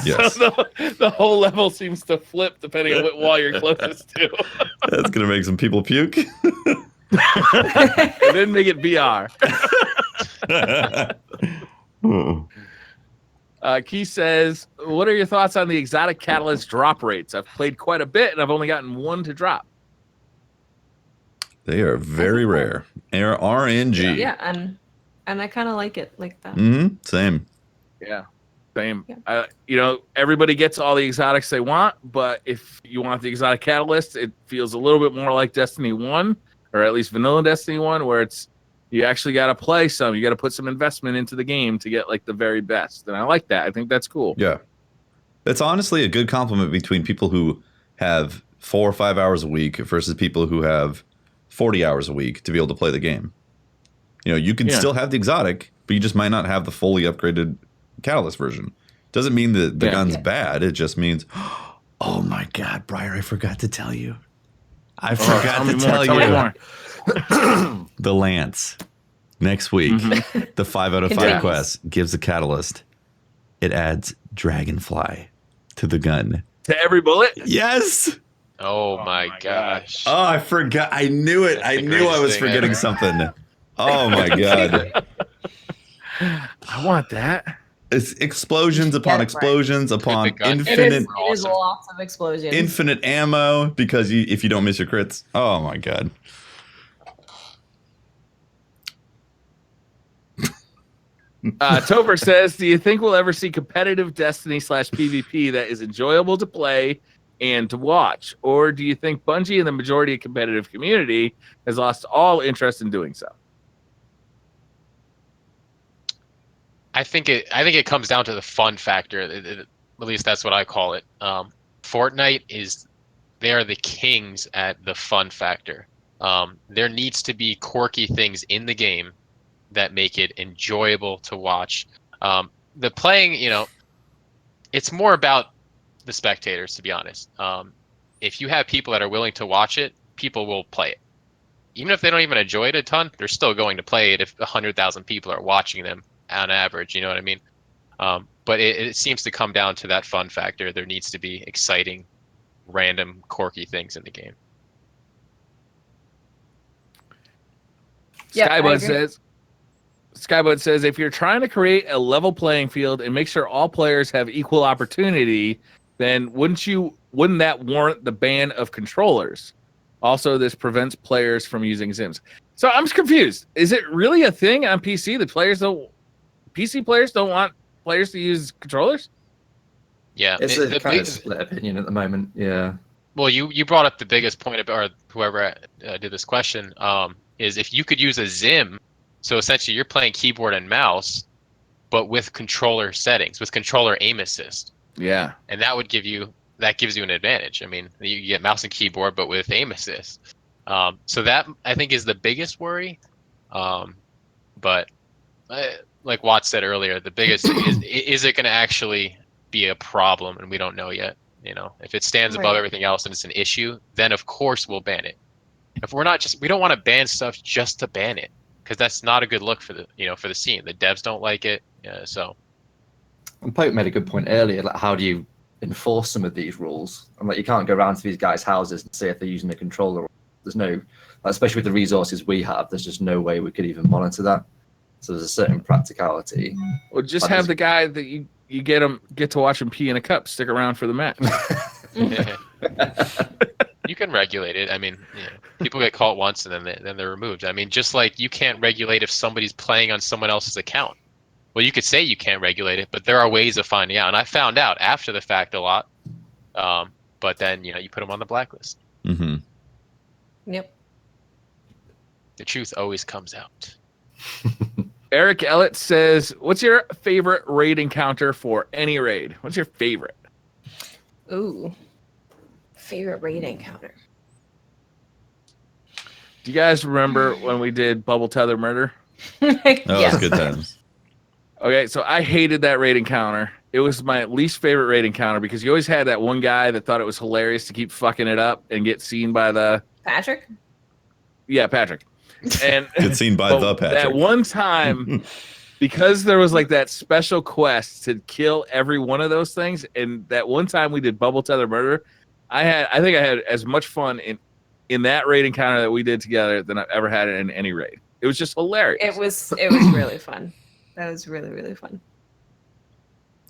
Yes. So the whole level seems to flip depending on what wall you're closest to. That's gonna make some people puke. And then make it VR. Key says, what are your thoughts on the exotic catalyst drop rates? I've played quite a bit and I've only gotten 1 to drop. They are very rare. They're RNG. Yeah, and I kind of like it like that. Mm-hmm. Same. Yeah, same. Yeah. Everybody gets all the exotics they want, but if you want the exotic catalyst, it feels a little bit more like Destiny 1, or at least vanilla Destiny 1, where it's, You actually got to play some. You got to put some investment into the game to get like the very best. And I like that. I think that's cool. Yeah. It's honestly a good compliment between people who have 4 or 5 hours a week versus people who have 40 hours a week to be able to play the game. You know, you can still have the exotic, but you just might not have the fully upgraded Catalyst version. Doesn't mean that the gun's bad. It just means, oh my God, Briar, I forgot to tell you. I forgot to tell you. The Lance. Next week, the 5 out of 5 quest gives a Catalyst. It adds Dragonfly to the gun. To every bullet? Yes. Oh my gosh. Oh, I forgot. I knew it. I knew I was forgetting something. Oh my God. I want that. It's explosions upon explosions upon infinite. It is lots of explosions. Infinite ammo because if you don't miss your crits. Oh my God. Topher says, do you think we'll ever see competitive Destiny /PvP that is enjoyable to play and to watch? Or do you think Bungie and the majority of competitive community has lost all interest in doing so? I think it comes down to the fun factor. At least that's what I call it. Fortnite they are the kings at the fun factor. There needs to be quirky things in the game that make it enjoyable to watch. The playing, it's more about the spectators, to be honest. If you have people that are willing to watch it, people will play it. Even if they don't even enjoy it a ton, they're still going to play it if 100,000 people are watching them on average, you know what I mean? But it seems to come down to that fun factor. There needs to be exciting, random, quirky things in the game. Skybud says, if you're trying to create a level playing field and make sure all players have equal opportunity, then wouldn't that warrant the ban of controllers? Also, this prevents players from using Sims. So I'm just confused. Is it really a thing on PC that PC players don't want players to use controllers? Yeah, it's a kind of split opinion at the moment. Yeah. Well, you brought up the biggest point about, or whoever did this question, is if you could use a Zim. So essentially, you're playing keyboard and mouse, but with controller settings, with controller aim assist. Yeah, and that gives you an advantage. I mean, you get mouse and keyboard, but with aim assist. So that I think is the biggest worry. But like Watt said earlier, the biggest is it going to actually be a problem, and we don't know yet. If it stands above everything else and it's an issue, then of course we'll ban it. If we don't want to ban stuff just to ban it. Because that's not a good look for the scene. The devs don't like it, so. And Pope made a good point earlier. Like, how do you enforce some of these rules? And you can't go around to these guys' houses and see if they're using a controller. There's no, especially with the resources we have. There's just no way we could even monitor that. So there's a certain practicality. Well, just have the guy that you get to watch him pee in a cup stick around for the match. You can regulate it. I mean, people get caught once and then they're removed. I mean, just like you can't regulate if somebody's playing on someone else's account. Well, you could say you can't regulate it, but there are ways of finding out. And I found out after the fact a lot. But then, you put them on the blacklist. Mm-hmm. Yep. The truth always comes out. Eric Ellett says, what's your favorite raid encounter for any raid? What's your favorite? Ooh. Favorite raid encounter. Do you guys remember when we did Bubble Tether Murder? That was good times. Okay, so I hated that raid encounter. It was my least favorite raid encounter because you always had that one guy that thought it was hilarious to keep fucking it up and get seen by the... Patrick? Yeah, Patrick. And get seen by the Patrick. That one time, because there was like that special quest to kill every one of those things, and that one time we did Bubble Tether Murder, I think I had as much fun in that raid encounter that we did together than I've ever had in any raid. It was just hilarious. It was really fun. That was really, really fun.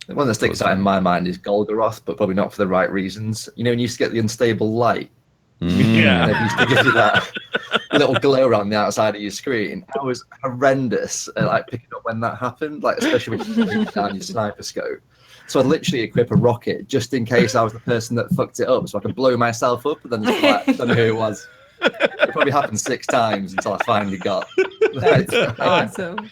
The one that sticks out in my mind is Golgoroth, but probably not for the right reasons. When you used to get the unstable light. Yeah. And it used to give you that little glow around the outside of your screen. That was horrendous at picking up when that happened, especially when you put down your sniper scope. So I'd literally equip a rocket just in case I was the person that fucked it up, so I could blow myself up and then just don't know who it was. It probably happened 6 times until I finally got. That's awesome.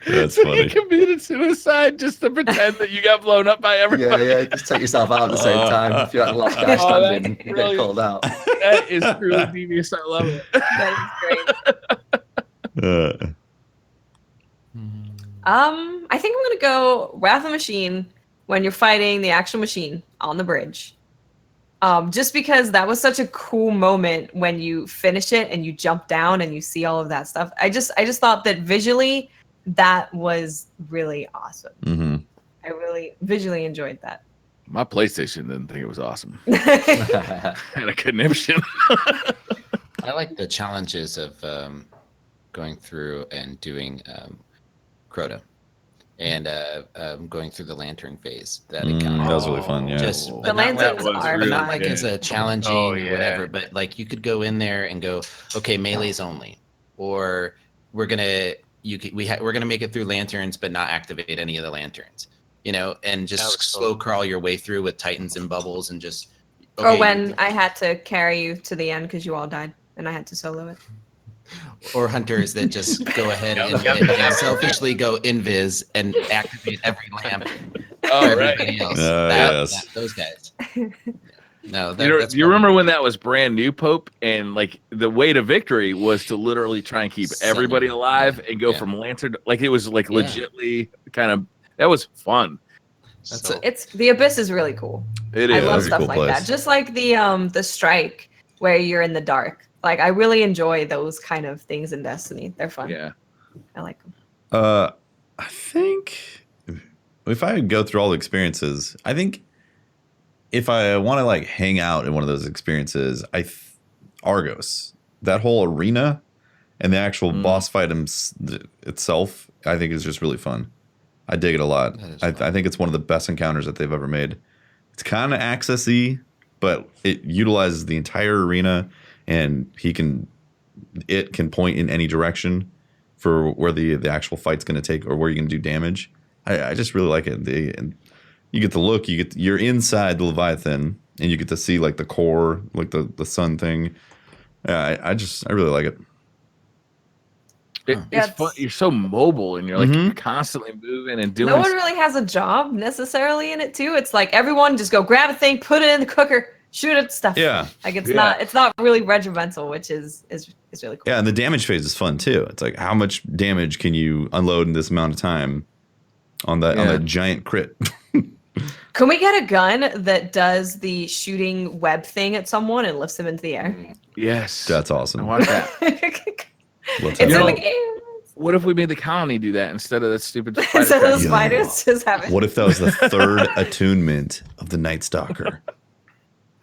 That's So funny. you committed suicide just to pretend that you got blown up by Yeah, everybody. yeah. Just take yourself out at the same time. If you're like the last guy Oh, that's standing, you get brilliant. called out. That is truly devious. I love it. That is great. Uh, I think I'm gonna go Wrath of the Machine when you're fighting the actual machine on the bridge. Just because that was such a cool moment when you finish it and you jump down and you see all of that stuff. I just thought that visually that was really awesome. mhm. I really visually enjoyed that. My PlayStation didn't think it was awesome. Had a conniption. I like the challenges of going through and doing Crota and going through the lantern phase. That encounter. That was really fun. Yeah. Just The but not lanterns like, are but not fun. like as a challenging Oh, or yeah. whatever, but like you could go in there and go, okay, melee's only, or we're gonna make it through lanterns but not activate any of the lanterns, you know, and That just was slow fun. crawl your way through with titans and bubbles and just. Or okay, when I had to carry you to the end because you all died and I had to solo it. or hunters that just go ahead and, Yep. and selfishly go invis and activate every lamp Oh, for right. everybody else. Yes. Those guys. No, that's You remember when that was brand new, Pope, and like the way to victory was to literally try and keep Sunny. everybody alive Yeah, and go yeah. from lantern. Like it was like Yeah. legitly kind of that was fun. That's So- it. It's the Abyss is really cool. It I is. love that's a stuff cool like place. that. Just like the strike where you're in the dark. Like I really enjoy those kind of things in Destiny. They're fun. Yeah. I like them. I think if I go through all the experiences, I think if I want to like hang out in one of those experiences, Argos, that whole arena and the actual boss fight itself, I think is just really fun. I dig it a lot. That is I fun. think it's one of the best encounters that they've ever made. It's kind of accessy, but it utilizes the entire arena, and it can point in any direction for where the actual fight's going to take or where you can do damage. I just really like it. And you get to look, you're inside the Leviathan, and you get to see like the core, like the sun thing. I really like it. It's Yeah, fun. You're so mobile and you're like Mhm. you're constantly moving and doing No one really has a job necessarily in it too. It's like everyone just go grab a thing, put it in the cooker, shoot at stuff. Yeah. Like it's Yeah. not really regimental, which is really cool. Yeah, and the damage phase is fun too. It's like how much damage can you unload in this amount of time on that giant crit? Can we get a gun that does the shooting web thing at someone and lifts them into the air? Yes. That's I awesome. want that. Let's It's have in that. the game. What if we made the colony do that instead of that stupid spider Instead of the crap? Yeah. spiders, just have it. What if that was the third attunement of the Night Stalker?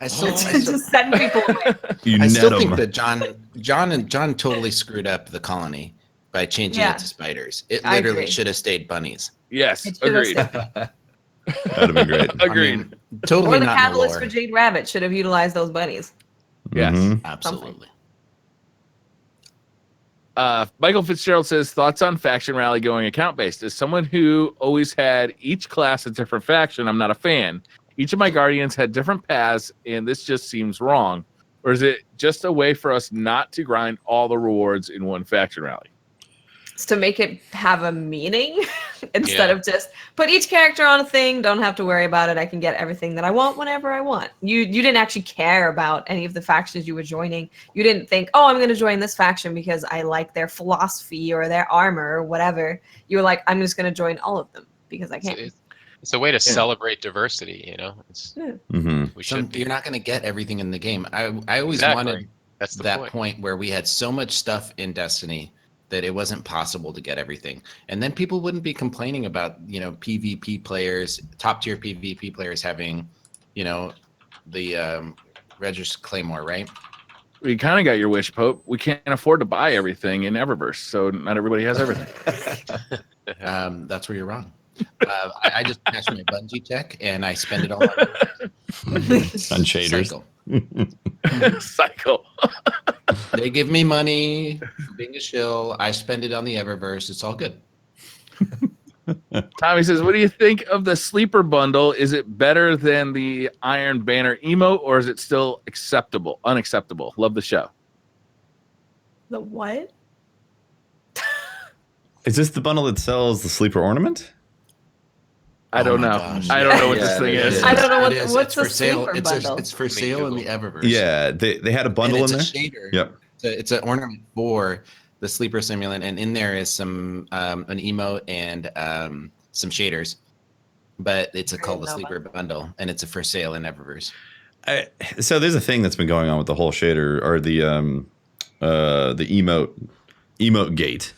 I still, Just send people away. You I still net think 'em. that John totally screwed up the colony by changing Yeah. it to spiders. It I literally agree. should have stayed bunnies. Yes, It should have agreed. stayed. That'd have been great. Agreed. I mean, totally Or the not in the catalyst lore. for Jade Rabbit should have utilized those bunnies. Yes. Mhm. Absolutely. Michael Fitzgerald says thoughts on faction rally going account based. As someone who always had each class a different faction, I'm not a fan. Each of my guardians had different paths, and this just seems wrong. Or is it just a way for us not to grind all the rewards in one faction rally? It's to make it have a meaning instead Yeah. of just put each character on a thing. Don't have to worry about it. I can get everything that I want whenever I want. You didn't actually care about any of the factions you were joining. You didn't think, oh, I'm going to join this faction because I like their philosophy or their armor or whatever. You were like, I'm just going to join all of them because I can. It's a way to celebrate diversity, you know. Mhm. We should be. You're not going to get everything in the game. I always Exactly. wanted That's the that point. where we had so much stuff in Destiny that it wasn't possible to get everything. And then people wouldn't be complaining about, PvP players, top tier PvP players having, the Regis Claymore, right? We kind of got your wish, Pope. We can't afford to buy everything in Eververse, so not everybody has everything. That's where you're wrong. I just cashed my Bungie check and I spend it all on shaders. Cycle. Cycle. They give me money for being a shill. I spend it on the Eververse. It's all good. Tommy says, "What do you think of the sleeper bundle? Is it better than the Iron Banner emote, or is it still acceptable? Unacceptable? Love the show." The what? Is this the bundle that sells the sleeper ornament? I don't my know. gosh. I don't know what Yeah, this thing it is. is. I don't know It is. what's It's for the sale. sleeper bundle? It's for sale in the Eververse. Yeah, they had a bundle and in it's there. a shader. Yep. It's an ornament for the sleeper simulant, and in there is some an emote and some shaders. But it's called the know sleeper bundle, and it's a for sale in Eververse. So there's a thing that's been going on with the whole shader or the emote gate,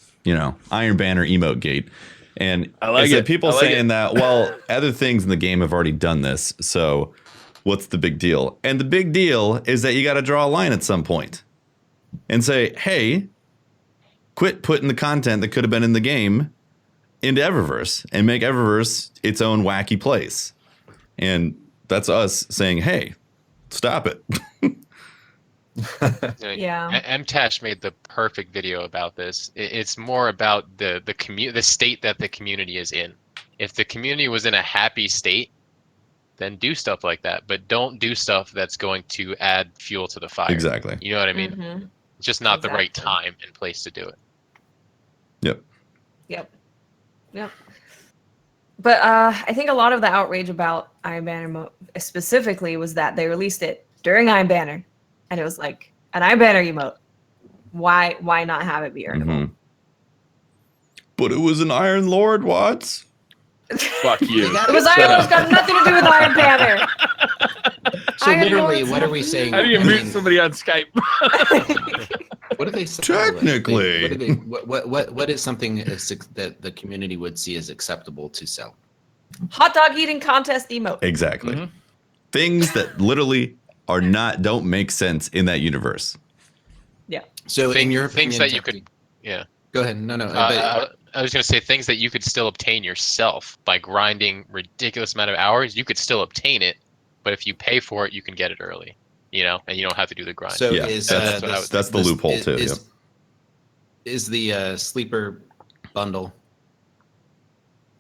Iron Banner emote gate. And I like it's that it. people I like saying it. that, well, other things in the game have already done this, so what's the big deal? And the big deal is that you got to draw a line at some point and say, hey, quit putting the content that could have been in the game into Eververse and make Eververse its own wacky place. And that's us saying, hey, stop it. Yeah. MTash made the perfect video about this. It's more about the state that the community is in. If the community was in a happy state, then do stuff like that. But don't do stuff that's going to add fuel to the fire. Exactly. You know what I mean? Mhm. It's just not the right Exactly. time and place to do it. Yep. But I think a lot of the outrage about Iron Banner specifically was that they released it during Iron Banner, and it was like an Iron Banner emote. Why not have it be earnable? Mhm. But it was an Iron Lord, Watts. Fuck you. It was Iron Lord's got nothing to do with Iron Banner. So Iron literally, Lord's what are we nothing. saying? How do you I mute mean, somebody on Skype? What do they say? Technically. What is something that the community would see as acceptable to sell? Hot dog eating contest emote. Exactly. Mhm. Things that literally don't make sense in that universe. So, in your Things opinion, that you could, yeah. go ahead. No, I was going to say things that you could still obtain yourself by grinding ridiculous amount of hours. You could still obtain it, but if you pay for it, you can get it early. And you don't have to do the grind. So Yeah, is that's what I would that's the loophole too. Yep. Is the sleeper bundle?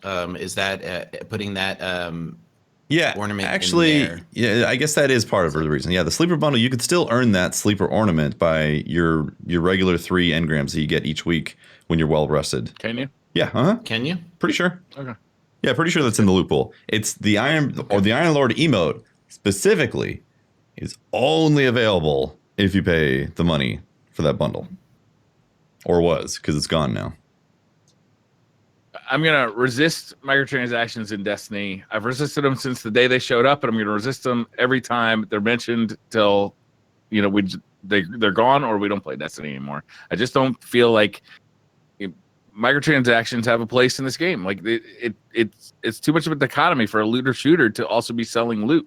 Is that putting that Yeah, ornament actually, in there? yeah, I guess that is part of the reason. Yeah, the sleeper bundle, you could still earn that sleeper ornament by your regular 3 engrams that you get each week when you're well rested. Can you? Yeah, Can you? pretty sure. Okay. Yeah, pretty sure that's in the loophole. It's the Iron Lord emote specifically is only available if you pay the money for that bundle, or was, because it's gone now. I'm gonna resist microtransactions in Destiny. I've resisted them since the day they showed up, and I'm gonna resist them every time they're mentioned till they're gone or we don't play Destiny anymore. I just don't feel like microtransactions have a place in this game. Like it's too much of a dichotomy for a looter shooter to also be selling loot.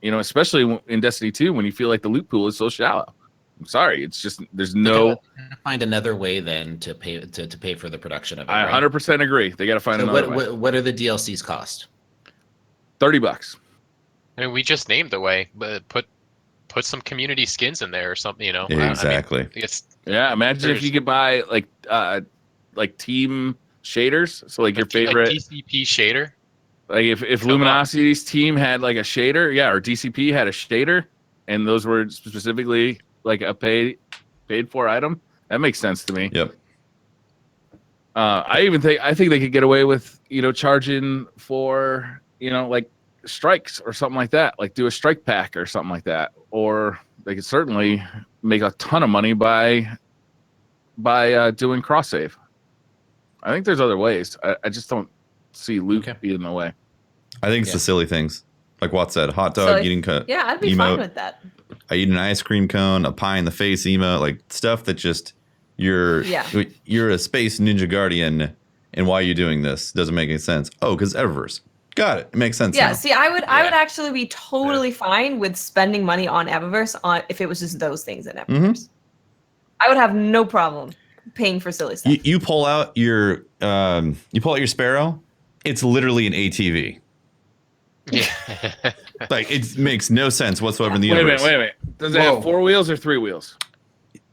Especially in Destiny 2 when you feel like the loot pool is so shallow. I'm sorry, it's just there's no. Find another way then to pay for the production of it. I right? 100% agree. They got to find So another way. what are the DLCs cost? $30. I mean, we just named the way, but put some community skins in there or something. Exactly. I mean, it's Yeah, imagine if you could buy like team shaders. So like your favorite DCP shader. Like if Come on. Luminosity's team had like a shader, or DCP had a shader, and those were specifically like a paid for item, that makes sense to me. Yep. I think they could get away with charging for like strikes or something like that, like do a strike pack or something like that, or they could certainly make a ton of money by doing cross save. I think there's other ways. I just don't see loot being in the way. I think it's the silly things. Like Watt said, hot dog eating Yeah, I'd be emote. fine with that. I eat an ice cream cone, a pie in the face emote, like stuff that just you're a space ninja guardian, and why are you doing this? Doesn't make any sense. Oh, because Eververse. Got it. It makes sense. Yeah, now. see, I would actually be totally fine with spending money on Eververse if it was just those things in Eververse. I would have no problem paying for silly stuff. You pull out your Sparrow. It's literally an ATV. Yeah. Like it makes no sense whatsoever in the Wait a universe. minute. Does it have 4 wheels or 3 wheels?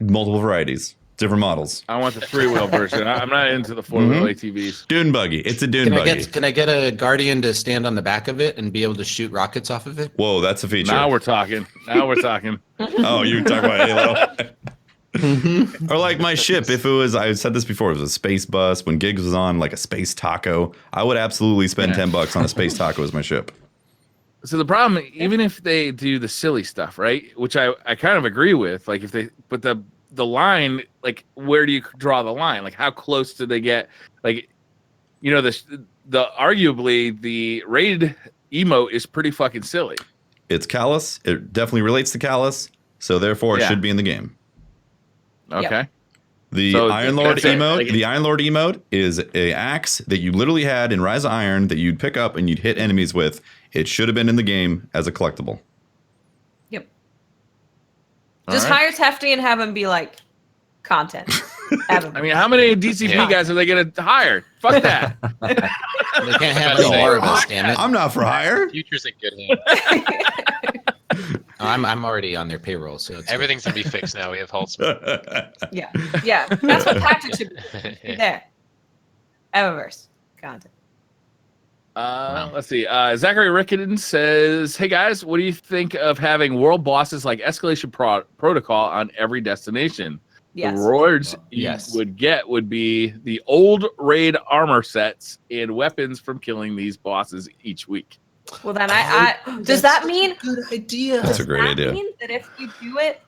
Multiple varieties. Different models. I want the 3-wheel version. I'm not into the 4-wheel ATVs. Dune buggy. It's a dune buggy. Can I get a Guardian to stand on the back of it and be able to shoot rockets off of it? Whoa, that's a feature. Now we're talking. Oh, you're talking about Halo. Or like my ship, if it was, I said this before, it was a space bus. When Gigs was on, like a space taco, I would absolutely spend $10 on a space taco as my ship. So the problem, even if they do the silly stuff, right? Which I kind of agree with, like if they, but the line, like where do you draw the line? Like how close do they get? Like, you know, the arguably the raid emote is pretty fucking silly. It's Callus. It definitely relates to Callus, so therefore it should be in the game. Okay. Yep. The Iron Lord emote, the Iron Lord emote is a axe that you literally had in Rise of Iron that you'd pick up and you'd hit enemies with. It should have been in the game as a collectible. Yep. Just hire Tefty and have him be like content. I mean, how many DCP guys are they going to hire? Fuck that. They can't have any more of us, damn it. I'm not for hire. Future's in good hands. I'm already on their payroll, so it's Everything's gonna be fixed now. We have Holtzman. Yeah. That's what Patrick should be. There. Eververse content. Let's see. Zachary Rickenden says, "Hey guys, what do you think of having world bosses like Escalation Protocol on every destination? Yes. The rewards you would get would be the old raid armor sets and weapons from killing these bosses each week." Well, then does that mean good idea? That's a great idea. Mean that if we do it,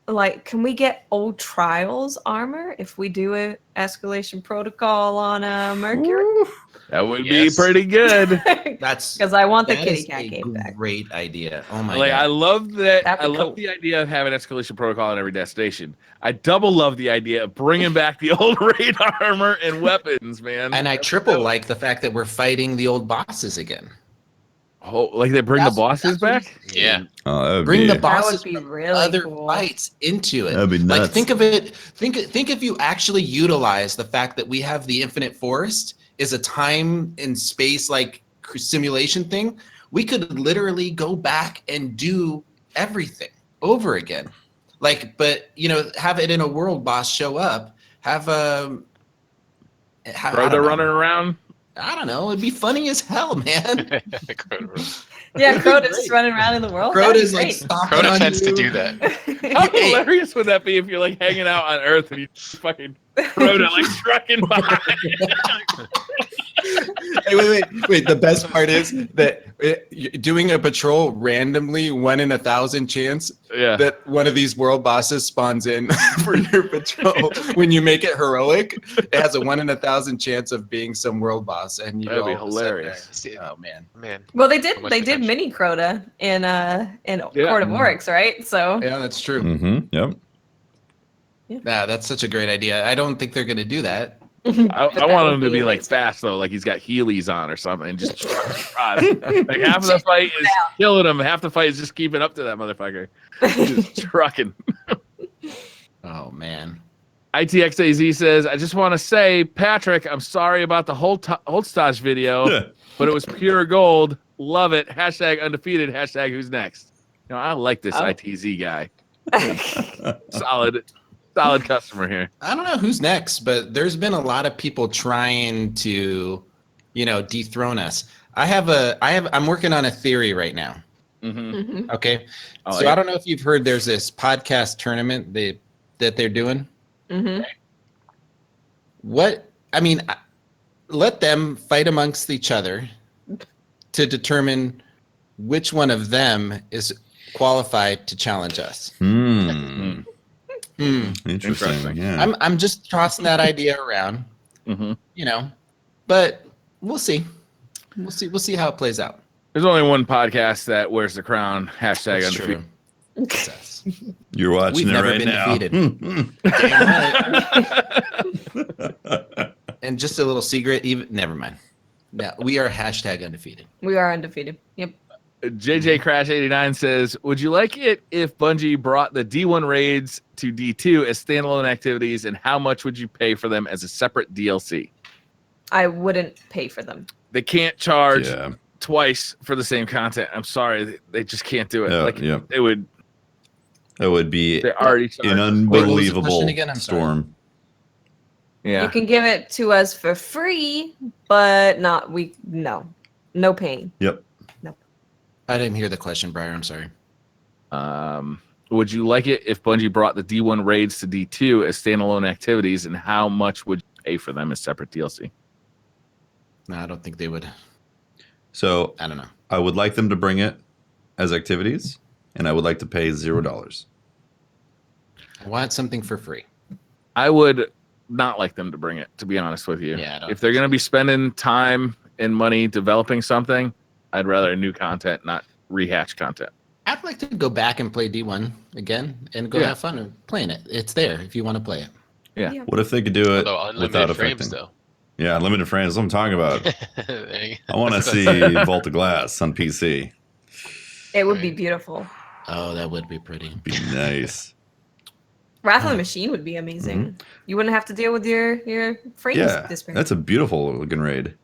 like, can we get old Trials armor if we do a escalation protocol on Mercury? That would be pretty good. That's because I want the kitty cat game back. Great idea. Oh my god! I love that. I love cool. the idea of having escalation protocol on every destination. I double love the idea of bringing back the old raid armor and weapons, man. And I triple like the fact that we're fighting the old bosses again. Oh, like they bring the bosses back? Yeah. Oh, bring the That bosses would be from really other cool. fights into it. That'd be nuts. Like think of it. Think if you actually utilize the fact that we have the infinite forest is a time and space like simulation thing. We could literally go back and do everything over again. Like, but you know, have it in a world boss show up. Have Crota running around. I don't know. It'd be funny as hell, man. Yeah, Crota just running around in the world. Crota's like stomping Crota on tends you. to do that. How hilarious would that be if you're like hanging out on Earth and you fucking Crota like trucking by? Hey, wait. The best part is that doing a patrol randomly 1 in 1,000 chance that one of these world bosses spawns in for your patrol. When you make it heroic, it has a 1 in 1,000 chance of being some world boss, and you That'd be all hilarious. Oh man. Well, they did So much did potential. mini Crota in Court of Oryx, right? So Yeah, that's true. Mm-hmm. Yep. Yeah, that's such a great idea. I don't think they're going to do that. I want him to be like fast though, like he's got Heelys on or something, and just like half of the fight is killing him, half the fight is just keeping up to that motherfucker, just trucking. Oh man. ITXAZ says, "I just want to say, Patrick, I'm sorry about the Holtztage video, but it was pure gold. Love it. Hashtag undefeated. Hashtag who's next. You know, I like this ITZ guy. Solid customer here. I don't know who's next, but there's been a lot of people trying to, dethrone us. I'm working on a theory right now. Mm-hmm. Okay. I So I don't know if you've heard there's this podcast tournament that they're doing. Mhm. Let them fight amongst each other to determine which one of them is qualified to challenge us. Interesting. Yeah. I'm just tossing that idea around, but we'll see. We'll see how it plays out. There's only one podcast that wears the crown. Hashtag That's undefeated. true. You're watching We've it never right been now. defeated. Damn right. And just a little secret, never mind. Yeah, we are hashtag undefeated. We are undefeated. Yep. JJ Crash 89 says, "Would you like it if Bungie brought the D1 raids to D2 as standalone activities, and how much would you pay for them as a separate DLC?" I wouldn't pay for them. They can't charge twice for the same content. I'm sorry, they just can't do it. It would. That would be They already charge an us. unbelievable question again? I'm sorry. storm. Yeah. You can give it to us for free, but no paying. Yep. I didn't hear the question, Briar. I'm sorry. Would you like it if Bungie brought the D1 raids to D2 as standalone activities, and how much would you pay for them as separate DLC? No, I don't think they would. So I don't know. I would like them to bring it as activities, and I would like to pay $0. I want something for free. I would not like them to bring it, to be honest with you. Yeah, I don't If they're going to be spending time and money developing something, I'd rather new content, not rehash content. I'd like to go back and play D1 again and go Yeah. have fun playing it. It's there if you want to play it. Yeah. What if they could do it Although without unlimited frames, affecting? though. Yeah, unlimited frames. That's what I'm talking about. There you I want to go. see Vault of Glass on PC. It would be beautiful. Oh, that would be pretty. Be nice. Wrath of the Machine would be amazing. You wouldn't have to deal with your frames Yeah, disappearing. that's a beautiful looking raid.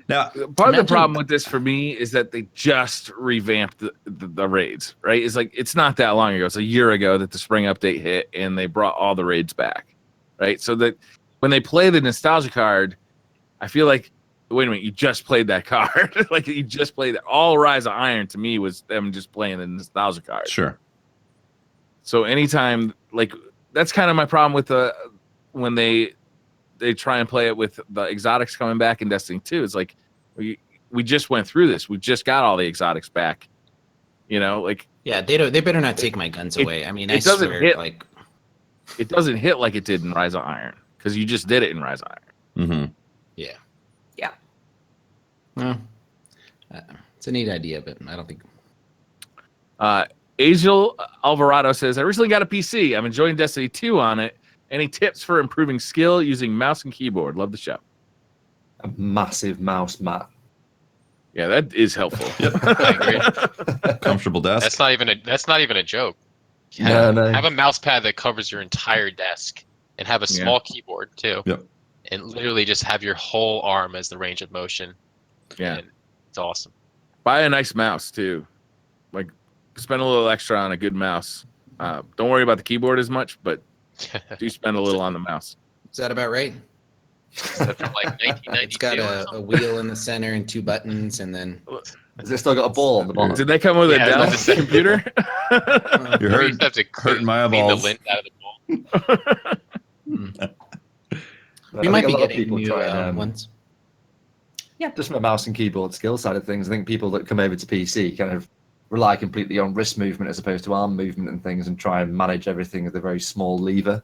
Now, Part of the Imagine- problem with this for me is that they just revamped the raids, right? It's like, it's not that long ago. It's a year ago that the spring update hit and they brought all the raids back, right? So that when they play the nostalgia card, I feel like, wait a minute, you just played that card. Like you just played it. All Rise of Iron to me was them just playing the nostalgia card. sure. So anytime, like, that's kind of my problem with when they try and play it with the exotics coming back in Destiny 2. It's like we just went through this. We just got all the exotics back. You know, like Yeah, they better not take my guns away. I mean, it I doesn't swear, hit- like it doesn't hit like it did in Rise of Iron because you just did it in Rise of Iron. Mm-hmm. well, it's a neat idea, but I don't think. Angel Alvarado says, I recently got a PC. I'm enjoying Destiny 2 on it. Any tips for improving skill using mouse and keyboard? Love the show. A massive mouse mat. Yeah, that is helpful. I agree. Comfortable desk. That's not even a joke. No, no. Have a mouse pad that covers your entire desk, and have a small keyboard too. Yep. And literally just have your whole arm as the range of motion. Yeah. And it's awesome. Buy a nice mouse too. Like, spend a little extra on a good mouse. Don't worry about the keyboard as much, but do spend a little on the mouse. Is that about right? Except for like 1992. It's got a wheel in the center and two buttons, and then Has it still got a ball on the bottom? Did they come with a Yeah, I was Dell about to say. computer? You're You hurting, just have to hurting my clean the eyeballs. lint out of the bowl. we might be a lot of getting people new try and, ones. just from a mouse and keyboard skill side of things, I think people that come over to PC kind of rely completely on wrist movement as opposed to arm movement and things, and try and manage everything with a very small lever.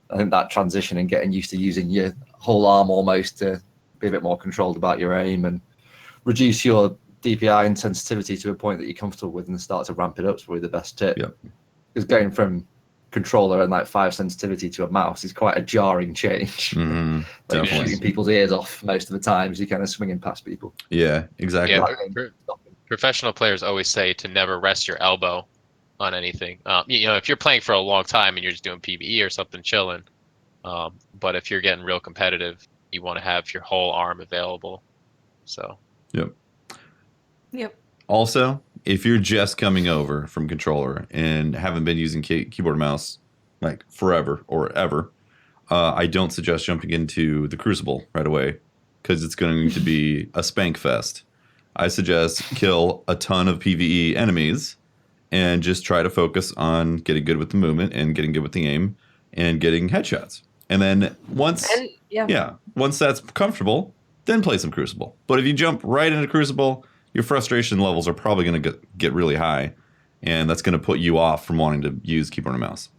I think that transition and getting used to using your whole arm almost to be a bit more controlled about your aim and reduce your DPI and sensitivity to a point that you're comfortable with and start to ramp it up is probably the best tip. Yep. Because going from controller and like 5 sensitivity to a mouse is quite a jarring change. Mm-hmm. Like you're Definitely. shooting people's ears off most of the time as you're kind of swinging past people. Yeah, exactly. Yeah, Like, professional players always say to never rest your elbow on anything. You know, if you're playing for a long time and you're just doing PvE or something, chilling. But if you're getting real competitive, you want to have your whole arm available. So Yep. Also, if you're just coming over from controller and haven't been using keyboard and mouse like forever or ever, I don't suggest jumping into the Crucible right away because it's going to be a spank fest. I suggest kill a ton of PvE enemies and just try to focus on getting good with the movement and getting good with the aim and getting headshots. And then once that's comfortable, then play some Crucible. But if you jump right into Crucible, your frustration levels are probably going to get really high, and that's going to put you off from wanting to use keyboard and mouse.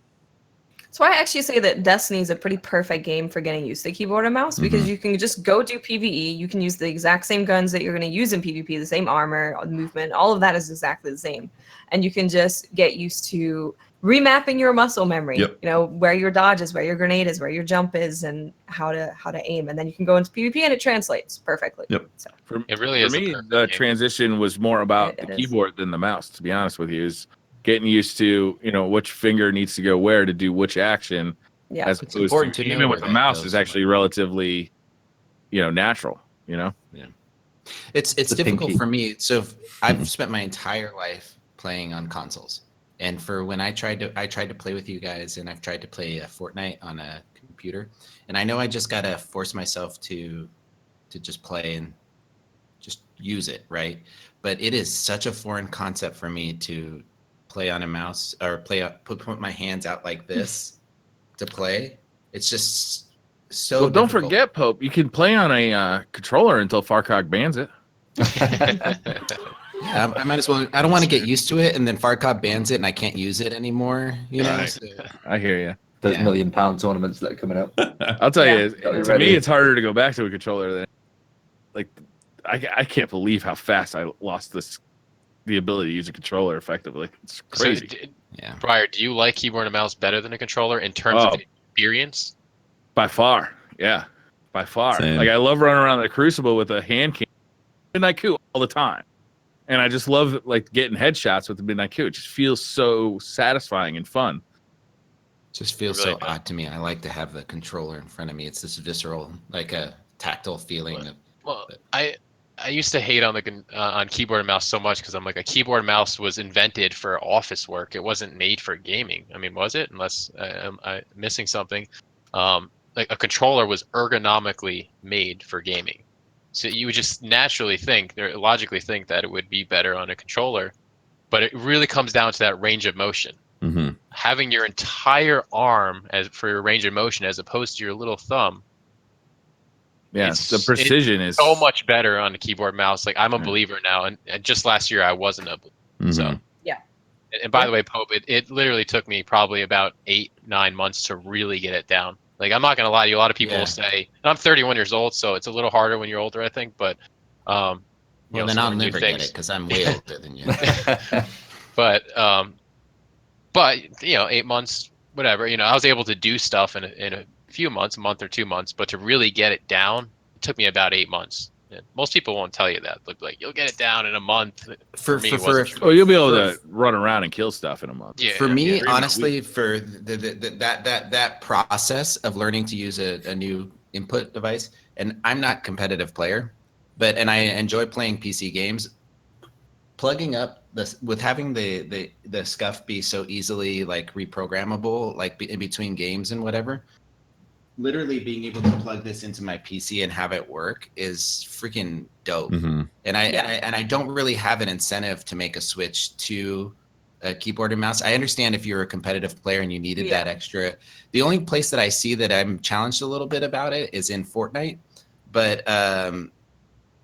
So I actually say that Destiny is a pretty perfect game for getting used to keyboard and mouse because you can just go do PvE. You can use the exact same guns that you're going to use in PvP, the same armor, movement, all of that is exactly the same. And you can just get used to remapping your muscle memory. Yep. You know, where your dodge is, where your grenade is, where your jump is, and how to aim. And then you can go into PvP and it translates perfectly. Yep. So it really For is. a me, perfect the game. transition was more about It the is. keyboard than the mouse, to be honest with you, is getting used to, you know, which finger needs to go where to do which action. yeah. As It's opposed important to to know even where with the that mouse goes. is actually relatively, you know, natural, you know? It's The difficult pinky. for me. So I've spent my entire life playing on consoles, And for when I tried to play with you guys, and I've tried to play Fortnite on a computer, and I know I just gotta force myself to just play and just use it, right? But it is such a foreign concept for me to play on a mouse or put my hands out like this to play. It's just so. Well, don't difficult. forget, Pope. You can play on a controller until Farcog bans it. Yeah, I might as well. I don't want to get used to it, and then Farcog bans it, and I can't use it anymore. You know. Right. So, I hear you. Those Yeah. £1 million tournaments that are coming up. I'll tell Yeah. you, Got it to ready. me, it's harder to go back to a controller than like. I can't believe how fast I lost the ability to use a controller effectively. It's So, crazy. yeah. Briar, do you like keyboard and mouse better than a controller in terms of Oh. experience? By far, yeah, by far. Same. Like I love running around the Crucible with a hand cannon, Midnight Coup all the time, and I just love like getting headshots with the Midnight Coup. It just feels so satisfying and fun. Just feels Really so does. odd to me. I like to have the controller in front of me. It's this visceral, like a tactile feeling. Well, I used to hate on on keyboard and mouse so much because I'm like, a keyboard and mouse was invented for office work. It wasn't made for gaming. I mean, was it? Unless I'm missing something. Like a controller was ergonomically made for gaming. So you would just naturally think, or logically think, that it would be better on a controller. But it really comes down to that range of motion. Hmm. Having your entire arm as for your range of motion as opposed to your little thumb. Yeah, It's- the precision is So much better on the keyboard mouse. Like, I'm a Yeah. believer now, and just last year I wasn't a believer. So Yeah. And by the way, Pope, it literally took me probably about 8-9 months to really get it down. Like, I'm not gonna lie to you, a lot of people Yeah. will say, and I'm 31 years old, so it's a little harder when you're older, I think. But Well, then some I'll learn new never get it things. because I'm way older than you. But 8 months, whatever. I was able to do stuff in a few months, a month or 2 months, but to really get it down, it took me about 8 months. And most people won't tell you that. Like you'll get it down in a month. For me, it for wasn't for, true. Oh, you'll be able For- to run around and kill stuff in a month. Yeah, for me, yeah. honestly, for that process of learning to use a new input device, and I'm not a competitive player, and I enjoy playing PC games. Plugging up with having the scuff be so easily like reprogrammable, like in between games and whatever. Literally being able to plug this into my PC and have it work is freaking dope. Hmm. And I don't really have an incentive to make a switch to a keyboard and mouse. I understand if you're a competitive player and you needed that extra. The only place that I see that I'm challenged a little bit about it is in Fortnite, but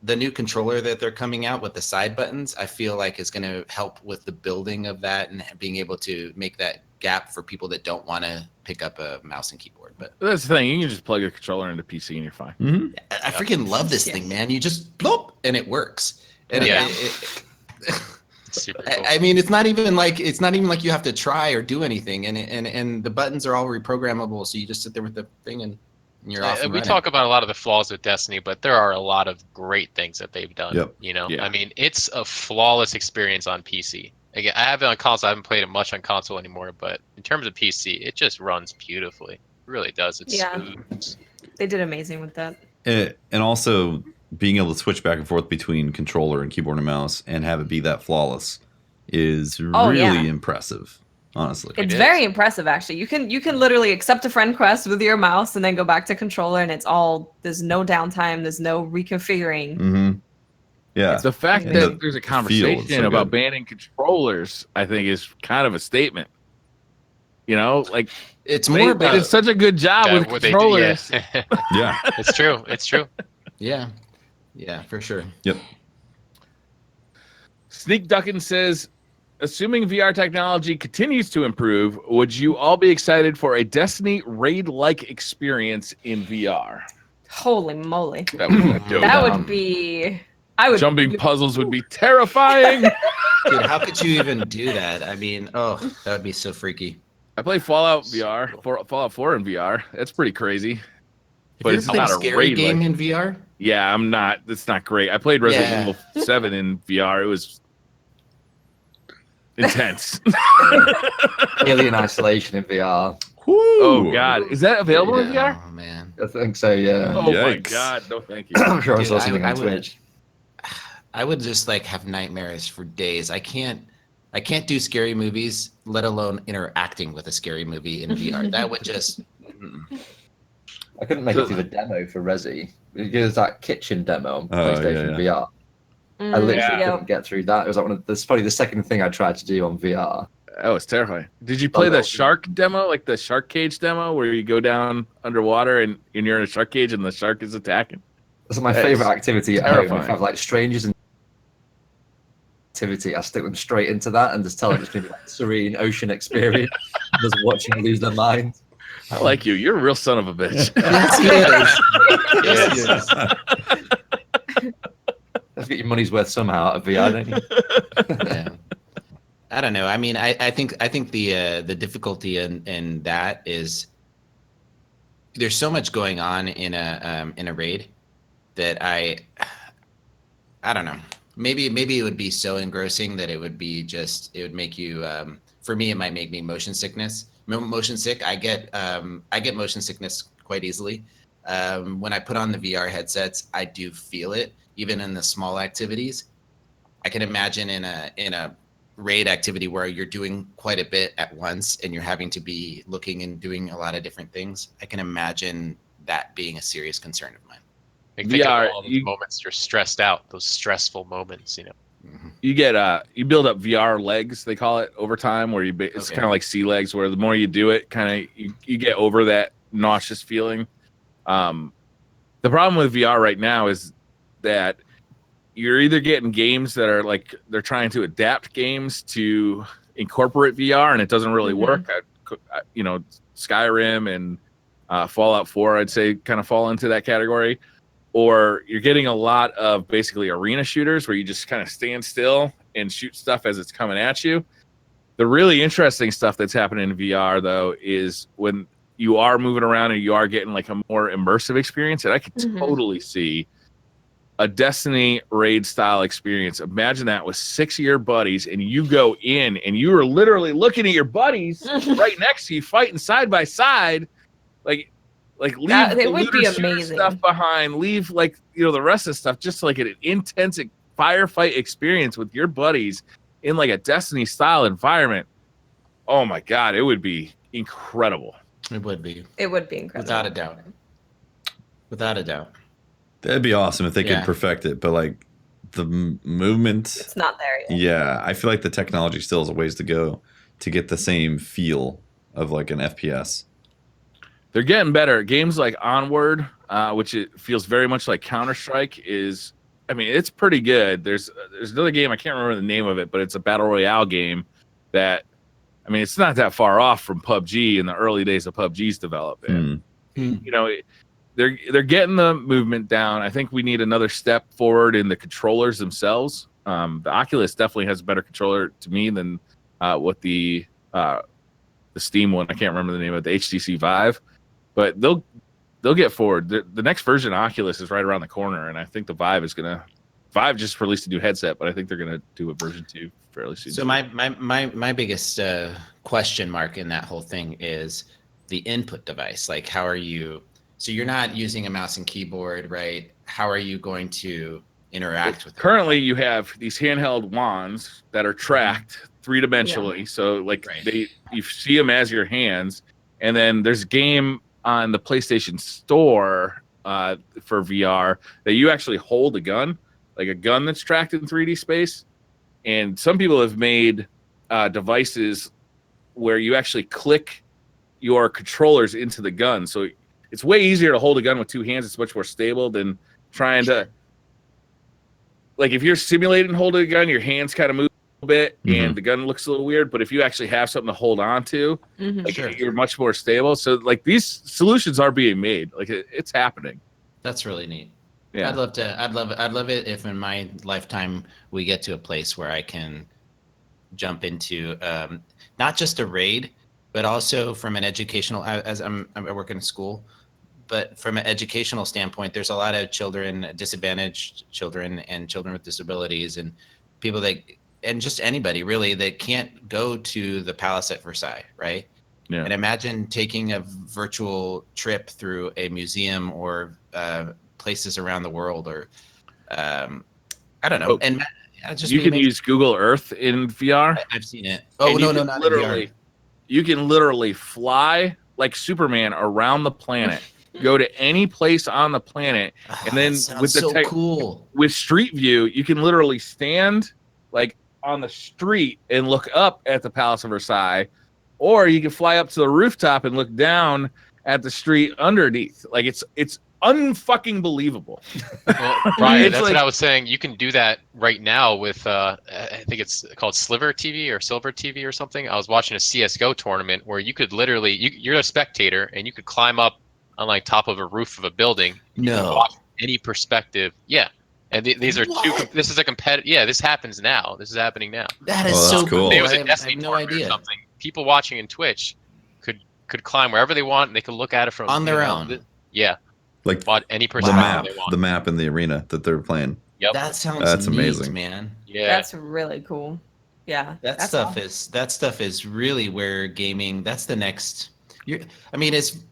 the new controller that they're coming out with the side buttons, I feel like is going to help with the building of that and being able to make that gap for people that don't want to pick up a mouse and keyboard. But That's the thing. You can just plug a controller into PC and you're fine. Hmm. I freaking love this thing, man. You just bloop and it works. And Yeah. It's super cool. I mean, it's not even like you have to try or do anything, and the buttons are all reprogrammable, so you just sit there with the thing and you're off. And We running. talk about a lot of the flaws with Destiny, but there are a lot of great things that they've done. Yep. Yeah. I mean, it's a flawless experience on PC. Again, I have it on console. I haven't played it much on console anymore, but in terms of PC, it just runs beautifully. It really does. It's Yeah. smooth. They did amazing with that. And also being able to switch back and forth between controller and keyboard and mouse and have it be that flawless is really yeah. impressive. Honestly, It's is. very impressive, actually. You can literally accept a friend request with your mouse and then go back to controller, and there's no downtime, there's no reconfiguring. hmm yeah. The fact And that there's a conversation so about good. banning controllers, I think, is kind of a statement. Like It's they more did about such a good job with What they do, controllers. yeah. Yeah. It's true. It's true. yeah, for sure. Yep. Sneak Duckin says, assuming VR technology continues to improve, would you all be excited for a Destiny raid-like experience in VR? Holy moly. That would be dope. That down. would be Jumping puzzles would be terrifying. Dude, how could you even do that? I mean, that would be so freaky. I play Fallout VR, Fallout 4 in VR. That's pretty crazy. But Have it's you ever not played a scary raid game like. in VR? Yeah, I'm not. It's not great. I played Resident Evil 7 in VR. It was intense. Alien Isolation in VR. Oh God, is that available in VR? Oh man, I think so, yeah. Oh my Yikes. God, no, thank you. I'm sure I Dude, saw something I on would- Twitch. I would just like have nightmares for days. I can't I can't do scary movies, let alone interacting with a scary movie in VR. That would just. I couldn't make it through the demo for Resi because that kitchen demo on PlayStation VR. I literally couldn't get through that. It was like that's probably the second thing I tried to do on VR. Oh, it's terrifying. Did you play the shark demo, like the shark cage demo, where you go down underwater and you're in a shark cage and the shark is attacking? That's my favorite activity at home. If I have like strangers and activity, I stick them straight into that and just tell them it's going to be like a serene ocean experience. Just watching them lose their minds. I like you. You're a real son of a bitch. Yes, he is. Yes, he is. Let's get your money's worth somehow out of VR, don't you? Yeah. I don't know. I mean, I think the difficulty in that is there's so much going on in a raid that I don't know. Maybe it would be so engrossing that it would make you. For me, it might make me motion sick. I get motion sickness quite easily. When I put on the VR headsets, I do feel it, even in the small activities. I can imagine in a raid activity where you're doing quite a bit at once and you're having to be looking and doing a lot of different things. I can imagine that being a serious concern of mine. Think of all those moments you're stressed out, those stressful moments, you know. Mm-hmm. You get you build up VR legs, they call it, over time, where it's kind of like sea legs, where the more you do it, kind of you get over that nauseous feeling. The problem with VR right now is that you're either getting games that are like they're trying to adapt games to incorporate VR, and it doesn't really work. Skyrim and Fallout 4, I'd say, kind of fall into that category. Or you're getting a lot of basically arena shooters where you just kind of stand still and shoot stuff as it's coming at you. The really interesting stuff that's happening in VR, though, is when you are moving around and you are getting like a more immersive experience. And I can totally see a Destiny raid style experience. Imagine that with 6 of your buddies and you go in and you are literally looking at your buddies right next to you fighting side by side. Like leave it would be amazing stuff behind, leave the rest of the stuff, just like an intense firefight experience with your buddies in like a Destiny style environment. Oh my God, it would be incredible. It would be incredible. Without a doubt. That'd be awesome if they could perfect it, but like the movement, it's not there yet. Yeah, I feel like the technology still has a ways to go to get the same feel of like an FPS. They're getting better. Games like Onward, which it feels very much like Counter-Strike, it's pretty good. There's another game, I can't remember the name of it, but it's a battle royale game that, it's not that far off from PUBG in the early days of PUBG's development. They're getting the movement down. I think we need another step forward in the controllers themselves. The Oculus definitely has a better controller to me than what the Steam one, I can't remember the name of it, the HTC Vive. But they'll get forward. The next version of Oculus is right around the corner, and I think the Vive just released a new headset, but I think they're gonna do a version 2 fairly soon. So my biggest question mark in that whole thing is the input device. Like, how are you? So you're not using a mouse and keyboard, right? How are you going to interact with it? Currently, you have these handheld wands that are tracked three-dimensionally. So you see them as your hands, and then there's a game on the PlayStation Store for VR that you actually hold a gun, like a gun that's tracked in 3D space. And some people have made devices where you actually click your controllers into the gun. So it's way easier to hold a gun with two hands. It's much more stable than trying to, like, if you're simulating holding a gun, your hands kind of move a bit and the gun looks a little weird. But if you actually have something to hold on to, you're much more stable. So like these solutions are being made. Like it's happening. That's really neat. Yeah. I'd love it if in my lifetime we get to a place where I can jump into not just a raid, but also from an educational, as I work in a school, but from an educational standpoint, there's a lot of children, disadvantaged children and children with disabilities and people that, and just anybody really that can't go to the Palace at Versailles, right? Yeah. And imagine taking a virtual trip through a museum or places around the world, or I don't know. And just you can use Google Earth in VR. I've seen it. Oh, and no, you no, can not literally, in VR. you can literally fly like Superman around the planet, go to any place on the planet, and then with the so cool. with Street View, you can literally stand like on the street and look up at the Palace of Versailles, or you can fly up to the rooftop and look down at the street underneath. Like it's unfucking believable. Well, Brian, It's that's like- what I was saying. You can do that right now with I think it's called Sliver TV or Silver TV or something. I was watching a CS:GO tournament where you could literally you're a spectator and you could climb up on like top of a roof of a building. You can No. watch any perspective. Yeah. And these are What? this is a competitive. Yeah, this happens now. This is happening now. That is Oh, that's so cool. cool. It was I a have Destiny no tournament or idea. something. People watching in Twitch could climb wherever they want. And they could look at it from On their own. Yeah. Like Watch any the perspective map, they want. the map in the arena that they're playing. Yep. That sounds That's neat, amazing. man. Yeah. That's really cool. Yeah. That that's stuff awesome. that stuff is really where gaming. That's the next. I mean, is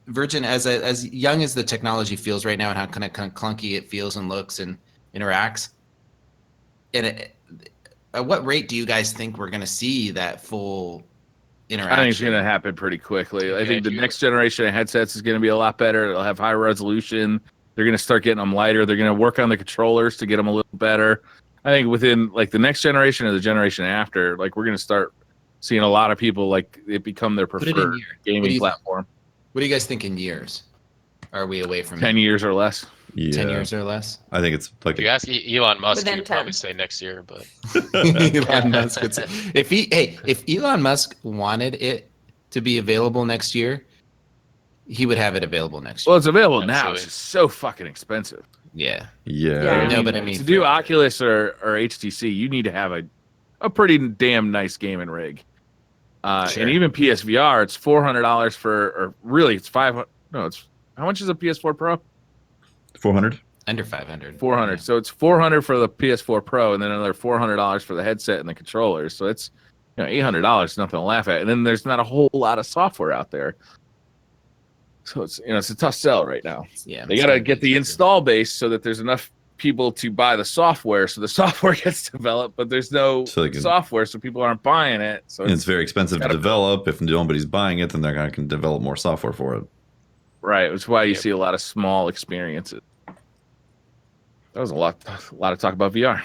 Virgin as young as the technology feels right now, and how kind of clunky it feels and looks and interacts. And at what rate do you guys think we're going to see that full interaction? I think it's going to happen pretty quickly. I Yeah, think the next generation of headsets is going to be a lot better. It'll have high resolution. They're going to start getting them lighter. They're going to work on the controllers to get them a little better. I think within like the next generation or the generation after, like we're going to start seeing a lot of people like it become their Put it in preferred year. What do gaming you- platform. What do you guys think in years? Are we away from 10 years or less. Yeah, 10 years or less? I think it's like If you ask Elon Musk, Within he'd probably 10. say next year, but Elon Musk would say, if Elon Musk wanted it to be available next year, he would have it available next year. Well, it's available now. Absolutely. It's just so fucking expensive. Yeah. Yeah. No, but I mean, to do Oculus or HTC, you need to have a pretty damn nice gaming rig. Sure. And even PSVR, it's $400 for, or really, it's $500. No, it's how much is a PS4 Pro? 400. under 500. 400. So it's $400 for the PS4 Pro, and then another $400 for the headset and the controllers. So it's $800, nothing to laugh at. And then there's not a whole lot of software out there. So it's it's a tough sell right now. Yeah. They got to get the install base so that there's enough people to buy the software, so the software gets developed, but there's no So they can- software, so people aren't buying it. So And it's very expensive to gotta- develop. If nobody's buying it, then they're going to develop more software for it. right. Which is why you Yep. see a lot of small experiences. That was a lot of talk about VR.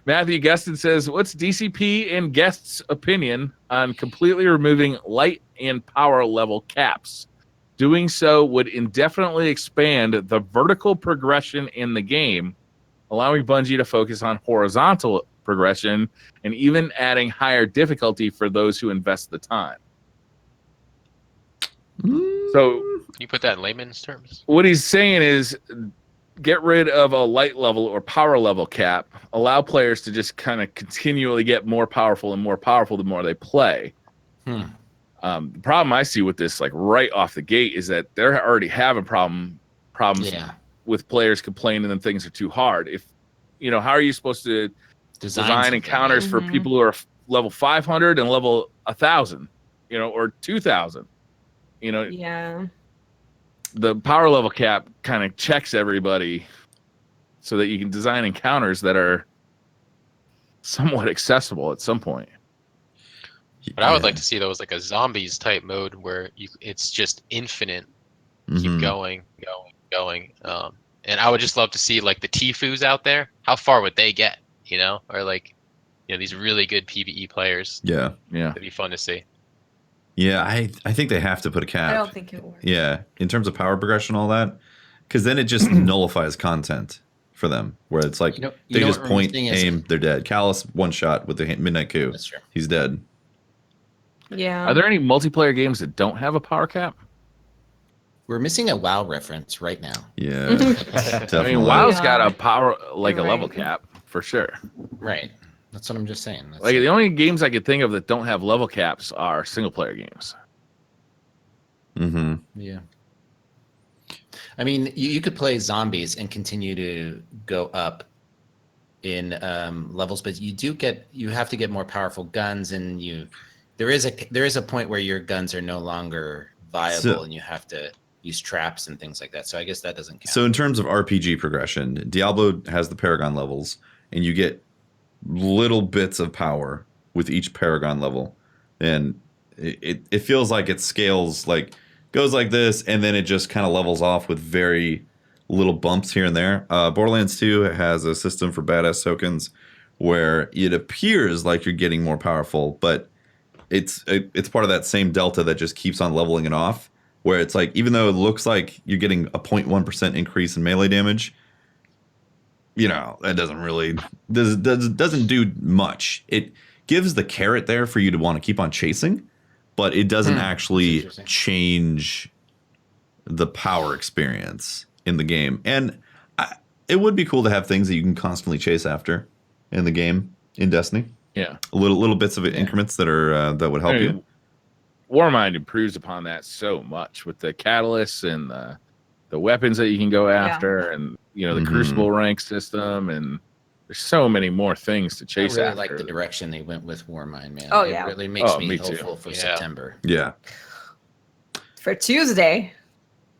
Matthew Gustin says, "What's DCP and guests' opinion on completely removing light and power level caps? Doing so would indefinitely expand the vertical progression in the game, allowing Bungie to focus on horizontal progression and even adding higher difficulty for those who invest the time." So can you put that in layman's terms? what he's saying is get rid of a light level or power level cap, allow players to just kind of continually get more powerful and more powerful the more they play. Hmm. The problem I see with this, like right off the gate, is that they're already having problems Yeah. with players complaining that things are too hard. If how are you supposed to design something. encounters for Mhm. people who are level 500 and level 1,000, or 2,000? Yeah. The power level cap kind of checks everybody so that you can design encounters that are somewhat accessible at some point. But I would like to see those like a zombies type mode where it's just infinite, keep Mhm. going. And I would just love to see like the Tifus out there. How far would they get? Or like these really good PvE players. Yeah. Yeah. It'd be fun to see. Yeah, I think they have to put a cap. I don't think it works. Yeah, in terms of power progression, all that, because then it just nullifies content for them, where it's like You know they what just we're point, missing is- aim, they're dead. Callus one shot with the midnight coup, That's true. he's dead. Yeah. Are there any multiplayer games that don't have a power cap? We're missing a WoW reference right now. Yeah, I definitely. mean, WoW's got Yeah. a power, like You're a level right. cap for sure. Right. That's what I'm just saying. Like the only games I could think of that don't have level caps are single player games. Mm-hmm. Yeah. I mean, you could play zombies and continue to go up in levels, but you have to get more powerful guns, and there is a point where your guns are no longer viable, So- and you have to use traps and things like that. So I guess that doesn't count. So in terms of RPG progression, Diablo has the Paragon levels, and you get little bits of power with each Paragon level, and it feels like it scales, like goes like this, and then it just kind of levels off with very little bumps here and there. Borderlands 2 has a system for badass tokens where it appears like you're getting more powerful, but it's part of that same delta that just keeps on leveling it off, where it's like, even though it looks like you're getting a 0.1% increase in melee damage, you know, that doesn't really doesn't do much. It gives the carrot there for you to want to keep on chasing, but it doesn't actually change the power experience in the game. And it would be cool to have things that you can constantly chase after in the game in Destiny. Yeah, little bits of increments that are that would help you. Warmind improves upon that so much with the catalysts and the weapons that you can go after, and you know, the Crucible rank system, and there's so many more things to chase I really after. like the direction they went with Warmind, man. Oh, it yeah. really makes me me hopeful too. for September. Yeah. For Tuesday,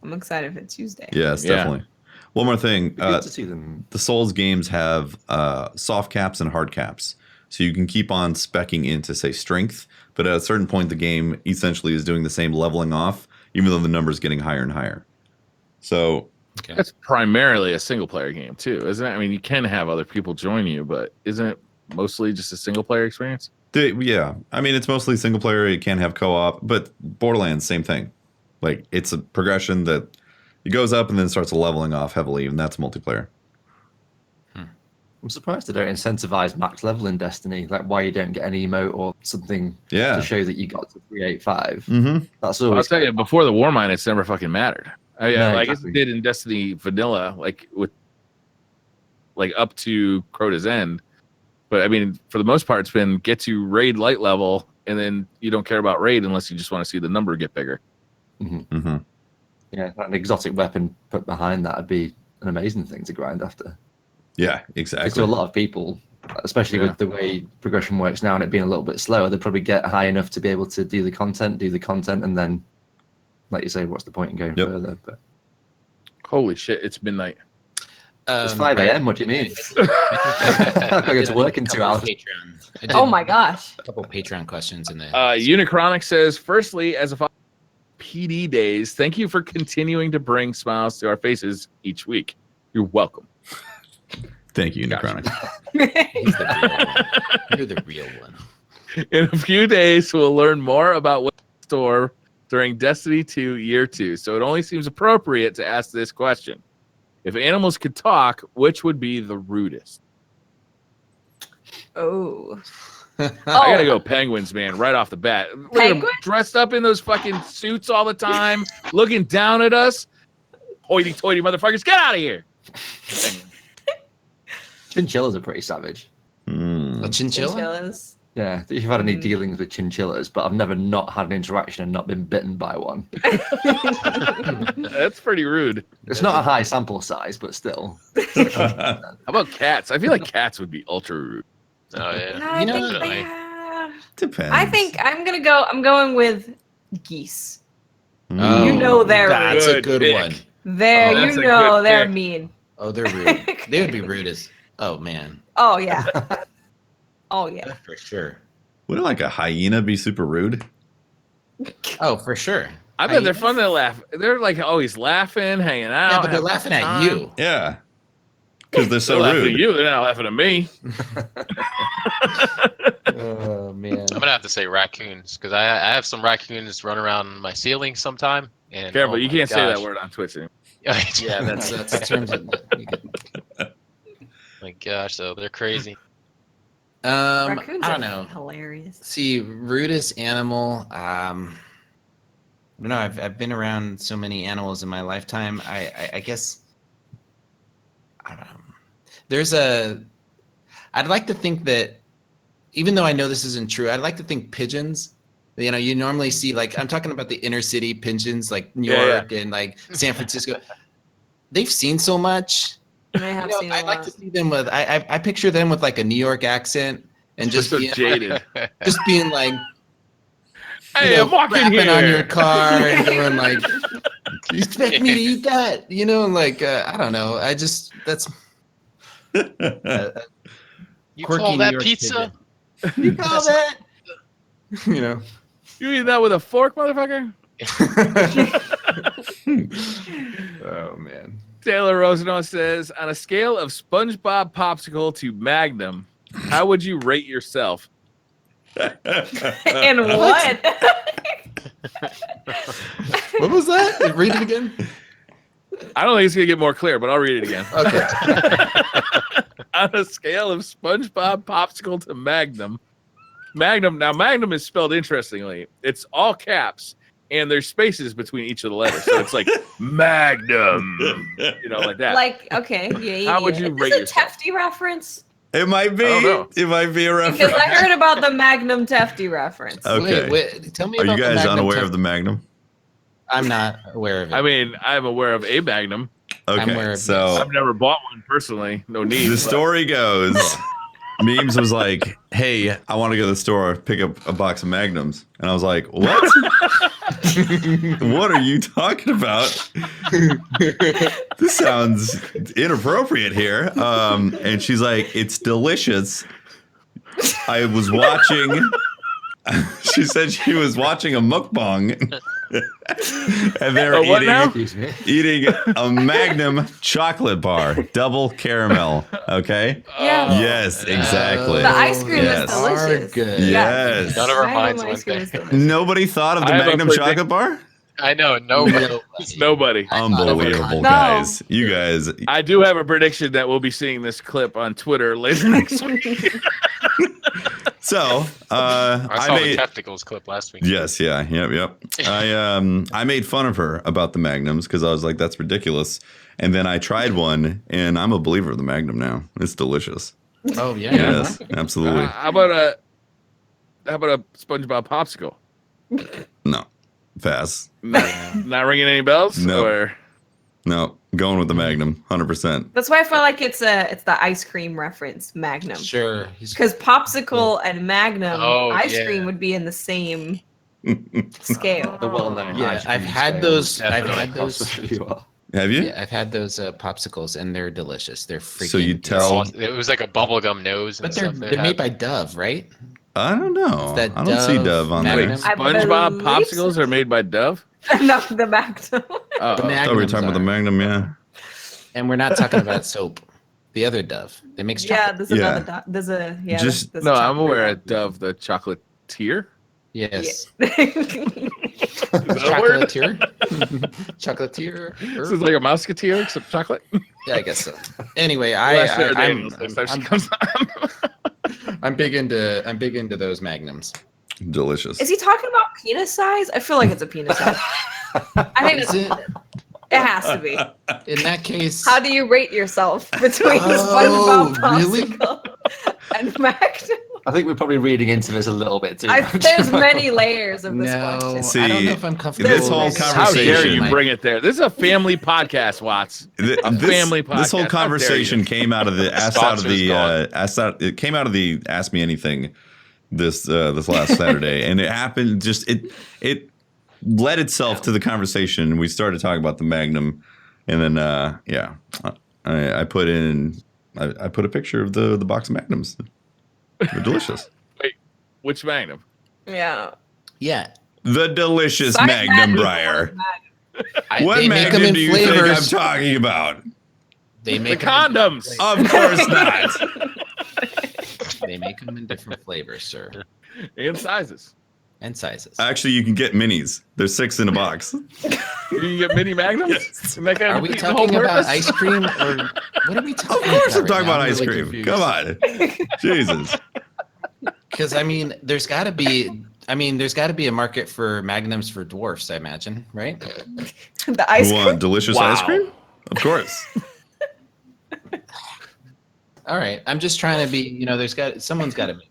I'm excited for Tuesday. Yes, Yeah. definitely. One more thing. Good to see them. The Souls games have soft caps and hard caps. So you can keep on speccing into, say, strength, but at a certain point, the game essentially is doing the same leveling off, even though the number's getting higher and higher. So That's primarily a single player game too, isn't it? I mean, you can have other people join you, but isn't it mostly just a single player experience? yeah, I mean, it's mostly single player. You can have co-op, but Borderlands, same thing. Like, it's a progression that it goes up and then starts leveling off heavily, and that's multiplayer. I'm surprised they don't incentivize max level in Destiny, like why you don't get an emote or something to show that you got to 385. Mm-hmm. That's I'll always. tell you, before the Warmind, it's never fucking mattered. I guess Exactly. it did in Destiny Vanilla, like with like up to Crota's End. But I mean, for the most part, it's been get to raid light level, and then you don't care about raid unless you just want to see the number get bigger. Mm-hmm. Yeah, like an exotic weapon put behind that would be an amazing thing to grind after. Yeah, Because exactly. to a lot of people, especially with the way progression works now and it being a little bit slower, they probably get high enough to be able to do the content, and then, like you say, what's the point in going further? But Holy shit, it's midnight. it's 5 a.m. What do you mean? I've got to go to work in 2 hours. Oh my gosh. A couple Patreon questions in there. Unichronic says, firstly, as a PD days, thank you for continuing to bring smiles to our faces each week. You're welcome. Thank you, Unichronic. He's the real one. You're the real one. In a few days, we'll learn more about what's in store during Destiny 2 Year 2. So it only seems appropriate to ask this question. If animals could talk, which would be the rudest? Oh. I gotta go penguins, man, right off the bat. Look at 'em Penguins? dressed up in those fucking suits all the time, looking down at us. Hoity-toity motherfuckers, get out of here. Chinchillas are pretty savage. A chinchilla? Chinchillas. Yeah, if you've had any dealings with chinchillas, but I've never not had an interaction and not been bitten by one. That's pretty rude. It's not a high sample size, but still. How about cats? I feel like cats would be ultra rude. Oh yeah. I You know, think definitely. Depends. I think I'm going with geese. Oh, You know they're that's a rude. good Good one. pick. There, Oh, that's you a know good they're pick. mean. Oh, they're rude. They would be rude as. Oh man, Oh yeah. Oh yeah. for sure. Wouldn't like a hyena be super rude? Oh, for sure. I bet they're fun to laugh. They're like always laughing, hanging out. Yeah, but they're having laughing a at time. you. Yeah. Because they're so They're laughing rude. at you. They're not laughing at me. Oh man. I'm gonna have to say raccoons because I have some raccoons run around my ceiling sometime. And Careful, oh you my can't say that gosh. word on Twitch anymore. Yeah, that's terms of. My gosh, though they're crazy. Raccoons I are don't know. hilarious. See, rudest animal. No, I've been around so many animals in my lifetime. I guess. I don't know. I'd like to think that, even though I know this isn't true, I'd like to think pigeons. You know, you normally see, like, I'm talking about the inner city pigeons, like New York and like San Francisco. They've seen so much. I have seen a I'd like lot. to see them with. I picture them with like a New York accent and just so being, jaded. just being like, Hey, I'm walking rapping here. on your car and doing like You expect me to eat that? You know, like I don't know. That's You quirky call New that York pizza? you call that? You know. You eat that with a fork, motherfucker? Oh man. Taylor Rosenau says, on a scale of SpongeBob popsicle to Magnum, how would you rate yourself? And what? What was that? Read it again. I don't think it's gonna get more clear, but I'll read it again. Okay. On a scale of SpongeBob popsicle to Magnum. Magnum is spelled interestingly. It's all caps, and there's spaces between each of the letters. So it's like Magnum, like that. Like, okay, yeah. How would you Is rate this a yourself? Tefty reference? It might be. I don't know. It might be a Because reference. I heard about the Magnum Tefty reference. Okay. Wait, tell me Are about you the guys Magnum unaware Tef- of the Magnum? I'm not aware of it. I mean, I'm aware of a Magnum. I'm Okay, aware of so I've never bought one personally. No need. the but- story goes, Memes was like, "Hey, I want to go to the store, pick up a box of Magnums," and I was like, "What? What are you talking about? This sounds inappropriate here." And she's like, "It's delicious." I was watching. She said she was watching a mukbang, and they're what now? eating a Magnum chocolate bar, double caramel. Okay. Yeah. Yes, exactly. The ice cream Yes. is delicious. Good. Yes. None of our Magnum minds ice went cream there. is delicious. Nobody thought of the I have a Magnum predict- chocolate bar? I know, nobody. Nobody. Unbelievable, No. guys. You guys. I do have a prediction that we'll be seeing this clip on Twitter later next week. So, I I saw made. the testicles clip last week. Yes, yeah, yep. I made fun of her about the Magnums because I was like, that's ridiculous. And then I tried one, and I'm a believer of the Magnum now. It's delicious. Oh yeah. Yes, absolutely. How about a SpongeBob popsicle? No, pass. Not ringing any bells? No. Or No, going with the Magnum, 100%. That's why I feel like it's the ice cream reference, Magnum. Sure. Because popsicle and Magnum Oh, ice yeah. cream would be in the same scale. The well-known. Yeah, ice cream I've had scale. those. I've Definitely. had those. You are. Have you? Yeah, I've had those popsicles, and they're delicious. They're freaking. So you tell- It was like a bubblegum nose and But they're stuff. they're made by Dove, right? I don't know. It's that I don't see Dove Dove on Magnum. there. I SpongeBob believe popsicles are made by Dove? No, the Magnum. Oh, The I thought we were Magnums talking about the are. Magnum, yeah. And we're not talking about soap. The other Dove. They makes Yeah, chocolate. there's Yeah. another. There's a yeah. Just- there's a no, I'm chocolate aware one. of Dove, the chocolatier. Yes. Yeah. Is that a word? Chocolatier. Chocolatier. This is like a musketeer, except chocolate. Yeah, I guess so. Anyway, Last year, I'm, Daniels, next time she I'm, comes on. I'm big into those Magnums. Delicious. Is he talking about penis size? I feel like it's a penis size. I think Is it's, it? it has to be. In that case, How do you rate yourself between Oh, SpongeBob really? popsicle and Magnum? I think we're probably reading into this a little bit too. There's many layers of this no, question. See, I don't know if I'm comfortable. this whole with- How dare conversation- you bring it there? This is a family podcast, Watts. A family This whole podcast. How dare conversation you. came out of the Ask Me Anything this last Saturday, and it happened. Just it led itself to the conversation. We started talking about the Magnum, and then I put a picture of the box of Magnums. They're delicious. Which Magnum? Yeah. Yeah. The delicious Sorry, Magnum Briar. What They make them Magnum in do you think I'm flavors. talking about? They The make them condoms. Of course not. They make them in different flavors, sir, And sizes. and sizes. Actually, you can get minis. There's 6 in a box. You can get mini Magnums? Yes. And that kind Are of we defeat the whole talking about purpose? ice cream, or what are we talking Of about? course, I'm talking about right now? ice I'm really cream. confused. Come on, Jesus. Because I mean, there's got to be a market for Magnums for dwarfs, I imagine, right? The ice You cream. want delicious Wow. ice cream? Of course. All right, I'm just trying to be. Someone's got to be.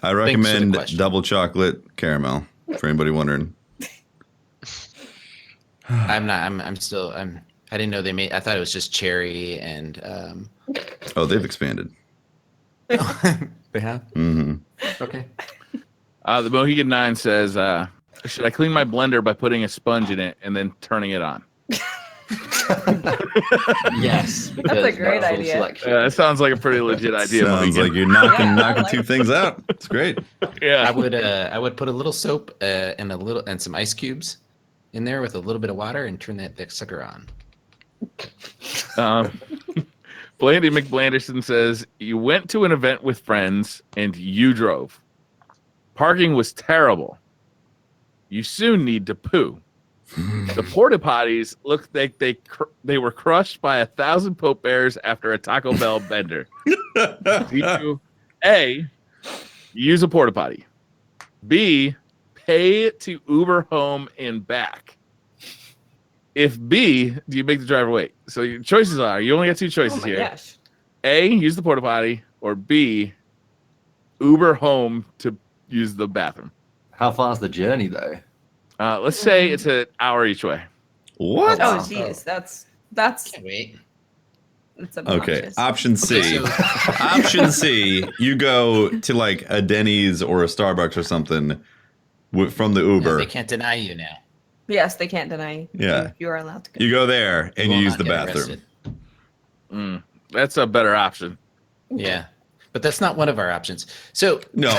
I recommend question. double chocolate caramel for anybody wondering. I'm not. I'm still. I didn't know they made. I thought it was just cherry and. Oh, they've expanded. They have. Hmm. Okay. The Mohegan 9 says, Should I clean my blender by putting a sponge in it and then turning it on? Yes. That's a great natural idea. selection. That sounds like a pretty legit idea. Sounds Maligan. like you're knocking Yeah, I knocking like two it. things out. It's great. Yeah. I would put a little soap and some ice cubes in there with a little bit of water and turn that sucker on. Blandy McBlanderson says, you went to an event with friends and you drove. Parking was terrible. You soon need to poo. The porta potties looked like they were crushed by 1,000 Pope Bears after a Taco Bell bender. You, A, use a porta potty. B, pay to Uber home and back. If B, do you make the driver wait? So your choices are, you only got two choices Oh my here. gosh. A, use the porta potty, or B, Uber home to use the bathroom. How far's the journey though? Let's say it's an hour each way. What? Oh Wow. jeez, that's Can't wait. Okay, obnoxious. option C. Option C, you go to like a Denny's or a Starbucks or something from the No, Uber. they can't deny you now. Yes, they can't deny. Yeah. You are allowed to go. You go there and you will use not the get bathroom. arrested. That's a better option. Yeah, but that's not one of our options. So No,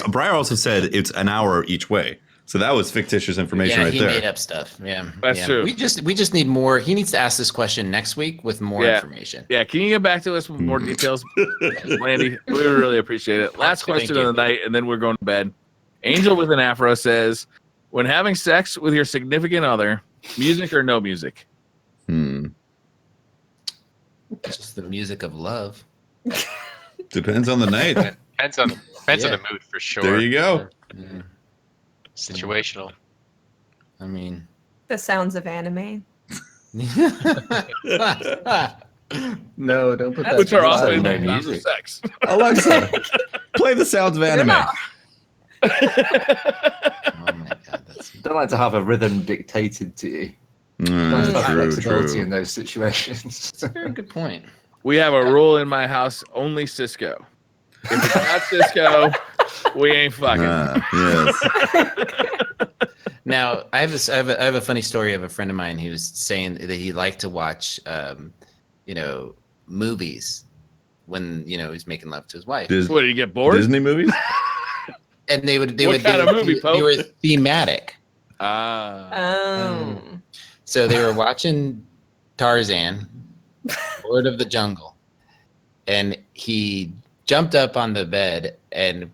Briar also said it's an hour each way. So that was fictitious information yeah, right he there. made up stuff. Yeah, That's yeah. true. We just need more. He needs to ask this question next week with more Yeah. information. Yeah, can you get back to us with more details, Landy? We would really appreciate it. Last Thank question you. of the night, and then we're going to bed. Angel with an afro says, when having sex with your significant other, music or no music? Just the music of love. Depends on the night. Depends on Yeah. the mood for sure. There you go. Yeah. Situational. I mean, The sounds of anime. no, don't put that. Which are That's often no no music. sex. Alexa, play the sounds of They're anime. not. Oh my god, that's Don't like to have a rhythm dictated to you. Nice to have True, flexibility true. in those situations. a very good point. We have a rule in my house, only Cisco. If it's not Cisco, we ain't fucking. Yes. Now, I have a funny story of a friend of mine who was saying that he liked to watch, movies when he's making love to his wife, What, did you get bored? Disney movies? and they would What kind of movie, Pope? they were thematic. Oh. So they were watching Tarzan, Lord of the Jungle, and he jumped up on the bed and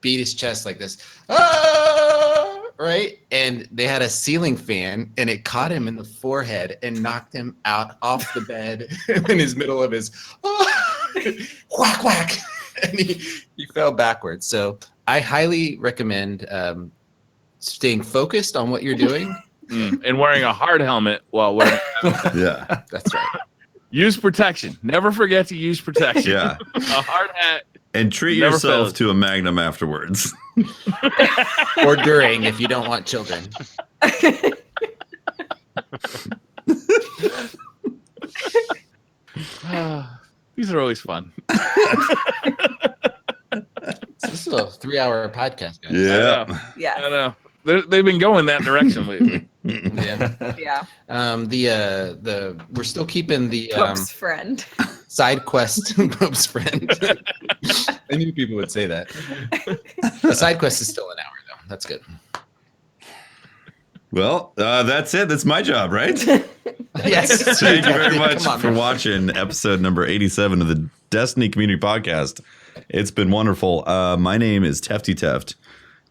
beat his chest like this. Ah! Right? And they had a ceiling fan, and it caught him in the forehead and knocked him out off the bed in his middle of his whack whack, and he fell backwards. So I highly recommend staying focused on what you're doing. And wearing a hard helmet while wearing. Yeah. That's right. Use protection. Never forget to use protection. Yeah. A hard hat. And treat Never yourself fails. to a Magnum afterwards. Or during, if you don't want children. These are always fun. This is a 3-hour podcast, guys. Yeah. I Yeah. know. They've been going that direction lately. Yeah. Yeah. We're still keeping the Pope's friend. side quest Pope's friend. I knew people would say that. The side quest is still an hour though. That's good. Well, that's it. That's my job, right? Yes. Thank you very much Come on, for man. watching episode number 87 of the Destiny Community Podcast. It's been wonderful. My name is Tefty Teft.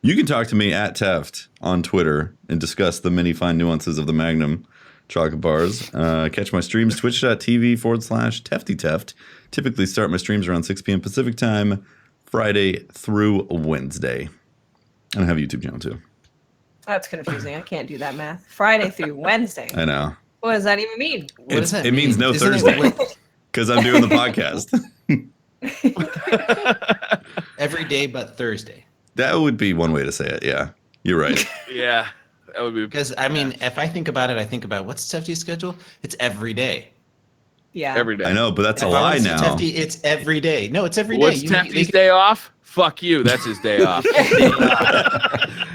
You can talk to me at Teft on Twitter and discuss the many fine nuances of the Magnum chocolate bars. Catch my streams, twitch.tv/Tefty Teft. Typically start my streams around 6 p.m. Pacific time, Friday through Wednesday. And I have a YouTube channel too. That's confusing. I can't do that math. Friday through Wednesday. I know. What does that even mean? What does that It means mean? no Isn't it Thursday like because I'm doing the podcast. every day but Thursday? That would be one way to say it. Yeah, you're right. Yeah. That would be. Because I mean, if I think about it, I think about what's Tefty's schedule? It's every day. Yeah. Every day. I know, but that's a If I lie wanna see now. Tefty, it's every day. No, it's every day. What's You- Tefty's day off? Fuck you. That's his day off.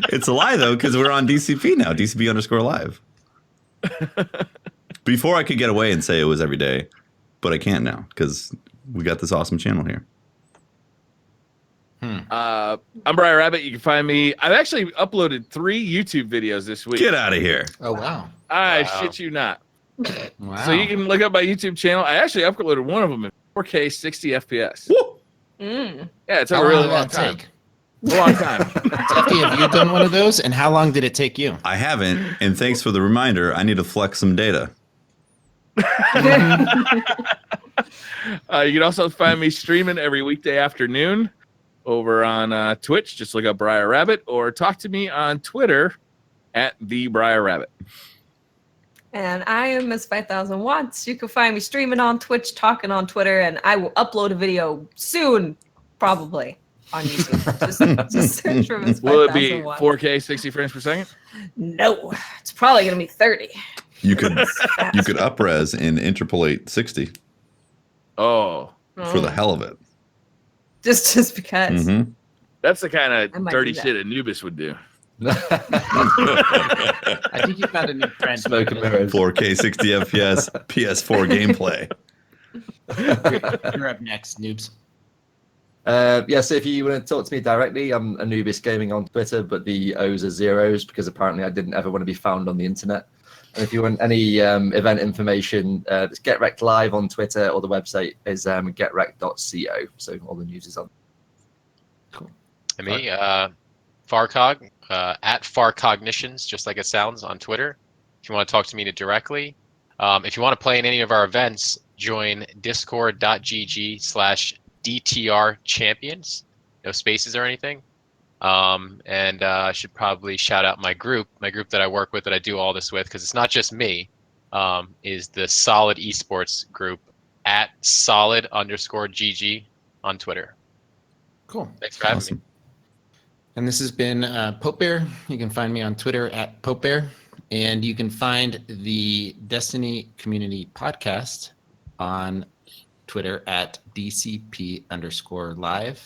It's a lie though, because we're on DCP now, DCP_live. Before I could get away and say it was every day, but I can't now because we got this awesome channel here. I'm Briar Rabbit. You can find me. I've actually uploaded 3 YouTube videos this week. Get out of here. Oh, wow. I shit you not. Wow. So you can look up my YouTube channel. I actually uploaded one of them in 4K 60 FPS. Woo! Mm. Yeah, it's How a really long long did that time. take? A long time. Tefty, have you done one of those? And how long did it take you? I haven't, and thanks for the reminder. I need to flex some data. You can also find me streaming every weekday afternoon over on Twitch. Just look up Briar Rabbit or talk to me on Twitter at the Briar Rabbit. And I am Miss 5000 Watts. You can find me streaming on Twitch, talking on Twitter, and I will upload a video soon, probably on YouTube. Just search for Miss 5000 Will it be Watts. 4K 60 frames per second? No, it's probably gonna be 30. You could upres and interpolate 60 Oh, for the hell of it. Just because. Mhm. that's the kind I of might dirty do that. shit Anubis would do. I think you found a new friend. Smoke and mirrors. 4K 60 FPS PS4 gameplay. You're up next, noobs. So if you want to talk to me directly, I'm Anubis Gaming on Twitter, but the O's are zeros because apparently I didn't ever want to be found on the internet. And if you want any event information, it's GetWrecked Live on Twitter, or the website is getwrecked.co. So all the news is on. Cool. And me, Farcog, at Farcognitions, just like it sounds, on Twitter. If you want to talk to me directly. If you want to play in any of our events, join discord.gg/DTR champions. No spaces or anything. And I should probably shout out my group that I work with, that I do all this with, because it's not just me, is the Solid Esports group at solid_GG on Twitter. Cool. Thanks for having me. Awesome. And this has been Pope Bear. You can find me on Twitter at Pope Bear. And you can find the Destiny Community Podcast on Twitter at DCP_live.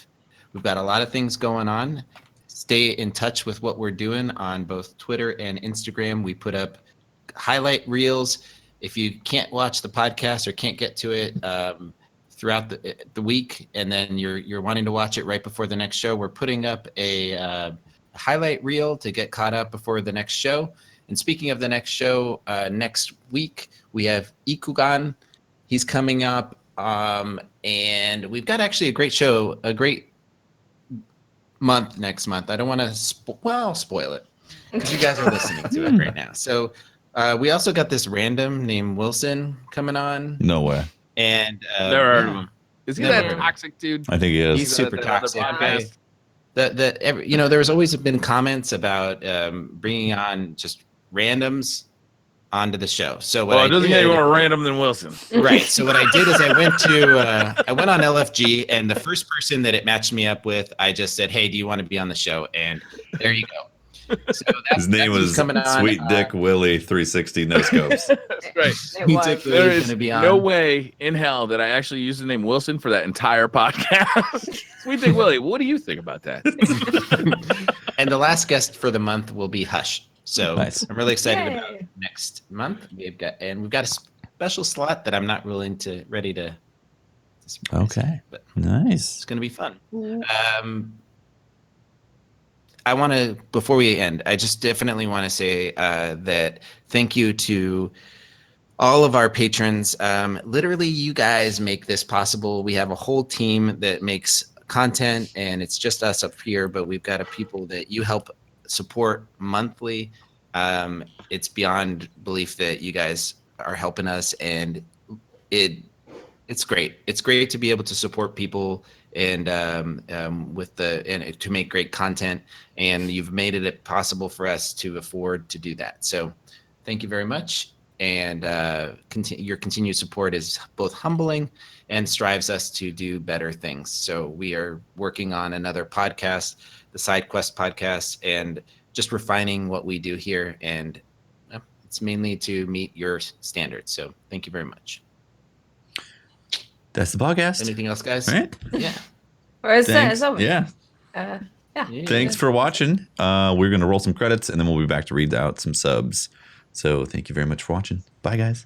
We've got a lot of things going on. Stay in touch with what we're doing on both Twitter and Instagram. We put up highlight reels. If you can't watch the podcast or can't get to it throughout the week, and then you're wanting to watch it right before the next show, we're putting up a highlight reel to get caught up before the next show. And speaking of the next show, next week we have Ikugan. He's coming up, and we've got actually a great show, a great month next month. I don't want to spoil it because you guys are listening to it right now. So we also got this random named Wilson coming on, No way. and Never heard of him. Is he Never. that toxic dude? I think he is. He's super that other toxic. podcast? There's always been comments about bringing on just randoms onto the show. So what Well, I it doesn't did, get any more random than Wilson. right. So what I did is I went on LFG, and the first person that it matched me up with, I just said, "Hey, do you want to be on the show?" And there you go. So His name was coming on, Sweet Dick Willie 360 No Scopes. That's right. It He was. took There He's is gonna be on. no way in hell that I actually used the name Wilson for that entire podcast. Sweet Dick Willie, what do you think about that? And the last guest for the month will be Hush. So Nice. I'm really excited about Yay. next month. We've got a special slot that I'm not ready to surprise, Okay. but Nice. it's going to be fun. I want to, before we end, I just definitely want to say that thank you to all of our patrons. Literally, you guys make this possible. We have a whole team that makes content, and it's just us up here, but we've got people that you help support monthly. It's beyond belief that you guys are helping us, and it's great. It's great to be able to support people and to make great content, and you've made it possible for us to afford to do that. So thank you very much. And your continued support is both humbling and strives us to do better things. So we are working on another podcast, the Side Quest podcast, and just refining what we do here. And it's mainly to meet your standards. So thank you very much. That's the podcast. Anything else, guys? All right. Yeah. Or is Thanks. that Yeah. Yeah. Thanks for watching. We're going to roll some credits, and then we'll be back to read out some subs. So thank you very much for watching. Bye, guys.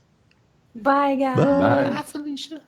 Bye, guys. Bye. Bye, Felicia.